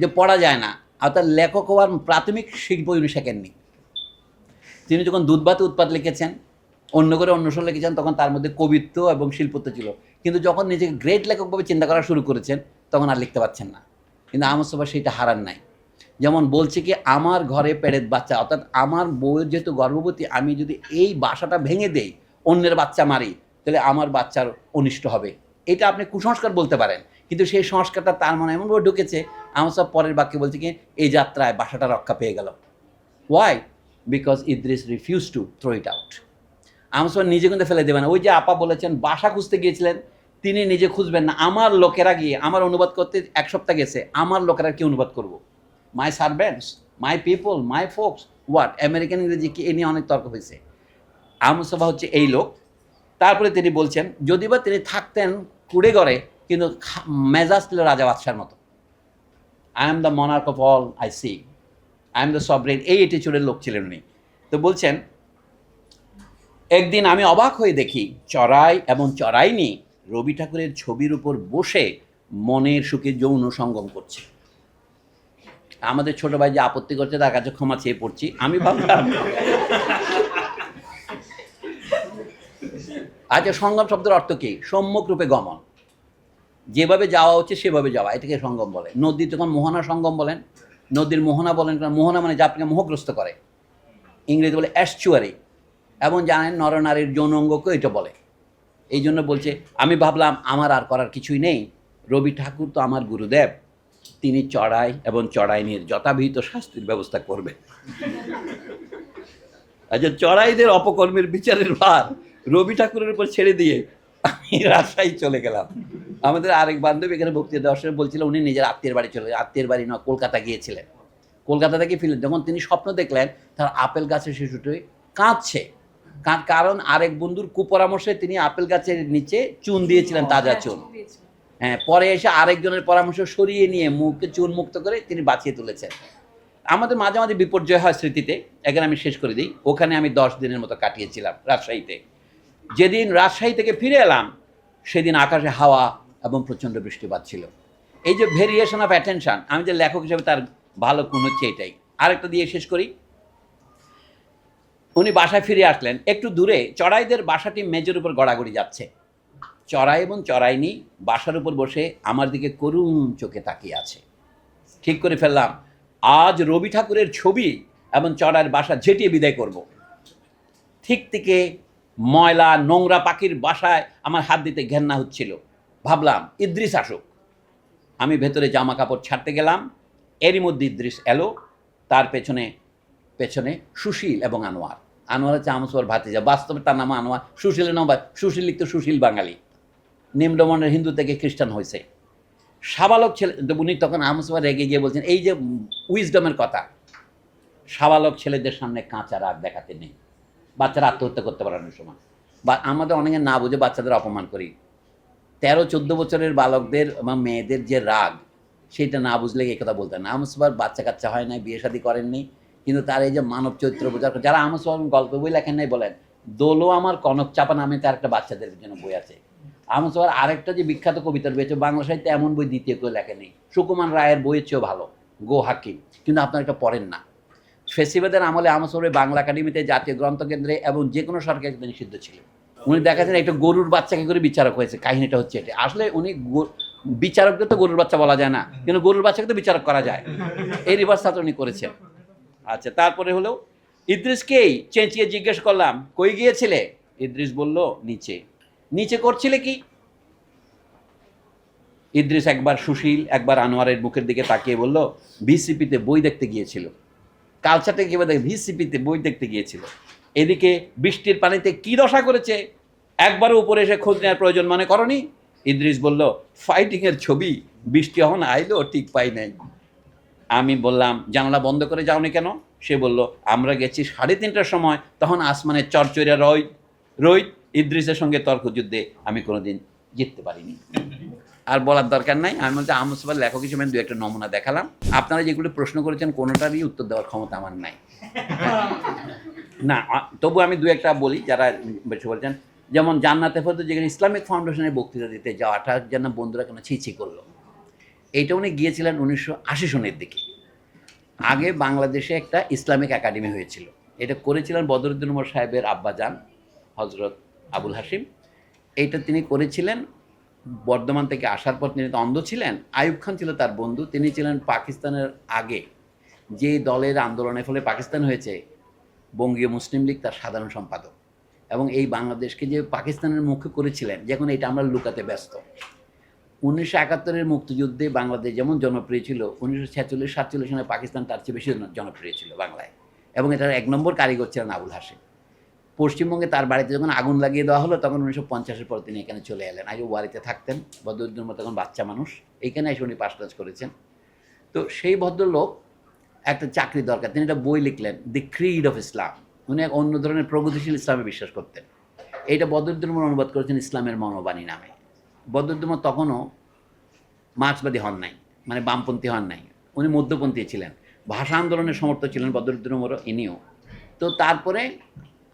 যে পড়া যায় না। আর তার লেখক হওয়ার প্রাথমিক শিল্প উনি শেখেননি। তিনি যখন দুধভাতে উৎপাদ লিখেছেন, অন্য করে অন্বেষণ লিখেছেন, তখন তার মধ্যে কবিত্ব এবং শিল্পত্ব ছিল। কিন্তু যখন নিজেকে গ্রেট লেখকভাবে চিন্তা করা শুরু করেছেন, তখন আর লিখতে পারছেন না। কিন্তু আহমদ ছফা সেইটা হারান নাই। যেমন বলছে কি, আমার ঘরে পেটের বাচ্চা, অর্থাৎ আমার বউয়ের যেহেতু গর্ভবতী, আমি যদি এই বাসাটা ভেঙে দেই, অন্যের বাচ্চা মারি, তাহলে আমার বাচ্চার অনিষ্ট হবে। এটা আপনি কুসংস্কার বলতে পারেন, কিন্তু সেই সংস্কারটা তার মনে এমনভাবে ঢুকেছে। আহমদ ছফা পরের বাক্যে বলছে কি, এই যাত্রায় বাসাটা রক্ষা পেয়ে গেল। Why? Because Idris refuse to throw it out. Ahmad Chhafa নিজে কিন্তু ফেলে দেবেন। ওই যে আপা বলেছেন বাসা খুঁজতে গিয়েছিলেন, তিনি নিজে খুঁজবেন না, আমার লোকেরা গিয়ে, আমার অনুবাদ করতে 1 সপ্তাহ গেছে, আমার লোকেরা কি অনুবাদ করবো? My servants, my people, my folks, what? American ইংরেজি কি, এ নিয়ে অনেক তর্ক হয়েছে। আহমদ ছফা হচ্ছে এই লোক। তারপরে তিনি বলছেন, যদি বা তিনি থাকতেন কুড়ে ঘরে, কিন্তু মেজাজ ছিল রাজা বাদশার মতো। I am the monarch of all I see, I am the sovereign, এই অ্যাটিটিউডের লোক ছিলেন উনি। তো বলছেন, একদিন আমি অবাক হয়ে দেখি চড়াই এবং চড়াইনি রবি ঠাকুরের ছবির উপর বসে মনের সুখে যৌন সঙ্গম করছে। আমাদের ছোট ভাই যে আপত্তি করছে, তার কাছে ক্ষমা চেয়ে পড়ছি। আমি ভাবলাম, আচ্ছা, সঙ্গম শব্দের অর্থ কি? সম্মুখ রূপে গমন, যেভাবে যাওয়া হচ্ছে সেভাবে যাওয়া, এটাকে সঙ্গম বলে। নদী তখন মোহনা সঙ্গম বলেন, নদীর মোহনা বলেন, কারণ মোহনা মানে যা আপনাকে মোহগ্রস্ত করে, ইংরেজি বলে অ্যাস্চুয়ারি। এবং জানেন নরনারীর যৌনাঙ্গকে এটা বলে। এই জন্য বলছে, আমি ভাবলাম আমার আর করার কিছুই নেই, রবি ঠাকুর তো আমার গুরুদেব, তিনি চড়াই এবং চড়াইনির যথাবিহিত শাস্তির ব্যবস্থা করবেন। আচ্ছা, চড়াইদের অপকর্মের বিচারের ভার রবি ঠাকুরের উপর ছেড়ে দিয়ে আমি রাজশাহী চলে গেলাম। আমাদের আরেক বান্ধবী এখানে বক্তৃতা দেওয়ার সময় বলছিল, উনি নিজের আত্মীয়ের বাড়ি চলে, আত্মীয়ের বাড়ি নয়, কলকাতা গিয়েছিলেন। কলকাতা থেকে ফিরলেন, যখন তিনি স্বপ্ন দেখলেন তার আপেল গাছের শিশুটি কাঁদছে, কারণ আরেক বন্ধুর কুপরামর্শে তিনি আপেল গাছের নিচে চুন দিয়েছিলেন, তাজা চুন। হ্যাঁ, পরে এসে আরেকজনের পরামর্শ সরিয়ে নিয়ে মুখে চুন মুক্ত করে তিনি বাঁচিয়ে তুলেছেন। আমাদের মাঝে মাঝে বিপর্যয় হয় স্মৃতিতে। এখানে আমি শেষ করে দিই, ওখানে আমি 10 দিনের মতো কাটিয়েছিলাম রাজশাহীতে। যেদিন রাজশাহী থেকে ফিরে এলাম, সেদিন আকাশে হাওয়া এবং প্রচণ্ড বৃষ্টিপাত ছিল। এই যে ভেরিয়েশন অফ অ্যাটেনশন, আমি যে লেখক হিসেবে তার ভালো গুণ হচ্ছে এটাই। আরেকটা দিয়ে শেষ করি। উনি বাসায় ফিরে আসলেন, একটু দূরে চড়াইদের বাসাটি মেজের উপর গড়াগড়ি যাচ্ছে। চড়াই এবং চড়াইনি বাসার উপর বসে আমার দিকে করুণ চোখে তাকিয়ে আছে। ঠিক করে ফেললাম, আজ রবি ঠাকুরের ছবি এবং চড়াইয়ের বাসা ঝেঁটিয়ে বিদায় করব। ঠিক থেকে ময়লা নোংরা পাখির বাসায় আমার হাত দিতে ঘেন্না হচ্ছিল। ভাবলাম ইদ্রিস আসুক। আমি ভেতরে জামা কাপড় ছাড়তে গেলাম, এরই মধ্যে ইদ্রিস এলো। তার পেছনে পেছনে সুশীল এবং আনোয়ার। আনোয়ার হচ্ছে আমসোর ভাতিজা, বাস্তবে তার নাম আনোয়ার, সুশীলের নাম সুশীল লিখত সুশীল বাঙালি, নিম্নবর্ণের হিন্দু থেকে খ্রিস্টান হয়েছে। সাবালক ছেলে, উনি তখন আমসোয়া রেগে গিয়ে বলছেন এই যে উইজডমের কথা, সাবালক ছেলেদের সামনে কাঁচা রাগ দেখাতে নেই, বাচ্চারা আত্মহত্যা করতে পারানোর সময়। বা আমাদের অনেকে না বুঝে বাচ্চাদের অপমান করি। 13-14 বছরের বালকদের বা মেয়েদের যে রাগ, সেইটা না বুঝলে এই কথা বলতেন না। আমসোয়ার বাচ্চা কাচ্চা হয় নাই, বিয়ে শাদী করেননি, কিন্তু তার এই যে মানব চরিত্র বোঝার, যারা আমসোয়ার গল্প বই লেখেন নাই বলেন, দোলো আমার কনক চাপা নামে তার একটা বাচ্চাদের জন্য বই আছে। আমসোয়ার আরেকটা যে বিখ্যাত কবিতার বই আছে, বাংলা সাহিত্যে এমন বই দ্বিতীয় কেউ লেখেনি, সুকুমার রায়ের বইয়ের চেয়েও ভালো, গো হাকিম, কিন্তু আপনারা এটা পড়েন না। ফেসিবাদের আমলে আমসোয়ার বাংলা একাডেমিতে, জাতীয় গ্রন্থকেন্দ্রে এবং যে কোনো সরকারি নিষিদ্ধ ছিল। উনি দেখাচ্ছেন একটা গরুর বাচ্চাকে করে বিচারক হয়েছে, কাহিনীটা হচ্ছে এটা। আসলে উনি বিচারকদের তো গরুর বাচ্চা বলা যায় না, কিন্তু গরুর বাচ্চাকে তো বিচারক করা যায়, এই রিভার্সটা উনি করেছেন। আচ্ছা, তারপরে হলো ইদ্রিসকেই চেঁচিয়ে জিজ্ঞেস করলাম কই গিয়েছিলে? ইদ্রিস বলল নিচে। নিচে করছিলে কি? ইদ্রিস একবার সুশীল একবার আনোয়ারের মুখের দিকে তাকিয়ে বলল ভিসিপিতে বই দেখতে গিয়েছিল। কালচারটা কি বলে, ভিসিপিতে বই দেখতে গিয়েছিল। এদিকে বৃষ্টির পানিতে কি দশা করেছে একবারও উপরে এসে খোঁজ নেওয়ার প্রয়োজন মনে করনি? ইদ্রিস বলল ফাইটিংয়ের ছবি, বৃষ্টি এখন আইলো ঠিক পাই নাই। আমি বললাম জানালা বন্ধ করে যাওনি কেন? সে বলল আমরা গেছি 3:30টার সময়, তখন আসমানের চরচরিয়া রোদ। ইদ্রিসের সঙ্গে তর্ক যুদ্ধে আমি কোনোদিন জিততে পারিনি। আর বলার দরকার নাই। আমি বলছি আমসোয়ার লেখক হিসেবে 2-1টা নমুনা দেখালাম। আপনারা যেগুলো প্রশ্ন করেছেন কোনোটারই উত্তর দেওয়ার ক্ষমতা আমার নাই না, তবু আমি 2-1টা বলি যারা বেশি বলছেন। যেমন জান্নাতে ফেরদৌস যেখানে ইসলামিক ফাউন্ডেশনের বক্তৃতা দিতে যাওয়াটা যেন বন্ধুরা কেন ছি করলো। এইটা উনি গিয়েছিলেন 1980 সনের দিকে। আগে বাংলাদেশে একটা ইসলামিক একাডেমি হয়েছিল, এটা করেছিলেন বদরুদ্দীন উমর সাহেবের আব্বাজান হজরত আবুল হাশিম। এইটা তিনি করেছিলেন বর্ধমান থেকে আসার পর। তিনি তো অন্ধ ছিলেন, আইয়ুব খান ছিল তার বন্ধু। তিনি ছিলেন পাকিস্তানের আগে যে দলের আন্দোলনের ফলে পাকিস্তান হয়েছে, বঙ্গীয় মুসলিম লীগ, তার সাধারণ সম্পাদক। এবং এই বাংলাদেশকে যে পাকিস্তানের মুখে করেছিলেন, যখন এটা আমরা লুকাতে ব্যস্ত। 1971-এর মুক্তিযুদ্ধে বাংলাদেশ যেমন জনপ্রিয় ছিল, 1946-47 সনে পাকিস্তান তার চেয়ে বেশি জনপ্রিয় ছিল বাংলায়। এবং এটার 1 নম্বর কারিগর ছিলেন আবুল হাশিম। পশ্চিমবঙ্গে তার বাড়িতে যখন আগুন লাগিয়ে দেওয়া হলো, তখন 1950-এর পর তিনি এখানে চলে এলেন। আগে বাড়িতে থাকতেন, বদরুদ্দীন উমর তখন বাচ্চা মানুষ, এইখানে এসে উনি পাস করেছেন। তো সেই ভদ্রলোক একটা চাকরি দরকার, তিনি একটা বই লিখলেন, দি ক্রিড অফ ইসলাম। উনি এক অন্য ধরনের প্রগতিশীল ইসলামে বিশ্বাস করতেন। এইটা বদরুদ্দীন উমর অনুবাদ করেছেন ইসলামের মনোবাণী নামে। বদরুদ্দীন উমর তখনও মার্ক্সবাদী হন নাই, মানে বামপন্থী হন নাই, উনি মধ্যপন্থী ছিলেন, ভাষা আন্দোলনের সমর্থক ছিলেন বদরুদ্দীন উমরও, ইনিও। তো তারপরে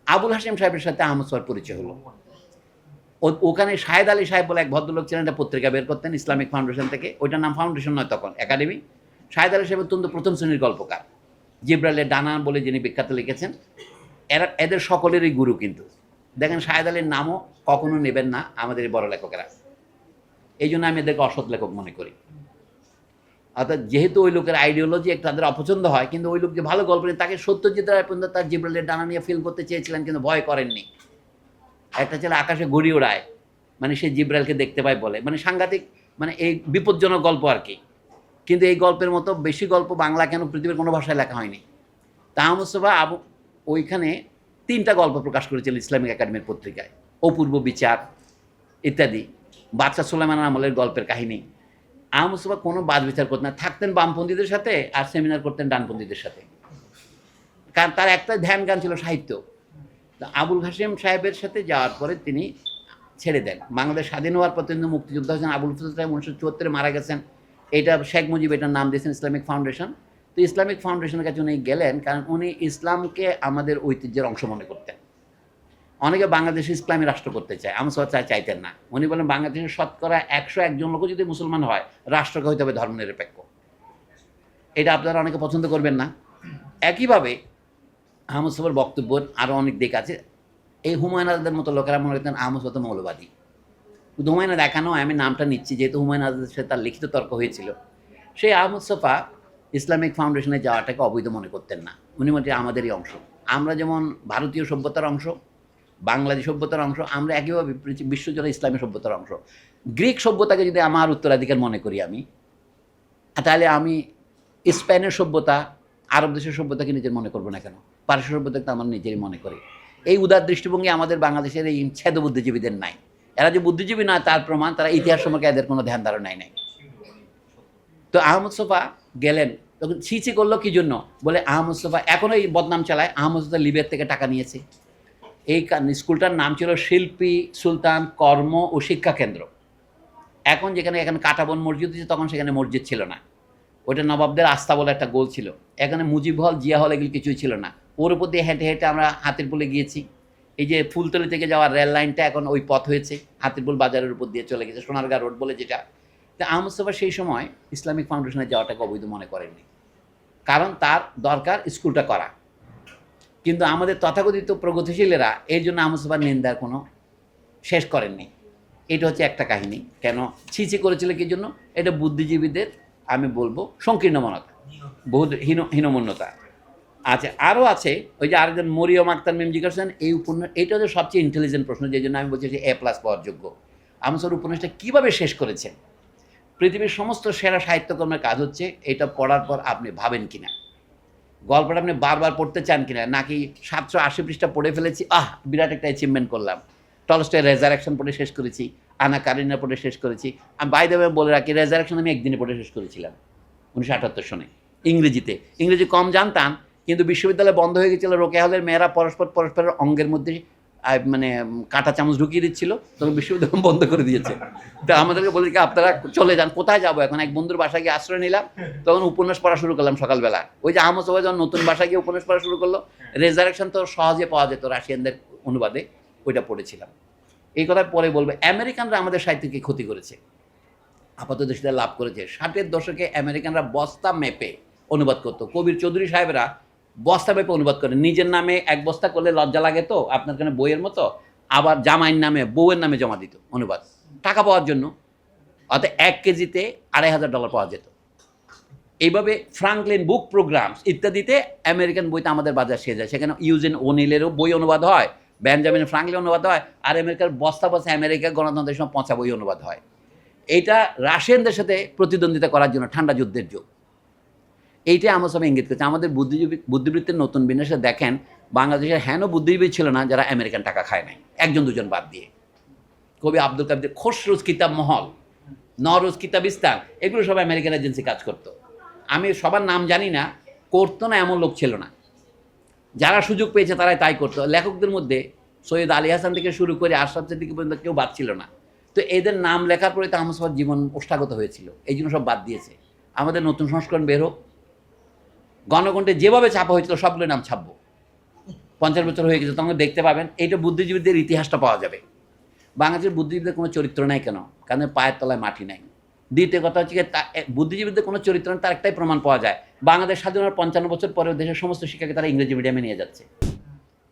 আবুল হাশিম সাহেবের সাথে আমসোয়ার পরিচয় হলো। ওখানে শাহেদ আলী সাহেব বলে এক ভদ্রলোক ছিলেন, একটা পত্রিকা বের করতেন ইসলামিক ফাউন্ডেশন থেকে। ওইটার নাম ফাউন্ডেশন নয় তখন, একাডেমি। শাহেদ আলী সাহেব অত্যন্ত প্রথম শ্রেণীর গল্পকার, জিব্রাইলের ডানা বলে যিনি বিখ্যাত লিখেছেন। এদের সকলেরই গুরু। কিন্তু দেখেন শাহেদ আলীর নামও কখনো নেবেন না আমাদের বড় লেখকেরা, এই জন্য আমি এদেরকে অসৎ লেখক মনে করি। অর্থাৎ যেহেতু ওই লোকের আইডিওলজি একটু তাদের অপছন্দ হয়, কিন্তু ওই লোক যে ভালো গল্প নেই, তাকে সত্যজিৎ রায় পর্যন্ত তার জিব্রাইলের ডানা নিয়ে ফিল করতে চেয়েছিলেন, কিন্তু ভয় করেননি। একটা ছেলে আকাশে ঘুড়ি ওড়ায়, মানে সে জিব্রাইলকে দেখতে পায় বলে, মানে সাংঘাতিক, মানে এই বিপজ্জনক গল্প আর কি। কিন্তু এই গল্পের মতো বেশি গল্প বাংলা কেন পৃথিবীর কোনো ভাষায় লেখা হয়নি। তাহা মুস্তফা ওইখানে 3টা গল্প প্রকাশ করেছিল ইসলামিক একাডেমির পত্রিকায়, অপূর্ব বিচার ইত্যাদি, বাদশাহ সুলাইমান আমলের গল্পের কাহিনী। মুস্তফা কোনো বাদ বিচার করতেন না, থাকতেন বামপন্থীদের সাথে আর সেমিনার করতেন ডানপন্থীদের সাথে, কারণ তার একটা ধ্যান জ্ঞান ছিল সাহিত্য। আবুল হাশিম সাহেবের সাথে যাওয়ার পরে তিনি ছেড়ে দেন। বাংলাদেশ স্বাধীন হওয়ার পর তিনি মুক্তিযুদ্ধ হয়েছেন। আবুল ফজল সাহেব 1974-এ মারা গেছেন। এটা শেখ মুজিব এটার নাম দিয়েছেন ইসলামিক ফাউন্ডেশন। তো ইসলামিক ফাউন্ডেশনের কাছে উনি গেলেন, কারণ উনি ইসলামকে আমাদের ঐতিহ্যের অংশ মনে করতেন। অনেকে বাংলাদেশে ইসলামী রাষ্ট্র করতে চায়, আমসোয়া চাইতেন না। উনি বলেন বাংলাদেশের শতকরা 101 লোক যদি মুসলমান হয়, রাষ্ট্রকে হইতে হবে ধর্মনিরপেক্ষ। এটা আপনারা অনেকে পছন্দ করবেন না। একইভাবে আহমদ সোফার বক্তব্যের আরও অনেক দিক আছে। এই হুমায়ুন আজাদের মতো লোকেরা মনে করতেন আহমদ সোফা তো মৌলবাদী। শুধু হুমায়ুন দেখানো, আমি নামটা নিচ্ছি যেহেতু হুমায়ুন আজাদের সাথে তার লিখিত তর্ক হয়েছিল। সেই আহমদ সোফা ইসলামিক ফাউন্ডেশনে যাওয়াটাকে অবৈধ মনে করতেন না। উনি মনে আমাদেরই অংশ, আমরা যেমন ভারতীয় সভ্যতার অংশ, বাংলাদেশ সভ্যতার অংশ, আমরা একেবারে বিশ্বজুড়ে ইসলামী সভ্যতার অংশ। গ্রিক সভ্যতাকে যদি আমার উত্তরাধিকার মনে করি আমি, তাহলে আমি স্পেনের সভ্যতা, আরব দেশের সভ্যতাকে নিজের মনে করবো না কেন? পারস্য সভ্যতাকে তো আমার নিজেরই মনে করি। এই উদার দৃষ্টিভঙ্গি আমাদের বাংলাদেশের এই ছেদ বুদ্ধিজীবীদের নাই। এরা যে বুদ্ধিজীবী নয় তার প্রমাণ তারা ইতিহাস সম্পর্কে এদের কোনো ধ্যান ধারণাই নাই। তো আহমদ সোফা গেলেন, তখন ছিচি করলো কি জন্য? বলে আহমদ সোফা এখনও এই বদনাম চালায়, আহমদ সোফা লিবিয়ার থেকে টাকা নিয়েছে। এই স্কুলটার নাম ছিল শিল্পী সুলতান কর্ম ও শিক্ষা কেন্দ্র। এখন যেখানে এখানে কাটাবন মসজিদ হচ্ছে, তখন সেখানে মসজিদ ছিল না, ওইটা নবাবদের আস্থা বলে একটা গোল ছিল। এখানে মুজিব হল, জিয়া হল, এগুলি কিছুই ছিল না। ওর উপর দিয়ে হেঁটে হেঁটে আমরা হাতিরপুলে গিয়েছি। এই যে ফুলতলি থেকে যাওয়ার রেল লাইনটা এখন ওই পথ হয়েছে, হাতিরপুল বাজারের উপর দিয়ে চলে গেছে, সোনারগাঁ রোড বলে যেটা। তো আহমদ সোফা সেই সময় ইসলামিক ফাউন্ডেশনে যাওয়াটাকে অবৈধ মনে করেননি, কারণ তার দরকার স্কুলটা করা। কিন্তু আমাদের তথাকথিত প্রগতিশীলেরা এই জন্য আহমদ সোফার নিন্দার কোনো শেষ করেননি। এটা হচ্ছে একটা কাহিনী। কেন ছিচি করেছিল কি জন্য? এটা বুদ্ধিজীবীদের আমি বলবো সংকীর্ণমনতা, বহুত হীনমন্যতা। আচ্ছা, আরও আছে ওই যে আরেকজন মরিয়ম আক্তার মেম জিজ্ঞাসা করেন এই উপন্যাস, এটা হচ্ছে সবচেয়ে ইন্টেলিজেন্ট প্রশ্ন, যে জন্য আমি বলছি যে A+ পাওয়ার যোগ্য। আহমদ সোফার উপন্যাসটা কীভাবে শেষ করেছেন? পৃথিবীর সমস্ত সেরা সাহিত্যকর্মের কাজ হচ্ছে এটা পড়ার পর আপনি ভাবেন কিনা, গল্পটা আপনি বারবার পড়তে চান কিনা, নাকি 780 পৃষ্ঠা পড়ে ফেলেছি, বিরাট একটা অ্যাচিভমেন্ট করলাম। টলস্টয়ের রেজারেকশন পড়ে শেষ করেছি, আনা কারিনা পড়ে শেষ করেছি। আমি বাই দ্য ওয়ে বলে রাখি, রেজারেকশন আমি একদিনে পড়ে শেষ করেছিলাম 1978 সনে ইংরেজিতে। ইংরেজি কম জানতাম, কিন্তু বিশ্ববিদ্যালয় বন্ধ হয়ে গেছিলো, রোকেয়া হলের মেয়েরা পরস্পরের অঙ্গের মধ্যে মানে কাঁটা চামচ ঢুকিয়ে দিচ্ছিল, তখন বিশ্ববিদ্যালয় বন্ধ করে দিয়েছে। তা আমাদেরকে বলে কি আপনারা চলে যান, কোথায় যাবো এখন? এক বন্ধুর বাসায় গিয়ে আশ্রয় নিলাম, তখন উপন্যাস পড়া শুরু করলাম সকালবেলা। ওই যে আহমদ সোফা যখন নতুন বাসায় গিয়ে উপন্যাস পড়া শুরু করলো, রেজারেকশন তো সহজে পাওয়া যেত রাশিয়ানদের অনুবাদে, ওইটা পড়েছিলাম। এই কথা পরে বলবে। আমেরিকানরা আমাদের সাহিত্যকে ক্ষতি করেছে, আপাতত সেটা লাভ করেছে। 60-এর দশকে আমেরিকানরা বস্তা মেপে অনুবাদ করতো। কবির চৌধুরী সাহেবরা বস্তা মেপে অনুবাদ করে, নিজের নামে এক বস্তা করলে লজ্জা লাগে তো আপনার কাছে বইয়ের মতো, আবার জামাইয়ের নামে বউয়ের নামে জমা দিত অনুবাদ, টাকা পাওয়ার জন্য। অর্থাৎ 1 কেজিতে $2,500 পাওয়া যেত। এইভাবে ফ্রাঙ্কলিন বুক প্রোগ্রামস ইত্যাদিতে আমেরিকান বইতে আমাদের বাজার সেরে যায়। সেখানে ইউজেন ওনিলেরও বই অনুবাদ হয়, বেঞ্জামিন ফ্রাঙ্কলিন অনুবাদ হয়, আর আমেরিকার বস্তা বস্তা আমেরিকা গণতন্ত্রের সময় 5 বই অনুবাদ হয়। এইটা রাশিয়ানদের সাথে প্রতিদ্বন্দ্বিতা করার জন্য, ঠান্ডা যুদ্ধের যুগ। এইটাই আমার সব ইঙ্গিত করছে। আমাদের বুদ্ধিবৃত্তির নতুন বিন্যাসে দেখেন, বাংলাদেশের হেন বুদ্ধিজীবী ছিল না যারা আমেরিকান টাকা খায় নাই, 1-2 বাদ দিয়ে। কবি আব্দুল কাদের, খসরুজ কিতাব মহল, নরোজ কিতাবিস্তান, এগুলো সব আমেরিকান এজেন্সি কাজ করতো। আমি সবার নাম জানি না, করতো না এমন লোক ছিল না। যারা সুযোগ পেয়েছে তারাই তাই করতো। লেখকদের মধ্যে সৈয়দ আলী হাসান থেকে শুরু করে আশরাফ সিদ্দিকী পর্যন্ত কেউ বাদ ছিল না। তো এদের নাম লেখার পরে তো আহমদ সোফার জীবন ওষ্ঠাগত হয়েছিল, এই জন্য সব বাদ দিয়েছে। আমাদের নতুন সংস্করণ বের হোক, গণকণ্ঠে যেভাবে ছাপা হয়েছিল সবগুলো নাম ছাপবো। 50 বছর হয়ে গেছে, তখন দেখতে পাবেন এইটা বুদ্ধিজীবীদের ইতিহাসটা পাওয়া যাবে। বাংলাদেশের বুদ্ধিজীবীদের কোনো চরিত্র নাই কেন? কারণ পায়ের তলায় মাটি নাই। দ্বিতীয় কথা হচ্ছে বুদ্ধিজীবীদের কোনো চরিত্র নেই, তার একটাই প্রমাণ পাওয়া যায়, বাংলাদেশ স্বাধীন হওয়ার 55 বছর পরেও দেশের সমস্ত শিক্ষাকে তারা ইংরেজি মিডিয়ামে নিয়ে যাচ্ছে।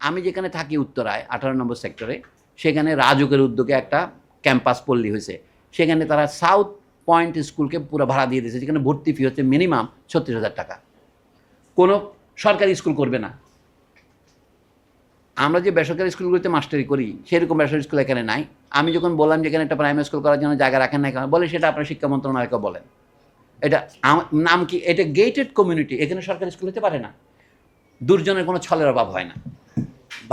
আমি যেখানে থাকি উত্তরায় 18 নম্বর সেক্টরে, সেখানে রাজুকের উদ্যোগে একটা ক্যাম্পাস পল্লী হয়েছে। সেখানে তারা সাউথ পয়েন্ট স্কুলকে পুরো ভাড়া দিয়ে দিয়েছে, যেখানে ভর্তি ফি হচ্ছে মিনিমাম 36,000 টাকা। কোনো সরকারি স্কুল করবে না। আমরা যে বেসরকারি স্কুলগুলোতে মাস্টারি করি, সেরকম বেসরকারি স্কুল এখানে নাই। আমি যখন বললাম যে এখানে একটা প্রাইমারি স্কুল করার জন্য জায়গা রাখেন না, বলে সেটা আপনার শিক্ষা মন্ত্রণালয়কে বলেন। এটা নাম কি? এটা গেটেড কমিউনিটি, এখানে সরকারি স্কুল হতে পারে না। দুর্জনের কোনো ছলের অভাব হয় না।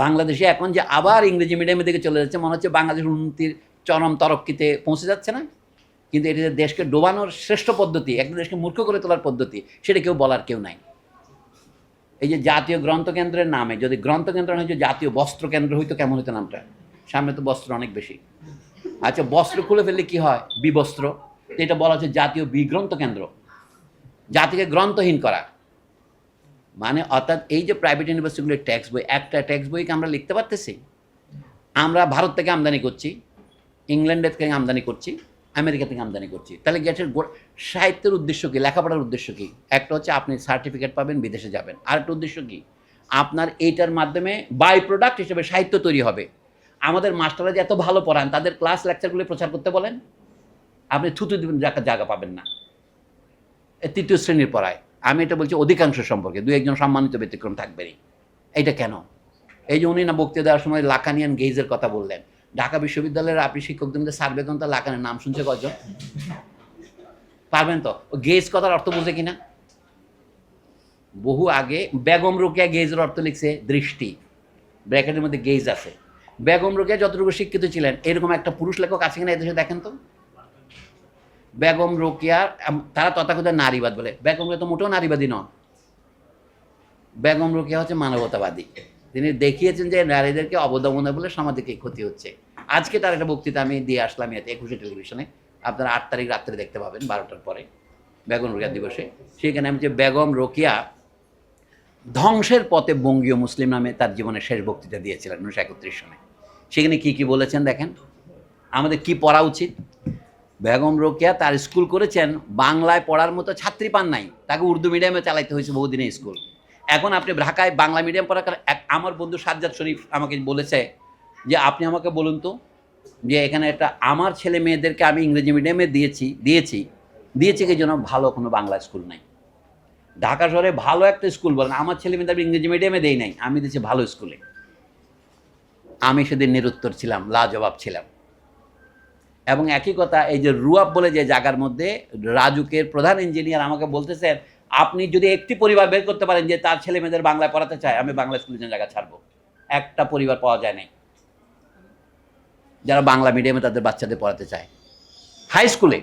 বাংলাদেশে এখন যে আবার ইংরেজি মিডিয়ামের দিকে চলে যাচ্ছে, মনে হচ্ছে বাংলাদেশ উন্নতির চরম তরক্কিতে পৌঁছে যাচ্ছে না। কিন্তু এটা দেশকে ডোবানোর শ্রেষ্ঠ পদ্ধতি, একটা দেশকে মূর্খ করে তোলার পদ্ধতি, সেটা কেউ বলার কেউ নাই। এই যে জাতীয় গ্রন্থকেন্দ্রের নামে যদি গ্রন্থকেন্দ্র নয়, যে জাতীয় বস্ত্র কেন্দ্র হইতো কেমন হতো নামটা? সামনে তো বস্ত্র অনেক বেশি। আচ্ছা, বস্ত্র খুলে ফেললে কি হয়? বিবস্ত্র। এটা বলা হচ্ছে জাতীয় বিগ্রন্থ কেন্দ্র, জাতিকে গ্রন্থহীন করা। মানে অর্থাৎ এই যে প্রাইভেট ইউনিভার্সিটিগুলোর ট্যাক্স বই, একটা ট্যাক্স বইকে আমরা লিখতে পারতেছি। আমরা ভারত থেকে আমদানি করছি, ইংল্যান্ডের থেকে আমদানি করছি, আমেরিকা থেকে আমদানি করছি। তাহলে গেটের সাহিত্যের উদ্দেশ্য কী? লেখাপড়ার উদ্দেশ্য কী? একটা হচ্ছে আপনি সার্টিফিকেট পাবেন, বিদেশে যাবেন। আর একটা উদ্দেশ্য কী? আপনার এইটার মাধ্যমে বাই প্রোডাক্ট হিসেবে সাহিত্য তৈরি হবে। আমাদের মাস্টাররা যে এত ভালো পড়ান, তাদের ক্লাস লেকচারগুলো প্রচার করতে বলেন, আপনি থুতু দিবেন জায়গা পাবেন না। তৃতীয় শ্রেণীর পড়ায়, আমি এটা বলছি অধিকাংশ সম্পর্কে, দু একজন সম্মানিত ব্যতিক্রম থাকবেনই। এইটা কেন? এই যে উনি না বক্তৃতা দেওয়ার সময় লাকানিয়ান গেজের কথা বললেন। ঢাকা বিশ্ববিদ্যালয়ের আপনি শিক্ষকদের সার্ভে করুন, তো লাকানের নাম শুনছে কজন? পারবেন তো? গেজ কথার অর্থ বুঝে কিনা? বহু আগে বেগম রোকেয়া গেজের অর্থ লিখছে দৃষ্টি, ব্র্যাকেটের মধ্যে গেজ আছে। বেগম রোকেয়া যতটুকু শিক্ষিত ছিলেন, এরকম একটা পুরুষ লেখক আছে কিনা এদেশে দেখেন তো? বেগম রোকেয়ার, তারা তথাকথিত নারীবাদ বলে, বেগম রোকেয়া তো মোটেও নারীবাদী নন। বেগম রোকেয়া হচ্ছে মানবতাবাদী। তিনি দেখিয়েছেন যে নারীদেরকে অবদমনে বলে সমাজে কি ক্ষতি হচ্ছে। আজকে তার একটা বক্তৃতা আমি দিয়ে আসলাম এতে 21 টেলিভিশনে, আপনারা 8 তারিখ রাত্রে দেখতে পাবেন 12টার পরে, বেগম রোকেয়া দিবসে। সেখানে আমি যে বেগম রোকেয়া ধ্বংসের পথে বঙ্গীয় মুসলিম নামে তার জীবনের শেষ বক্তৃতা দিয়েছিলেন 1931 সনে। সেখানে কি বলেছেন দেখেন, আমাদের কি পড়া উচিত। বেগম রোকেয়া তার স্কুল করেছেন, বাংলায় পড়ার মতো ছাত্রী পান নাই, তাকে উর্দু মিডিয়ামে চালাইতে হয়েছে বহুদিনের স্কুল। এখন আপনি ঢাকায় বাংলা মিডিয়াম পড়া, আমার বন্ধু সাজ্জাদ শরীফ আমাকে বলেছে যে আপনি আমাকে বলুন তো, যে এখানে একটা আমার ছেলে মেয়েদেরকে আমি ইংরেজি মিডিয়ামে দিয়েছি কি জন্য ভালো কোনো বাংলা স্কুল নাই। ঢাকা শহরে ভালো একটা স্কুল বলেন, আমার ছেলে মেয়েদের ইংরেজি মিডিয়ামে দেই নাই, আমি দিয়েছি ভালো স্কুলে। আমি সেদিন নিরুত্তর ছিলাম, লাজবাব ছিলাম। এবং একই কথা, এই যে রুয়াব বলে যে জায়গার মধ্যে রাজুকের প্রধান ইঞ্জিনিয়ার আমাকে বলতেছেন, আপনি যদি একটি পরিবার বের করতে পারেন যে তার ছেলে মেয়েদের বাংলায় পড়াতে চায়, আমি বাংলা স্কুলের জন্য জায়গা ছাড়বো। একটা পরিবার পাওয়া যায় নাই যারা বাংলা মিডিয়ামে তাদের বাচ্চাদের পড়াতে চায় হাই স্কুলে।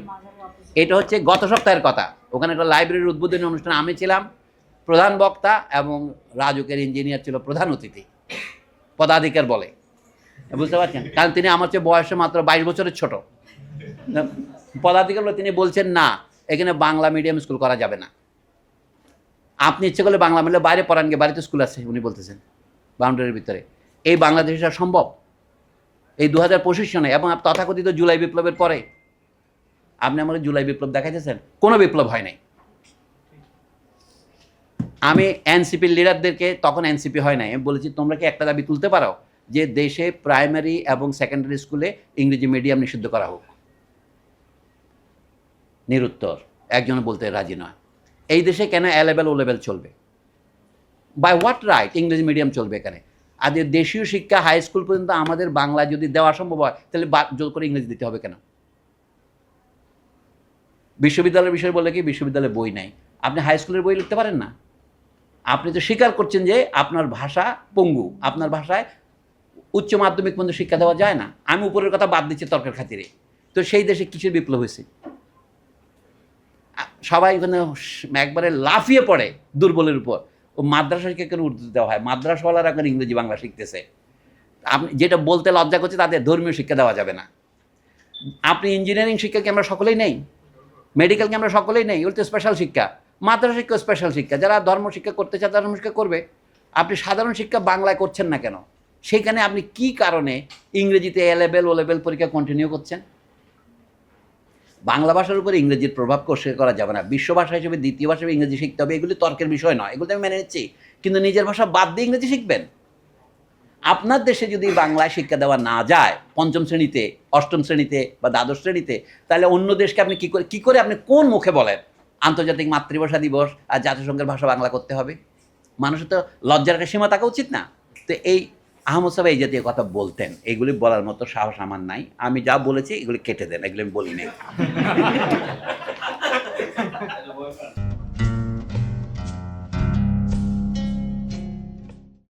এটা হচ্ছে গত সপ্তাহের কথা। ওখানে একটা লাইব্রেরির উদ্বোধনী অনুষ্ঠানে আমি ছিলাম প্রধান বক্তা, এবং রাজুকের ইঞ্জিনিয়ার ছিল প্রধান অতিথি, পদাধিকার বলে, বুঝতে পারছেন? কারণ তিনি আমার চেয়ে বয়সে মাত্র 22 বছরের ছোট। পদাধিকার বলে তিনি বলছেন, না, এখানে বাংলা মিডিয়াম স্কুল করা যাবে না, আপনি ইচ্ছে করলে বাংলা মিডিয়াম বাইরে পড়ান, গিয়ে বাড়িতে স্কুল আছে, উনি বলতেছেন বাউন্ডারির ভিতরে। এই বাংলাদেশে সম্ভব এই 2025 সনে, এবং তথাকথিত জুলাই বিপ্লবের পরে আপনি আমাকে জুলাই বিপ্লব দেখাইতেছেন, কোনো বিপ্লব হয় নাই। আমি এনসিপির লিডারদেরকে, তখন এনসিপি হয় নাই, আমি বলেছি তোমরা কি একটা দাবি তুলতে পারো যে দেশে প্রাইমারি এবং সেকেন্ডারি স্কুলে ইংরেজি মিডিয়াম নিষিদ্ধ করা হোক? নিরুত্তর, একজন বলতে রাজি নয়। এই দেশে কেন এ লেভেল ও লেভেল চলবে? বাই হোয়াট রাইট ইংরেজি মিডিয়াম চলবে এখানে? আর দেশীয় শিক্ষা হাই স্কুল পর্যন্ত আমাদের বাংলা যদি দেওয়া সম্ভব হয়, তাহলে জোর করে ইংরেজি দিতে হবে কেন? বিশ্ববিদ্যালয়ের বিষয় বলে কি বিশ্ববিদ্যালয়ে বই নাই, আপনি হাই স্কুলের বই লিখতে পারেন না? আপনি তো স্বীকার করছেন যে আপনার ভাষা পঙ্গু, আপনার ভাষায় উচ্চ মাধ্যমিক পর্যন্ত শিক্ষা দেওয়া যায় না। আমি উপরের কথা বাদ দিচ্ছি তর্কের খাতিরে। তো সেই দেশে কিসের বিপ্লব হয়েছে? সবাই এখানে একবারে লাফিয়ে পড়ে দুর্বলের উপর। ও মাদ্রাসা শিক্ষা কেন উর্দু দেওয়া হয়? মাদ্রাসাওয়ালারা এখন ইংরেজি বাংলা শিখতেছে। আপনি যেটা বলতে লজ্জা করছে, তাদের ধর্মীয় শিক্ষা দেওয়া যাবে না। আপনি ইঞ্জিনিয়ারিং শিক্ষা কি আমরা সকলেই নেই? মেডিকেল কি আমরা সকলেই নেই? ওটা স্পেশাল শিক্ষা। মাদ্রাসা শিক্ষা স্পেশাল শিক্ষা, যারা ধর্ম শিক্ষা করতে চায় ধর্ম শিক্ষা করবে। আপনি সাধারণ শিক্ষা বাংলায় করছেন না কেন? সেইখানে আপনি কি কারণে ইংরেজিতে এ লেভেল ও লেভেল পরীক্ষা কন্টিনিউ করছেন? বাংলা ভাষার উপরে ইংরেজির প্রভাবকে অস্বীকার করা যাবে না। বিশ্ব ভাষা হিসেবে দ্বিতীয় ভাষা হিসেবে ইংরেজি শিখতে হবে, এগুলি তর্কের বিষয় নয়, এগুলো আমি মেনে নিচ্ছি। কিন্তু নিজের ভাষা বাদ দিয়ে ইংরেজি শিখবেন? আপনার দেশে যদি বাংলায় শিক্ষা দেওয়া না যায় 5ম শ্রেণীতে, 8ম শ্রেণীতে বা দ্বাদশ শ্রেণীতে, তাহলে অন্য দেশকে আপনি কী করে আপনি কোন মুখে বলেন আন্তর্জাতিক মাতৃভাষা দিবস আর জাতিসংঘের ভাষা বাংলা করতে হবে? মানুষের তো লজ্জার একটা সীমা থাকা উচিত না? তো এই আহমদ সাহেব এই জাতীয় কথা বলতেন, এগুলি বলার মতো সাহস আমার নাই। আমি যা বলেছি এগুলি কেটে দেন, এগুলি আমি বলি নাই।